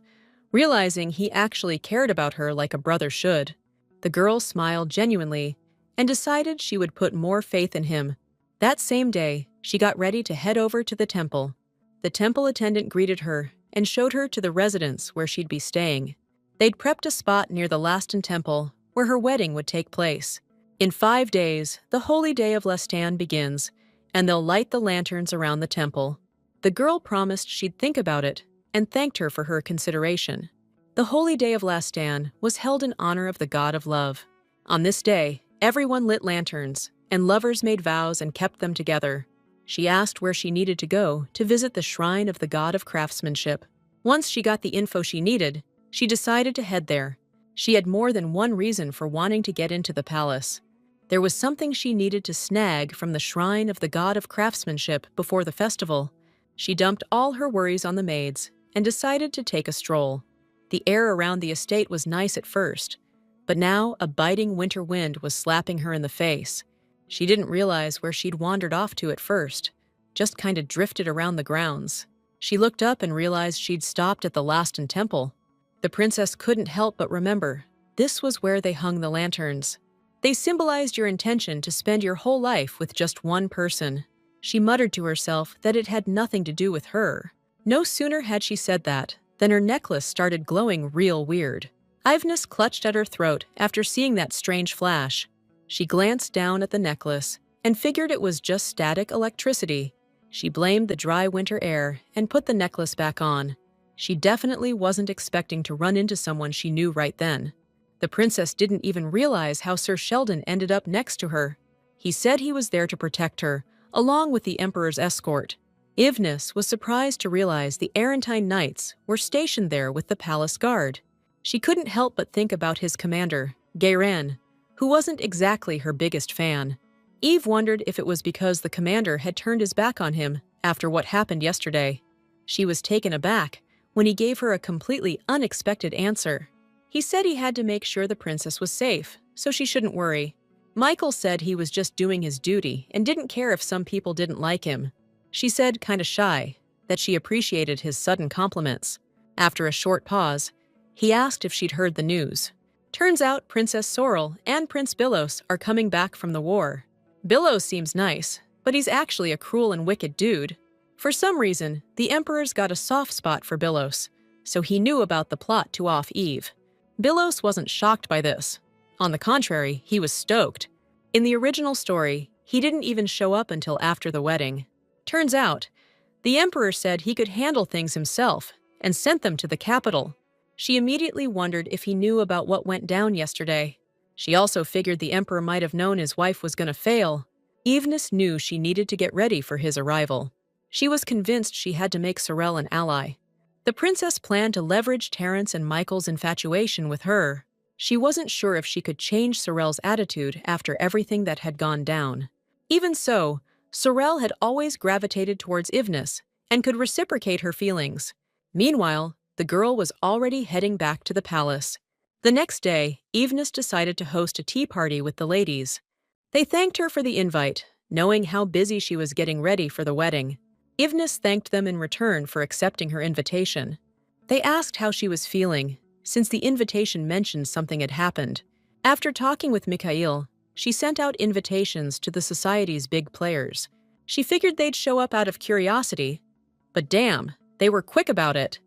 realizing he actually cared about her like a brother should. The girl smiled genuinely and decided she would put more faith in him. That same day, she got ready to head over to the temple. The temple attendant greeted her and showed her to the residence where she'd be staying. They'd prepped a spot near the Lastan temple where her wedding would take place. In 5 days, the holy day of Lastan begins, and they'll light the lanterns around the temple. The girl promised she'd think about it and thanked her for her consideration. The holy day of Lastan was held in honor of the god of love. On this day, everyone lit lanterns, and lovers made vows and kept them together. She asked where she needed to go to visit the shrine of the god of craftsmanship. Once she got the info she needed, she decided to head there. She had more than one reason for wanting to get into the palace. There was something she needed to snag from the shrine of the god of craftsmanship before the festival. She dumped all her worries on the maids and decided to take a stroll. The air around the estate was nice at first, but now a biting winter wind was slapping her in the face. She didn't realize where she'd wandered off to at first, just kind of drifted around the grounds. She looked up and realized she'd stopped at the Lastan temple. The princess couldn't help but remember, this was where they hung the lanterns. They symbolized your intention to spend your whole life with just one person. She muttered to herself that it had nothing to do with her. No sooner had she said that than her necklace started glowing real weird. Iveness clutched at her throat after seeing that strange flash. She glanced down at the necklace and figured it was just static electricity. She blamed the dry winter air and put the necklace back on. She definitely wasn't expecting to run into someone she knew right then. The princess didn't even realize how Sir Sheldon ended up next to her. He said he was there to protect her, along with the emperor's escort. Iveness was surprised to realize the Arantine knights were stationed there with the palace guard. She couldn't help but think about his commander, Gayran, who wasn't exactly her biggest fan. Eve wondered if it was because the commander had turned his back on him after what happened yesterday. She was taken aback when he gave her a completely unexpected answer. He said he had to make sure the princess was safe, so she shouldn't worry. Michael said he was just doing his duty and didn't care if some people didn't like him. She said, kinda shy, that she appreciated his sudden compliments. After a short pause, he asked if she'd heard the news. Turns out Princess Sorrel and Prince Bilos are coming back from the war. Bilos seems nice, but he's actually a cruel and wicked dude. For some reason, the Emperor's got a soft spot for Bilos, so he knew about the plot to off Eve. Bilos wasn't shocked by this. On the contrary, he was stoked. In the original story, he didn't even show up until after the wedding. Turns out, the Emperor said he could handle things himself and sent them to the capital. She immediately wondered if he knew about what went down yesterday. She also figured the Emperor might have known his wife was gonna fail. Eveness knew she needed to get ready for his arrival. She was convinced she had to make Sorel an ally. The princess planned to leverage Terence and Michael's infatuation with her. She wasn't sure if she could change Sorel's attitude after everything that had gone down. Even so, Sorel had always gravitated towards Ivness and could reciprocate her feelings. Meanwhile, the girl was already heading back to the palace. The next day, Ivness decided to host a tea party with the ladies. They thanked her for the invite, knowing how busy she was getting ready for the wedding. Ivnis thanked them in return for accepting her invitation. They asked how she was feeling, since the invitation mentioned something had happened. After talking with Mikhail, she sent out invitations to the society's big players. She figured they'd show up out of curiosity, but damn, they were quick about it.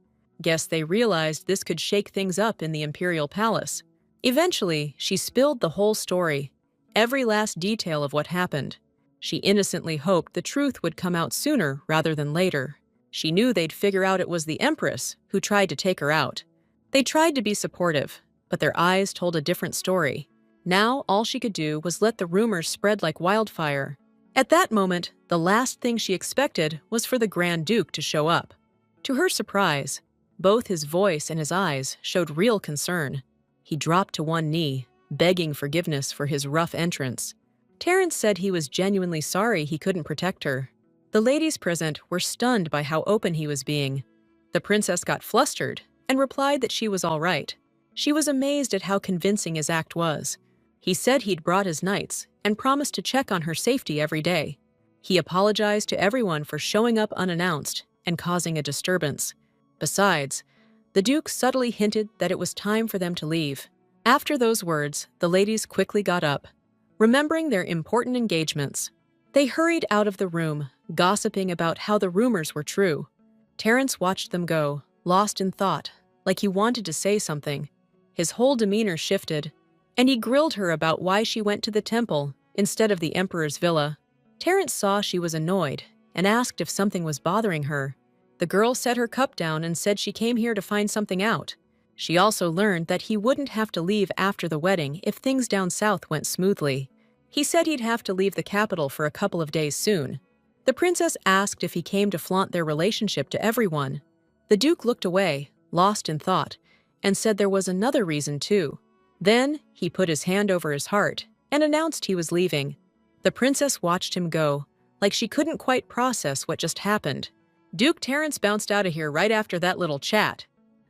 Guess they realized this could shake things up in the imperial palace. Eventually, she spilled the whole story, every last detail of what happened. She innocently hoped the truth would come out sooner rather than later. She knew they'd figure out it was the Empress who tried to take her out. They tried to be supportive, but their eyes told a different story. Now, all she could do was let the rumors spread like wildfire. At that moment, the last thing she expected was for the Grand Duke to show up. To her surprise, both his voice and his eyes showed real concern. He dropped to one knee, begging forgiveness for his rough entrance. Terence said he was genuinely sorry he couldn't protect her. The ladies present were stunned by how open he was being. The princess got flustered and replied that she was all right. She was amazed at how convincing his act was. He said he'd brought his knights and promised to check on her safety every day. He apologized to everyone for showing up unannounced and causing a disturbance. Besides, the Duke subtly hinted that it was time for them to leave. After those words, the ladies quickly got up, remembering their important engagements. They hurried out of the room, gossiping about how the rumors were true. Terence watched them go, lost in thought, like he wanted to say something. His whole demeanor shifted, and he grilled her about why she went to the temple instead of the Emperor's villa. Terence saw she was annoyed and asked if something was bothering her. The girl set her cup down and said she came here to find something out. She also learned that he wouldn't have to leave after the wedding if things down south went smoothly. He said he'd have to leave the capital for a couple of days soon. The princess asked if he came to flaunt their relationship to everyone. The Duke looked away, lost in thought, and said there was another reason too. Then, he put his hand over his heart and announced he was leaving. The princess watched him go, like she couldn't quite process what just happened. Duke Terence bounced out of here right after that little chat.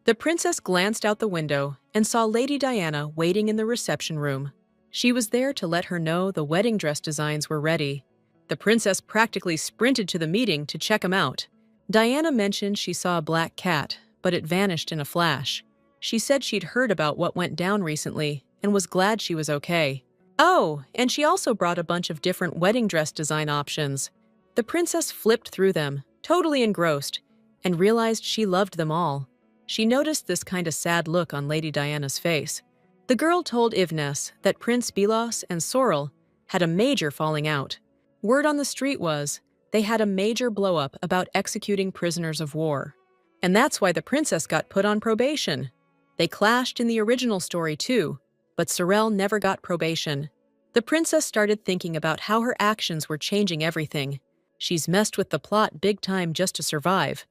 The princess glanced out the window and saw Lady Diana waiting in the reception room. She was there to let her know the wedding dress designs were ready. The princess practically sprinted to the meeting to check them out. Diana mentioned she saw a black cat, but it vanished in a flash. She said she'd heard about what went down recently and was glad she was okay. Oh, and she also brought a bunch of different wedding dress design options. The princess flipped through them, totally engrossed, and realized she loved them all. She noticed this kind of sad look on Lady Diana's face. The girl told Ivnes that Prince Belos and Sorrel had a major falling out. Word on the street was they had a major blow-up about executing prisoners of war. And that's why the princess got put on probation. They clashed in the original story too, but Sorrel never got probation. The princess started thinking about how her actions were changing everything. She's messed with the plot big time just to survive,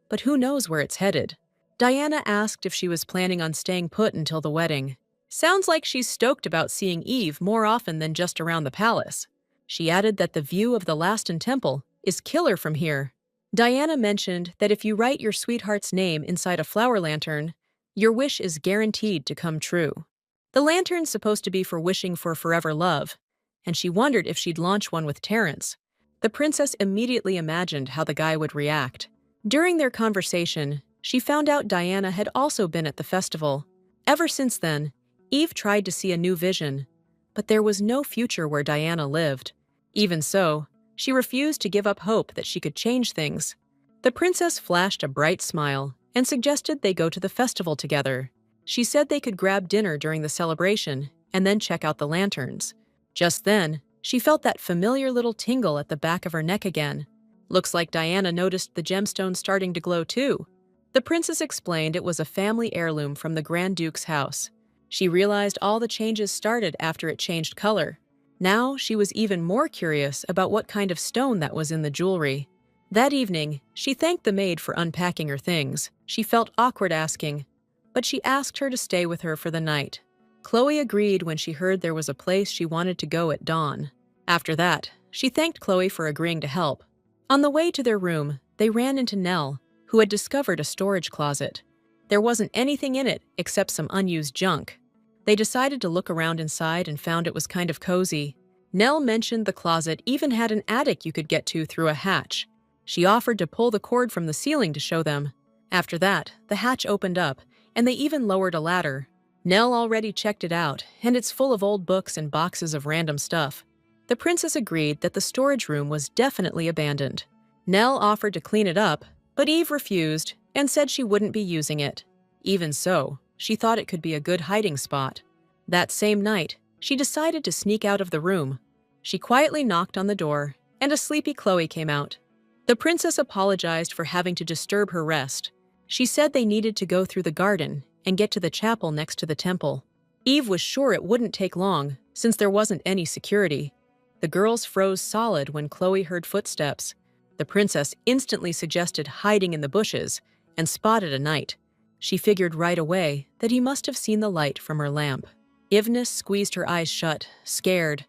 but who knows where it's headed. Diana asked if she was planning on staying put until the wedding. Sounds like she's stoked about seeing Eve more often than just around the palace. She added that the view of the Laston Temple is killer from here. Diana mentioned that if you write your sweetheart's name inside a flower lantern, your wish is guaranteed to come true. The lantern's supposed to be for wishing for forever love, and she wondered if she'd launch one with Terence. The princess immediately imagined how the guy would react. During their conversation, she found out Diana had also been at the festival. Ever since then, Eve tried to see a new vision, but there was no future where Diana lived. Even so, she refused to give up hope that she could change things. The princess flashed a bright smile and suggested they go to the festival together. She said they could grab dinner during the celebration and then check out the lanterns. Just then, she felt that familiar little tingle at the back of her neck again. Looks like Diana noticed the gemstone starting to glow too. The princess explained it was a family heirloom from the Grand Duke's house. She realized all the changes started after it changed color. Now she was even more curious about what kind of stone that was in the jewelry. That evening, she thanked the maid for unpacking her things. She felt awkward asking, but she asked her to stay with her for the night. Chloe agreed when she heard there was a place she wanted to go at dawn. After that, she thanked Chloe for agreeing to help. On the way to their room, they ran into Nell, who had discovered a storage closet. There wasn't anything in it except some unused junk. They decided to look around inside and found it was kind of cozy. Nell mentioned the closet even had an attic you could get to through a hatch. She offered to pull the cord from the ceiling to show them. After that, the hatch opened up, and they even lowered a ladder. Nell already checked it out, and it's full of old books and boxes of random stuff. The princess agreed that the storage room was definitely abandoned. Nell offered to clean it up, but Eve refused and said she wouldn't be using it. Even so, she thought it could be a good hiding spot. That same night, she decided to sneak out of the room. She quietly knocked on the door, and a sleepy Chloe came out. The princess apologized for having to disturb her rest. She said they needed to go through the garden and get to the chapel next to the temple. Eve was sure it wouldn't take long, since there wasn't any security. The girls froze solid when Chloe heard footsteps. The princess instantly suggested hiding in the bushes and spotted a knight. She figured right away that he must have seen the light from her lamp. Ivnis squeezed her eyes shut, scared.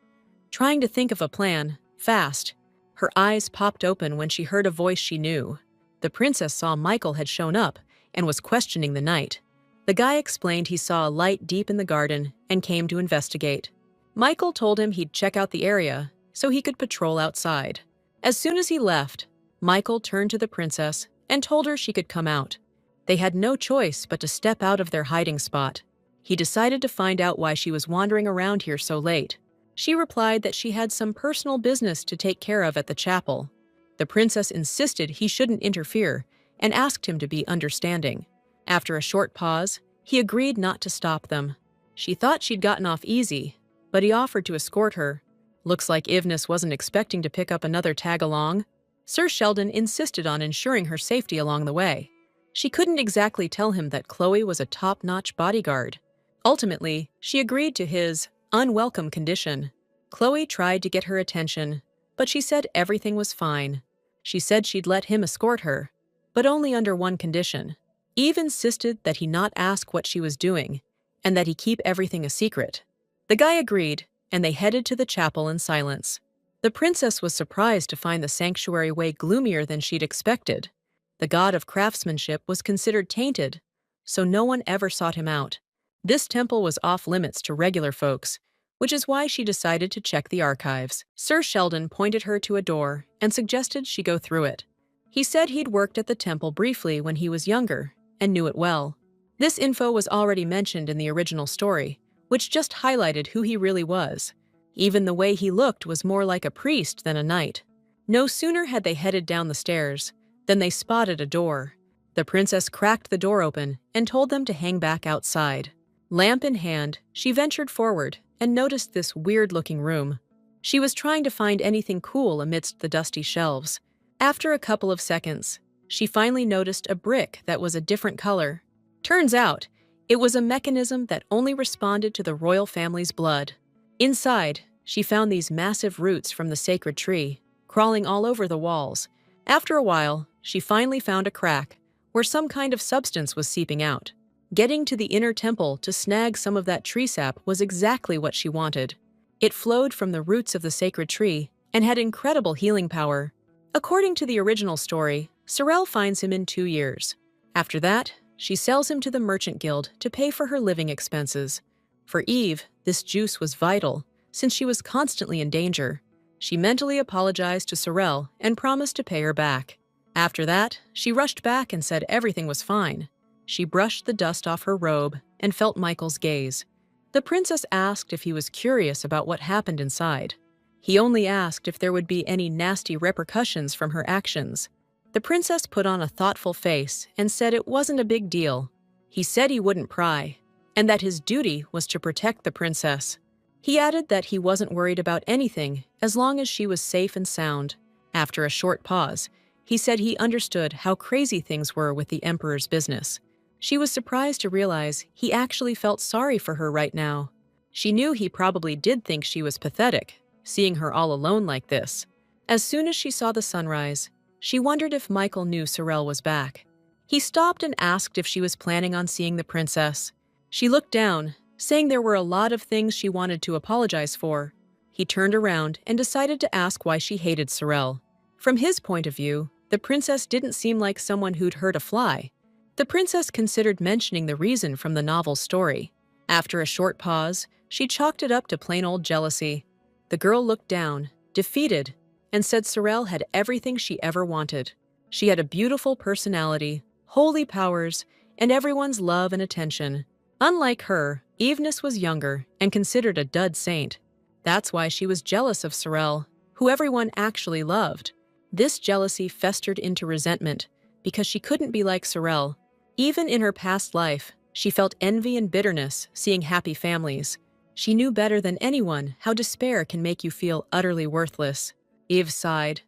Trying to think of a plan, fast. Her eyes popped open when she heard a voice she knew. The princess saw Michael had shown up and was questioning the knight. The guy explained he saw a light deep in the garden and came to investigate. Michael told him he'd check out the area so he could patrol outside. As soon as he left, Michael turned to the princess and told her she could come out. They had no choice but to step out of their hiding spot. He decided to find out why she was wandering around here so late. She replied that she had some personal business to take care of at the chapel. The princess insisted he shouldn't interfere and asked him to be understanding. After a short pause, he agreed not to stop them. She thought she'd gotten off easy, but he offered to escort her. Looks like Ivnis wasn't expecting to pick up another tag-along. Sir Sheldon insisted on ensuring her safety along the way. She couldn't exactly tell him that Chloe was a top-notch bodyguard. Ultimately, she agreed to his unwelcome condition. Chloe tried to get her attention, but she said everything was fine. She said she'd let him escort her, but only under one condition. Eve insisted that he not ask what she was doing, and that he keep everything a secret. The guy agreed, and they headed to the chapel in silence. The princess was surprised to find the sanctuary way gloomier than she'd expected. The god of craftsmanship was considered tainted, so no one ever sought him out. This temple was off-limits to regular folks, which is why she decided to check the archives. Sir Sheldon pointed her to a door and suggested she go through it. He said he'd worked at the temple briefly when he was younger and knew it well. This info was already mentioned in the original story, which just highlighted who he really was. Even the way he looked was more like a priest than a knight. No sooner had they headed down the stairs than they spotted a door. The princess cracked the door open and told them to hang back outside. Lamp in hand, she ventured forward and noticed this weird-looking room. She was trying to find anything cool amidst the dusty shelves. After a couple of seconds, she finally noticed a brick that was a different color. Turns out, it was a mechanism that only responded to the royal family's blood. Inside, she found these massive roots from the sacred tree, crawling all over the walls. After a while, she finally found a crack where some kind of substance was seeping out. Getting to the inner temple to snag some of that tree sap was exactly what she wanted. It flowed from the roots of the sacred tree and had incredible healing power. According to the original story, Sorel finds him in 2 years. After that, she sells him to the merchant guild to pay for her living expenses. For Eve, this juice was vital, since she was constantly in danger. She mentally apologized to Sorel and promised to pay her back. After that, she rushed back and said everything was fine. She brushed the dust off her robe and felt Michael's gaze. The princess asked if he was curious about what happened inside. He only asked if there would be any nasty repercussions from her actions. The princess put on a thoughtful face and said it wasn't a big deal. He said he wouldn't pry, and that his duty was to protect the princess. He added that he wasn't worried about anything as long as she was safe and sound. After a short pause, he said he understood how crazy things were with the emperor's business. She was surprised to realize he actually felt sorry for her right now. She knew he probably did think she was pathetic, seeing her all alone like this. As soon as she saw the sunrise, she wondered if Michael knew Sorel was back. He stopped and asked if she was planning on seeing the princess. She looked down, saying there were a lot of things she wanted to apologize for. He turned around and decided to ask why she hated Sorel. From his point of view, the princess didn't seem like someone who'd hurt a fly. The princess considered mentioning the reason from the novel's story. After a short pause, she chalked it up to plain old jealousy. The girl looked down, defeated, and said Sorel had everything she ever wanted. She had a beautiful personality, holy powers, and everyone's love and attention. Unlike her, Evenus was younger and considered a dud saint. That's why she was jealous of Sorel, who everyone actually loved. This jealousy festered into resentment because she couldn't be like Sorel. Even in her past life, she felt envy and bitterness seeing happy families. She knew better than anyone how despair can make you feel utterly worthless. Eve sighed,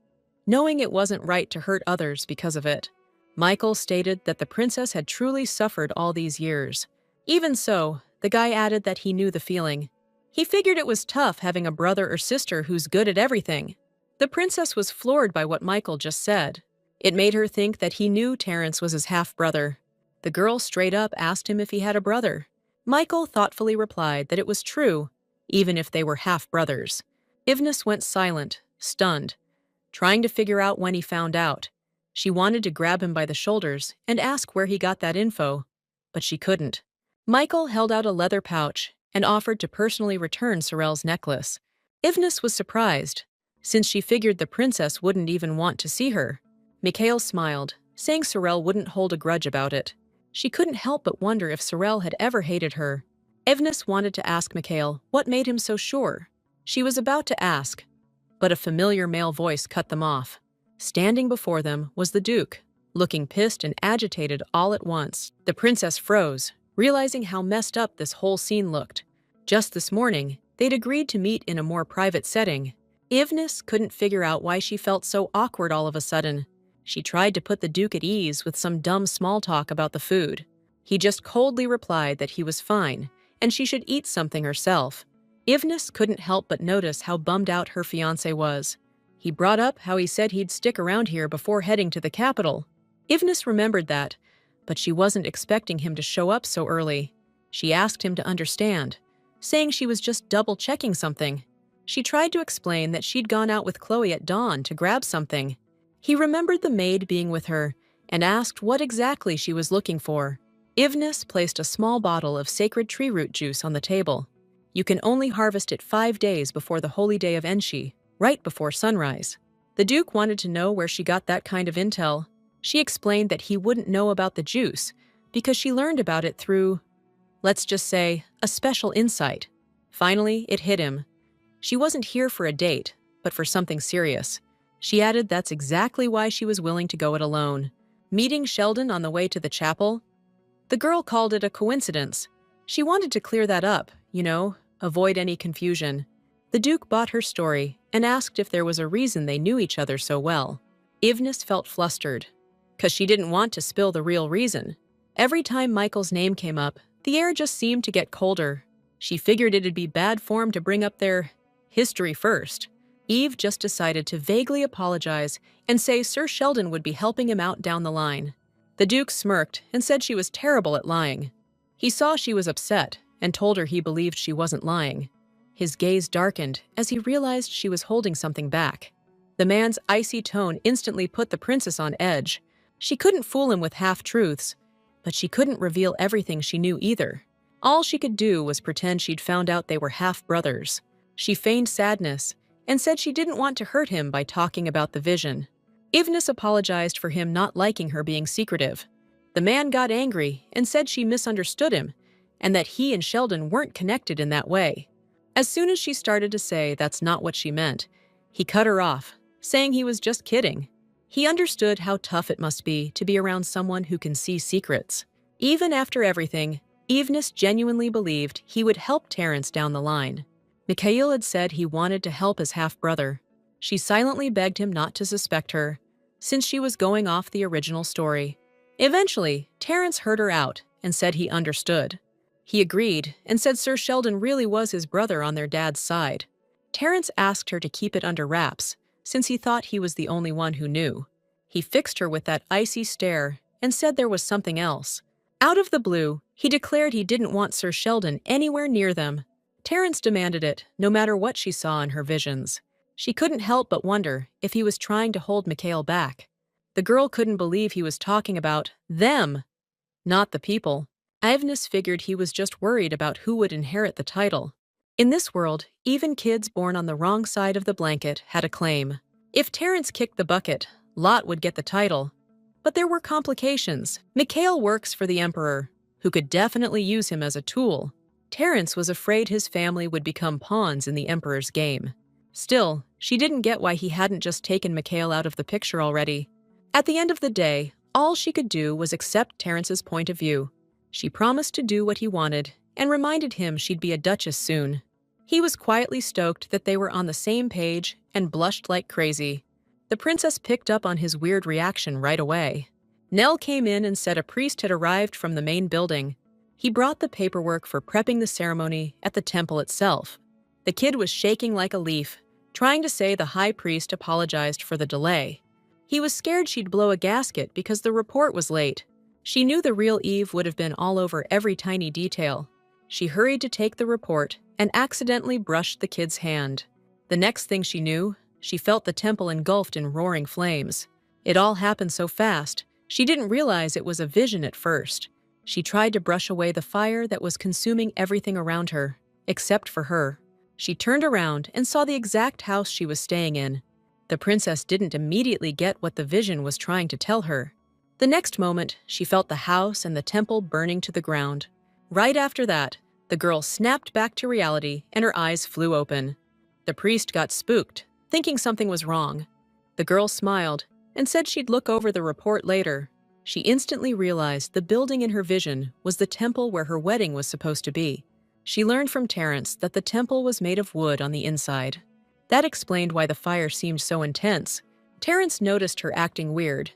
knowing it wasn't right to hurt others because of it. Michael stated that the princess had truly suffered all these years. Even so, the guy added that he knew the feeling. He figured it was tough having a brother or sister who's good at everything. The princess was floored by what Michael just said. It made her think that he knew Terrence was his half-brother. The girl straight up asked him if he had a brother. Michael thoughtfully replied that it was true, even if they were half-brothers. Evenus went silent, stunned, trying to figure out when he found out. She wanted to grab him by the shoulders and ask where he got that info, but she couldn't. Michael held out a leather pouch and offered to personally return Sorel's necklace. Evenus was surprised, since she figured the princess wouldn't even want to see her. Mikhail smiled, saying Sorel wouldn't hold a grudge about it. She couldn't help but wonder if Sorel had ever hated her. Evenus wanted to ask Mikhail what made him so sure. She was about to ask, but a familiar male voice cut them off. Standing before them was the Duke, looking pissed and agitated all at once. The princess froze, realizing how messed up this whole scene looked. Just this morning, they'd agreed to meet in a more private setting. Evenus couldn't figure out why she felt so awkward all of a sudden. She tried to put the Duke at ease with some dumb small talk about the food. He just coldly replied that he was fine, and she should eat something herself. Evenus couldn't help but notice how bummed out her fiancé was. He brought up how he said he'd stick around here before heading to the capital. Evenus remembered that, but she wasn't expecting him to show up so early. She asked him to understand, saying she was just double-checking something. She tried to explain that she'd gone out with Chloe at dawn to grab something. He remembered the maid being with her and asked what exactly she was looking for. Evenus placed a small bottle of sacred tree root juice on the table. You can only harvest it 5 days before the holy day of Enshi, right before sunrise. The Duke wanted to know where she got that kind of intel. She explained that he wouldn't know about the juice because she learned about it through, let's just say, a special insight. Finally, it hit him. She wasn't here for a date, but for something serious. She added that's exactly why she was willing to go it alone. Meeting Sheldon on the way to the chapel? The girl called it a coincidence. She wanted to clear that up, avoid any confusion. The Duke bought her story and asked if there was a reason they knew each other so well. Evenus felt flustered, because she didn't want to spill the real reason. Every time Michael's name came up, the air just seemed to get colder. She figured it'd be bad form to bring up their history first. Eve just decided to vaguely apologize and say Sir Sheldon would be helping him out down the line. The Duke smirked and said she was terrible at lying. He saw she was upset and told her he believed she wasn't lying. His gaze darkened as he realized she was holding something back. The man's icy tone instantly put the princess on edge. She couldn't fool him with half-truths, but she couldn't reveal everything she knew either. All she could do was pretend she'd found out they were half-brothers. She feigned sadness and said she didn't want to hurt him by talking about the vision. Evenus apologized for him not liking her being secretive. The man got angry and said she misunderstood him and that he and Sheldon weren't connected in that way. As soon as she started to say that's not what she meant, he cut her off, saying he was just kidding. He understood how tough it must be to be around someone who can see secrets. Even after everything, Evenus genuinely believed he would help Terrence down the line. Mikhail had said he wanted to help his half-brother. She silently begged him not to suspect her, since she was going off the original story. Eventually, Terrence heard her out and said he understood. He agreed and said Sir Sheldon really was his brother on their dad's side. Terrence asked her to keep it under wraps, since he thought he was the only one who knew. He fixed her with that icy stare and said there was something else. Out of the blue, he declared he didn't want Sir Sheldon anywhere near them. Terrence demanded it, no matter what she saw in her visions. She couldn't help but wonder if he was trying to hold Mikhail back. The girl couldn't believe he was talking about them, not the people. Evenus figured he was just worried about who would inherit the title. In this world, even kids born on the wrong side of the blanket had a claim. If Terrence kicked the bucket, Lot would get the title. But there were complications. Mikhail works for the Emperor, who could definitely use him as a tool. Terrence was afraid his family would become pawns in the Emperor's game. Still, she didn't get why he hadn't just taken Mikhail out of the picture already. At the end of the day, all she could do was accept Terrence's point of view. She promised to do what he wanted and reminded him she'd be a duchess soon. He was quietly stoked that they were on the same page and blushed like crazy. The princess picked up on his weird reaction right away. Nell came in and said a priest had arrived from the main building. He brought the paperwork for prepping the ceremony at the temple itself. The kid was shaking like a leaf, trying to say the high priest apologized for the delay. He was scared she'd blow a gasket because the report was late. She knew the real Eve would have been all over every tiny detail. She hurried to take the report and accidentally brushed the kid's hand. The next thing she knew, she felt the temple engulfed in roaring flames. It all happened so fast, she didn't realize it was a vision at first. She tried to brush away the fire that was consuming everything around her, except for her. She turned around and saw the exact house she was staying in. The princess didn't immediately get what the vision was trying to tell her. The next moment, she felt the house and the temple burning to the ground. Right after that, the girl snapped back to reality and her eyes flew open. The priest got spooked, thinking something was wrong. The girl smiled and said she'd look over the report later. She instantly realized the building in her vision was the temple where her wedding was supposed to be. She learned from Terrence that the temple was made of wood on the inside. That explained why the fire seemed so intense. Terrence noticed her acting weird,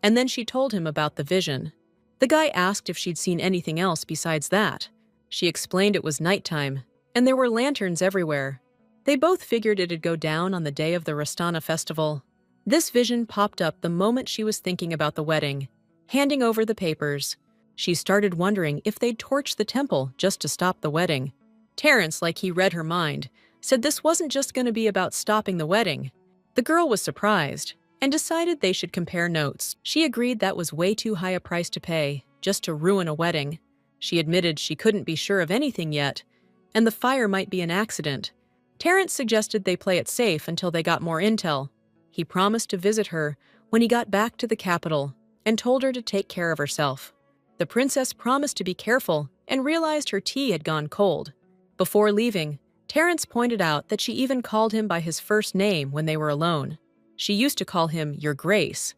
and then she told him about the vision. The guy asked if she'd seen anything else besides that. She explained it was nighttime, and there were lanterns everywhere. They both figured it'd go down on the day of the Rastana festival. This vision popped up the moment she was thinking about the wedding, handing over the papers. She started wondering if they'd torch the temple just to stop the wedding. Terrence, like he read her mind, said this wasn't just going to be about stopping the wedding. The girl was surprised and decided they should compare notes. She agreed that was way too high a price to pay, just to ruin a wedding. She admitted she couldn't be sure of anything yet, and the fire might be an accident. Terrence suggested they play it safe until they got more intel. He promised to visit her when he got back to the capital and told her to take care of herself. The princess promised to be careful and realized her tea had gone cold. Before leaving, Terrence pointed out that she even called him by his first name when they were alone. She used to call him Your Grace,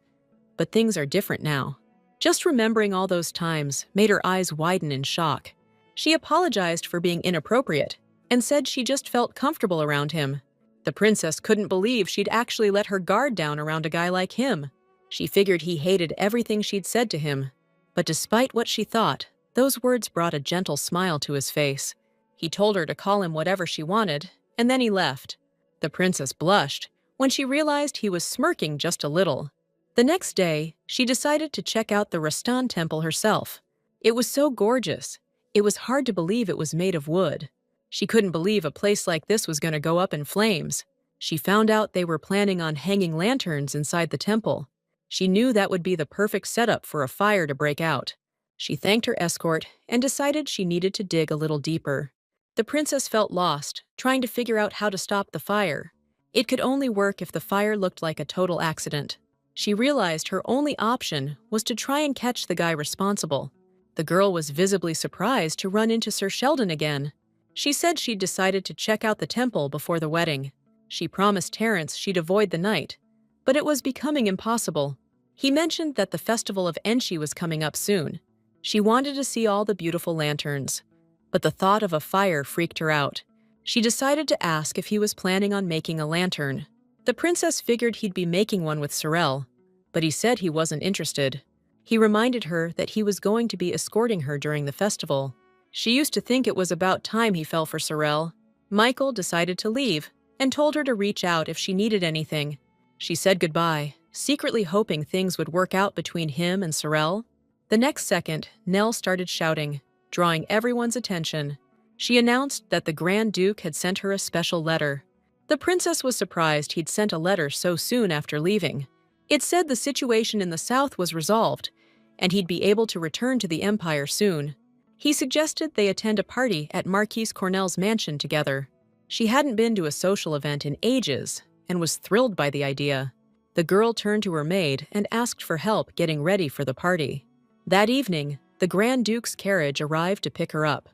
but things are different now. Just remembering all those times made her eyes widen in shock. She apologized for being inappropriate and said she just felt comfortable around him. The princess couldn't believe she'd actually let her guard down around a guy like him. She figured he hated everything she'd said to him. But despite what she thought, those words brought a gentle smile to his face. He told her to call him whatever she wanted, and then he left. The princess blushed when she realized he was smirking just a little. The next day, she decided to check out the Rastan temple herself. It was so gorgeous. It was hard to believe it was made of wood. She couldn't believe a place like this was going to go up in flames. She found out they were planning on hanging lanterns inside the temple. She knew that would be the perfect setup for a fire to break out. She thanked her escort and decided she needed to dig a little deeper. The princess felt lost, trying to figure out how to stop the fire. It could only work if the fire looked like a total accident. She realized her only option was to try and catch the guy responsible. The girl was visibly surprised to run into Sir Sheldon again. She said she'd decided to check out the temple before the wedding. She promised Terrence she'd avoid the night, but it was becoming impossible. He mentioned that the festival of Enshi was coming up soon. She wanted to see all the beautiful lanterns, but the thought of a fire freaked her out. She decided to ask if he was planning on making a lantern. The princess figured he'd be making one with Sorel, but he said he wasn't interested. He reminded her that he was going to be escorting her during the festival. She used to think it was about time he fell for Sorel. Michael decided to leave and told her to reach out if she needed anything. She said goodbye, secretly hoping things would work out between him and Sorel. The next second, Nell started shouting, drawing everyone's attention. She announced that the Grand Duke had sent her a special letter. The princess was surprised he'd sent a letter so soon after leaving. It said the situation in the south was resolved, and he'd be able to return to the Empire soon. He suggested they attend a party at Marquise Cornell's mansion together. She hadn't been to a social event in ages, and was thrilled by the idea. The girl turned to her maid and asked for help getting ready for the party. That evening, the Grand Duke's carriage arrived to pick her up.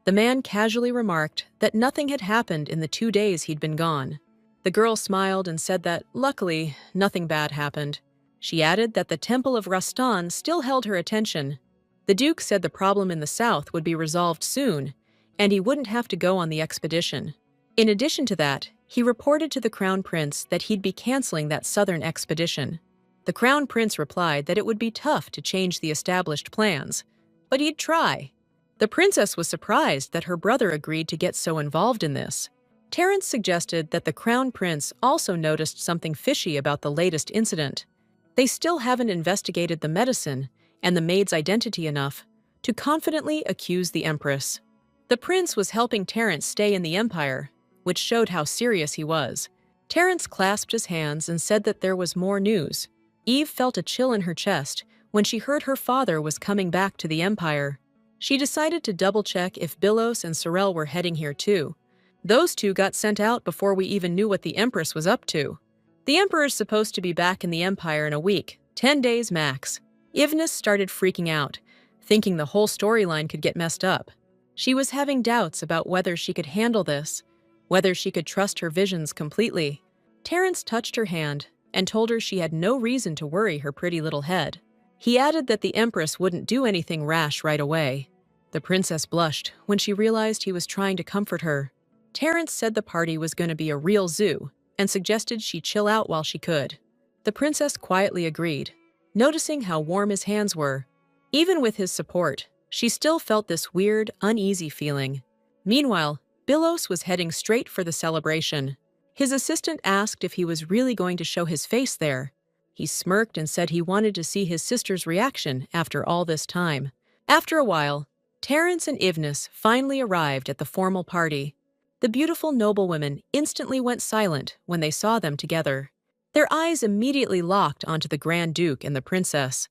The man casually remarked that nothing had happened in the 2 days he'd been gone. The girl smiled and said that, luckily, nothing bad happened. She added that the Temple of Rastan still held her attention. The Duke said the problem in the south would be resolved soon, and he wouldn't have to go on the expedition. In addition to that, he reported to the Crown Prince that he'd be canceling that southern expedition. The Crown Prince replied that it would be tough to change the established plans, but he'd try. The princess was surprised that her brother agreed to get so involved in this. Terence suggested that the Crown Prince also noticed something fishy about the latest incident. They still haven't investigated the medicine and the maid's identity enough to confidently accuse the Empress. The prince was helping Terence stay in the Empire, which showed how serious he was. Terence clasped his hands and said that there was more news. Eve felt a chill in her chest when she heard her father was coming back to the Empire. She decided to double-check if Bilos and Sorel were heading here too. Those two got sent out before we even knew what the Empress was up to. The Emperor's supposed to be back in the Empire in a week, 10 days max. Ivnis started freaking out, thinking the whole storyline could get messed up. She was having doubts about whether she could handle this, whether she could trust her visions completely. Terence touched her hand and told her she had no reason to worry her pretty little head. He added that the Empress wouldn't do anything rash right away. The princess blushed when she realized he was trying to comfort her. Terence said the party was going to be a real zoo and suggested she chill out while she could. The princess quietly agreed, noticing how warm his hands were. Even with his support, she still felt this weird, uneasy feeling. Meanwhile, Bilos was heading straight for the celebration. His assistant asked if he was really going to show his face there. He smirked and said he wanted to see his sister's reaction after all this time. After a while, Terence and Ivnis finally arrived at the formal party. The beautiful noblewomen instantly went silent when they saw them together. Their eyes immediately locked onto the Grand Duke and the princess.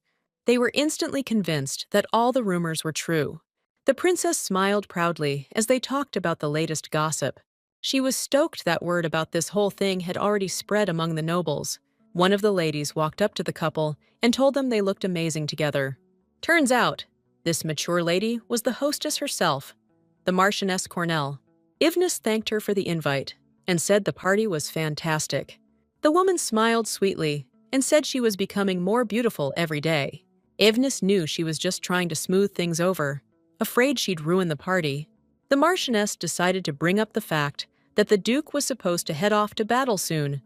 They were instantly convinced that all the rumors were true. The princess smiled proudly as they talked about the latest gossip. She was stoked that word about this whole thing had already spread among the nobles. One of the ladies walked up to the couple and told them they looked amazing together. Turns out, this mature lady was the hostess herself, the Marchioness Cornell. Ivnis thanked her for the invite and said the party was fantastic. The woman smiled sweetly and said she was becoming more beautiful every day. Ivnis knew she was just trying to smooth things over, afraid she'd ruin the party. The Marchioness decided to bring up the fact that the Duke was supposed to head off to battle soon.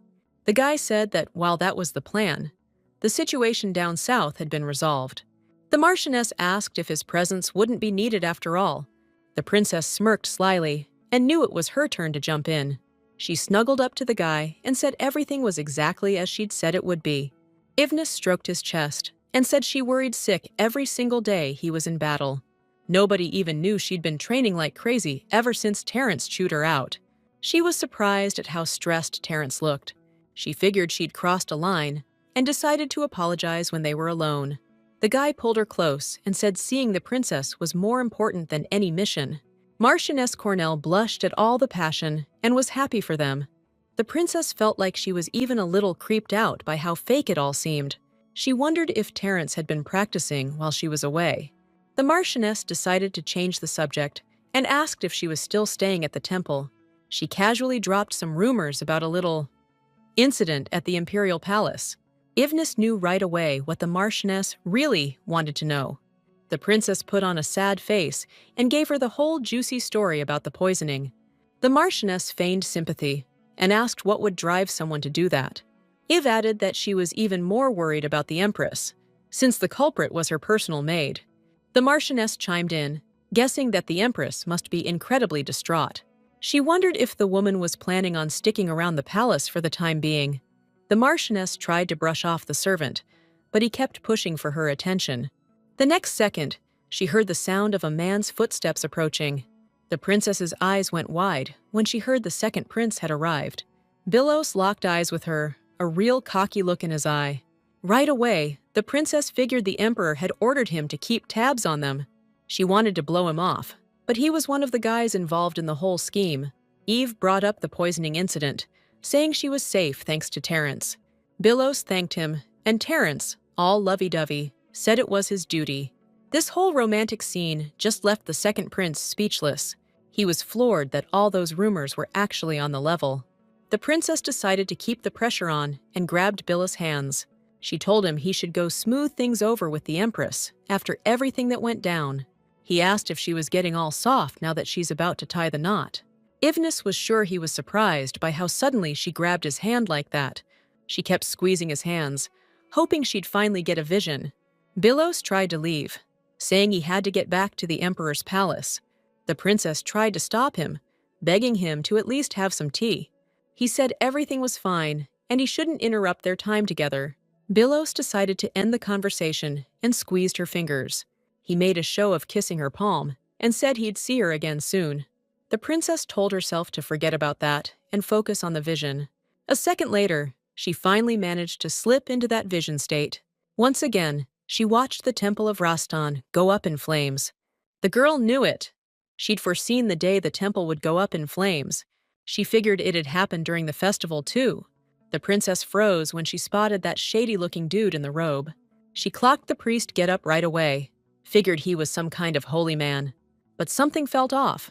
The guy said that while that was the plan, the situation down south had been resolved. The Marchioness asked if his presence wouldn't be needed after all. The princess smirked slyly and knew it was her turn to jump in. She snuggled up to the guy and said everything was exactly as she'd said it would be. Ivnis stroked his chest and said she worried sick every single day he was in battle. Nobody even knew she'd been training like crazy ever since Terence chewed her out. She was surprised at how stressed Terence looked. She figured she'd crossed a line and decided to apologize when they were alone. The guy pulled her close and said seeing the princess was more important than any mission. Marchioness Cornell blushed at all the passion and was happy for them. The princess felt like she was even a little creeped out by how fake it all seemed. She wondered if Terence had been practicing while she was away. The Marchioness decided to change the subject and asked if she was still staying at the temple. She casually dropped some rumors about a little incident at the Imperial Palace. Ivnis knew right away what the Marchioness really wanted to know. The princess put on a sad face and gave her the whole juicy story about the poisoning. The Marchioness feigned sympathy and asked what would drive someone to do that. Iv added that she was even more worried about the Empress, since the culprit was her personal maid. The Marchioness chimed in, guessing that the Empress must be incredibly distraught. She wondered if the woman was planning on sticking around the palace for the time being. The Marchioness tried to brush off the servant, but he kept pushing for her attention. The next second, she heard the sound of a man's footsteps approaching. The princess's eyes went wide when she heard the second prince had arrived. Bilos locked eyes with her, a real cocky look in his eye. Right away, the princess figured the emperor had ordered him to keep tabs on them. She wanted to blow him off, but he was one of the guys involved in the whole scheme. Eve brought up the poisoning incident, saying she was safe thanks to Terrence. Bilos thanked him, and Terrence, all lovey-dovey, said it was his duty. This whole romantic scene just left the second prince speechless. He was floored that all those rumors were actually on the level. The princess decided to keep the pressure on and grabbed Bilos' hands. She told him he should go smooth things over with the empress after everything that went down. He asked if she was getting all soft now that she's about to tie the knot. Ivnis was sure he was surprised by how suddenly she grabbed his hand like that. She kept squeezing his hands, hoping she'd finally get a vision. Bilos tried to leave, saying he had to get back to the emperor's palace. The princess tried to stop him, begging him to at least have some tea. He said everything was fine, and he shouldn't interrupt their time together. Bilos decided to end the conversation and squeezed her fingers. He made a show of kissing her palm and said he'd see her again soon. The princess told herself to forget about that and focus on the vision. A second later, she finally managed to slip into that vision state. Once again, she watched the temple of Rastan go up in flames. The girl knew it. She'd foreseen the day the temple would go up in flames. She figured it had happened during the festival too. The princess froze when she spotted that shady-looking dude in the robe. She clocked the priest get up right away, figured he was some kind of holy man. But something felt off.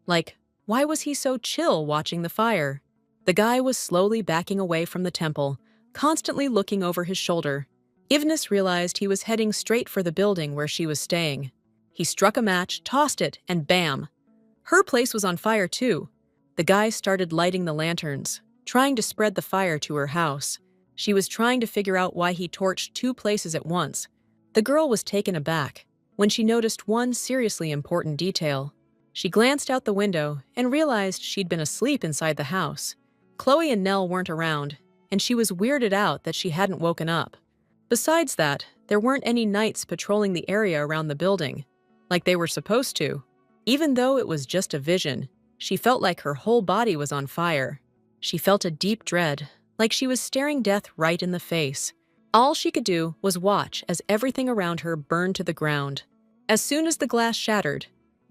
Like, why was he so chill watching the fire? The guy was slowly backing away from the temple, constantly looking over his shoulder. Ivnis realized he was heading straight for the building where she was staying. He struck a match, tossed it, and bam! Her place was on fire too. The guy started lighting the lanterns, trying to spread the fire to her house. She was trying to figure out why he torched two places at once. The girl was taken aback when she noticed one seriously important detail. She glanced out the window and realized she'd been asleep inside the house. Chloe and Nell weren't around, and she was weirded out that she hadn't woken up. Besides that, there weren't any knights patrolling the area around the building, like they were supposed to. Even though it was just a vision, she felt like her whole body was on fire. She felt a deep dread, like she was staring death right in the face. All she could do was watch as everything around her burned to the ground. As soon as the glass shattered,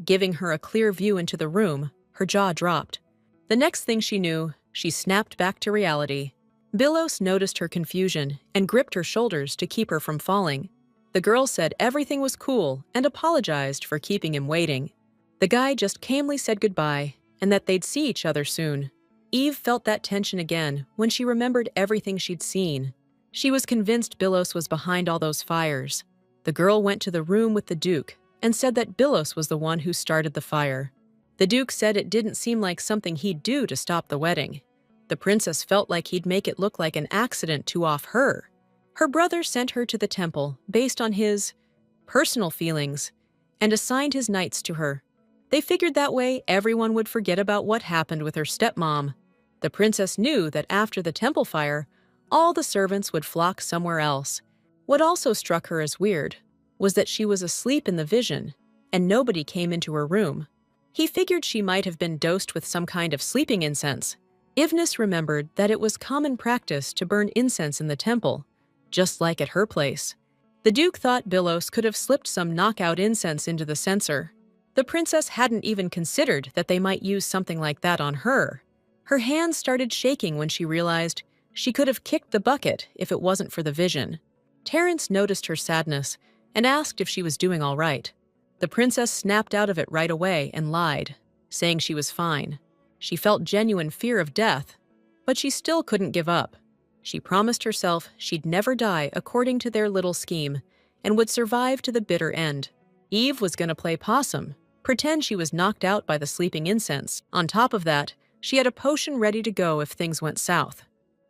giving her a clear view into the room, her jaw dropped. The next thing she knew, she snapped back to reality. Bilos noticed her confusion and gripped her shoulders to keep her from falling. The girl said everything was cool and apologized for keeping him waiting. The guy just calmly said goodbye and that they'd see each other soon. Eve felt that tension again when she remembered everything she'd seen. She was convinced Bilos was behind all those fires. The girl went to the room with the Duke and said that Bilos was the one who started the fire. The Duke said it didn't seem like something he'd do to stop the wedding. The princess felt like he'd make it look like an accident to off her. Her brother sent her to the temple based on his personal feelings and assigned his knights to her. They figured that way everyone would forget about what happened with her stepmom. The princess knew that after the temple fire, all the servants would flock somewhere else. What also struck her as weird was that she was asleep in the vision, and nobody came into her room. He figured she might have been dosed with some kind of sleeping incense. Ivnis remembered that it was common practice to burn incense in the temple, just like at her place. The Duke thought Bilos could have slipped some knockout incense into the censer. The princess hadn't even considered that they might use something like that on her. Her hands started shaking when she realized she could have kicked the bucket if it wasn't for the vision. Terrence noticed her sadness and asked if she was doing all right. The princess snapped out of it right away and lied, saying she was fine. She felt genuine fear of death, but she still couldn't give up. She promised herself she'd never die according to their little scheme and would survive to the bitter end. Eve was going to play possum, pretend she was knocked out by the sleeping incense. On top of that, she had a potion ready to go if things went south.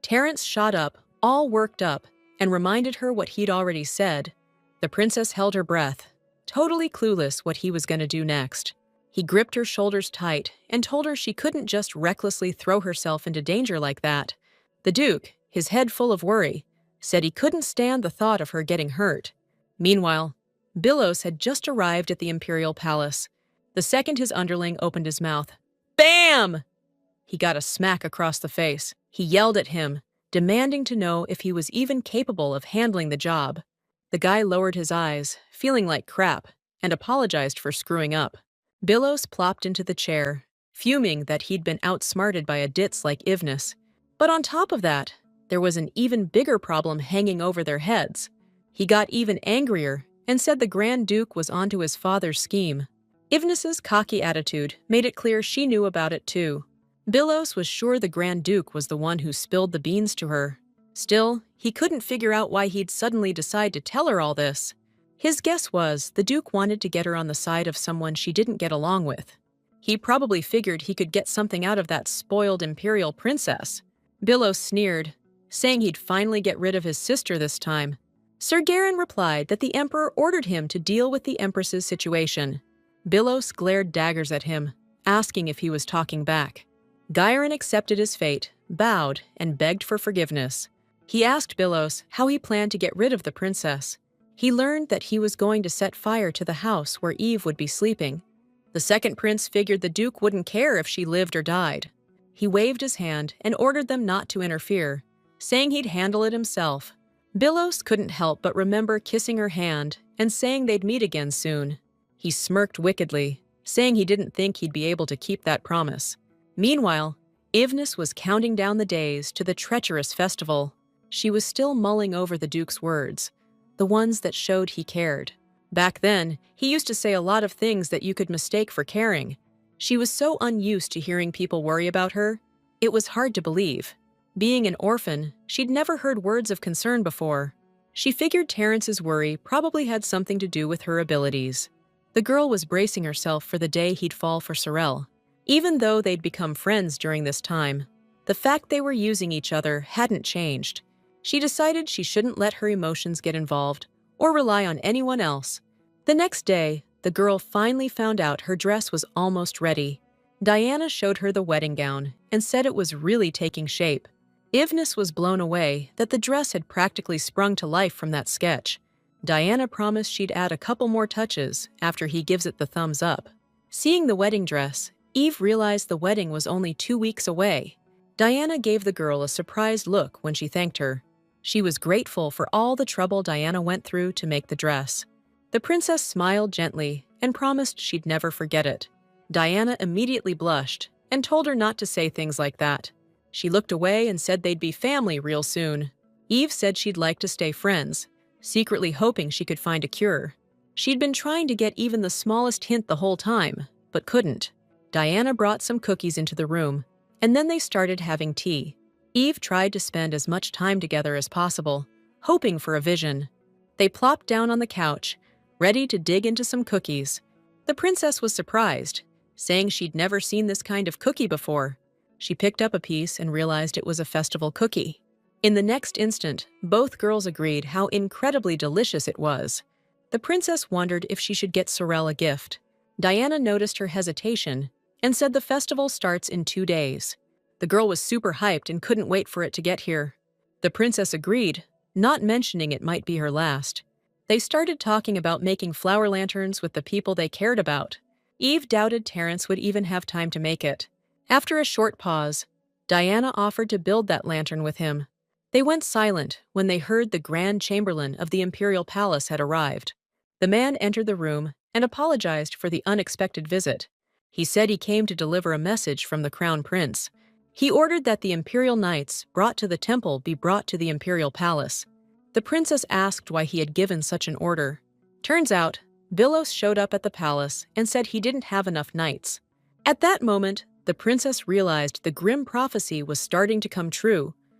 Terrence shot up, all worked up, and reminded her what he'd already said. The princess held her breath, totally clueless what he was going to do next. He gripped her shoulders tight and told her she couldn't just recklessly throw herself into danger like that. The Duke, his head full of worry, said he couldn't stand the thought of her getting hurt. Meanwhile, Bilos had just arrived at the imperial palace. The second his underling opened his mouth, "Bam!" He got a smack across the face. He yelled at him, demanding to know if he was even capable of handling the job. The guy lowered his eyes, feeling like crap, and apologized for screwing up. Bilos plopped into the chair, fuming that he'd been outsmarted by a ditz like Ivnis. But on top of that, there was an even bigger problem hanging over their heads. He got even angrier and said the Grand Duke was onto his father's scheme. Ivnis's cocky attitude made it clear she knew about it too. Bilos was sure the Grand Duke was the one who spilled the beans to her. Still, he couldn't figure out why he'd suddenly decide to tell her all this. His guess was the Duke wanted to get her on the side of someone she didn't get along with. He probably figured he could get something out of that spoiled imperial princess. Bilos sneered, saying he'd finally get rid of his sister this time. Sir Garin replied that the Emperor ordered him to deal with the Empress's situation. Bilos glared daggers at him, asking if he was talking back. Garin accepted his fate, bowed, and begged for forgiveness. He asked Bilos how he planned to get rid of the princess. He learned that he was going to set fire to the house where Eve would be sleeping. The second prince figured the Duke wouldn't care if she lived or died. He waved his hand and ordered them not to interfere, saying he'd handle it himself. Bilos couldn't help but remember kissing her hand and saying they'd meet again soon. He smirked wickedly, saying he didn't think he'd be able to keep that promise. Meanwhile, Ivnis was counting down the days to the treacherous festival. She was still mulling over the Duke's words, the ones that showed he cared. Back then, he used to say a lot of things that you could mistake for caring. She was so unused to hearing people worry about her, it was hard to believe. Being an orphan, she'd never heard words of concern before. She figured Terrence's worry probably had something to do with her abilities. The girl was bracing herself for the day he'd fall for Sorel. Even though they'd become friends during this time, the fact they were using each other hadn't changed. She decided she shouldn't let her emotions get involved or rely on anyone else. The next day, the girl finally found out her dress was almost ready. Diana showed her the wedding gown and said it was really taking shape. Ivnis was blown away that the dress had practically sprung to life from that sketch. Diana promised she'd add a couple more touches after he gives it the thumbs up. Seeing the wedding dress, Eve realized the wedding was only 2 weeks away. Diana gave the girl a surprised look when she thanked her. She was grateful for all the trouble Diana went through to make the dress. The princess smiled gently and promised she'd never forget it. Diana immediately blushed and told her not to say things like that. She looked away and said they'd be family real soon. Eve said she'd like to stay friends, secretly hoping she could find a cure. She'd been trying to get even the smallest hint the whole time, but couldn't. Diana brought some cookies into the room, and then they started having tea. Eve tried to spend as much time together as possible, hoping for a vision. They plopped down on the couch, ready to dig into some cookies. The princess was surprised, saying she'd never seen this kind of cookie before. She picked up a piece and realized it was a festival cookie. In the next instant, both girls agreed how incredibly delicious it was. The princess wondered if she should get Sorel a gift. Diana noticed her hesitation and said the festival starts in 2 days. The girl was super hyped and couldn't wait for it to get here. The princess agreed, not mentioning it might be her last. They started talking about making flower lanterns with the people they cared about. Eve doubted Terrence would even have time to make it. After a short pause, Diana offered to build that lantern with him. They went silent when they heard the Grand Chamberlain of the Imperial Palace had arrived. The man entered the room and apologized for the unexpected visit. He said he came to deliver a message from the Crown Prince. He ordered that the Imperial Knights brought to the temple be brought to the Imperial Palace. The princess asked why he had given such an order. Turns out, Bilos showed up at the palace and said he didn't have enough knights. At that moment, the princess realized the grim prophecy was starting to come true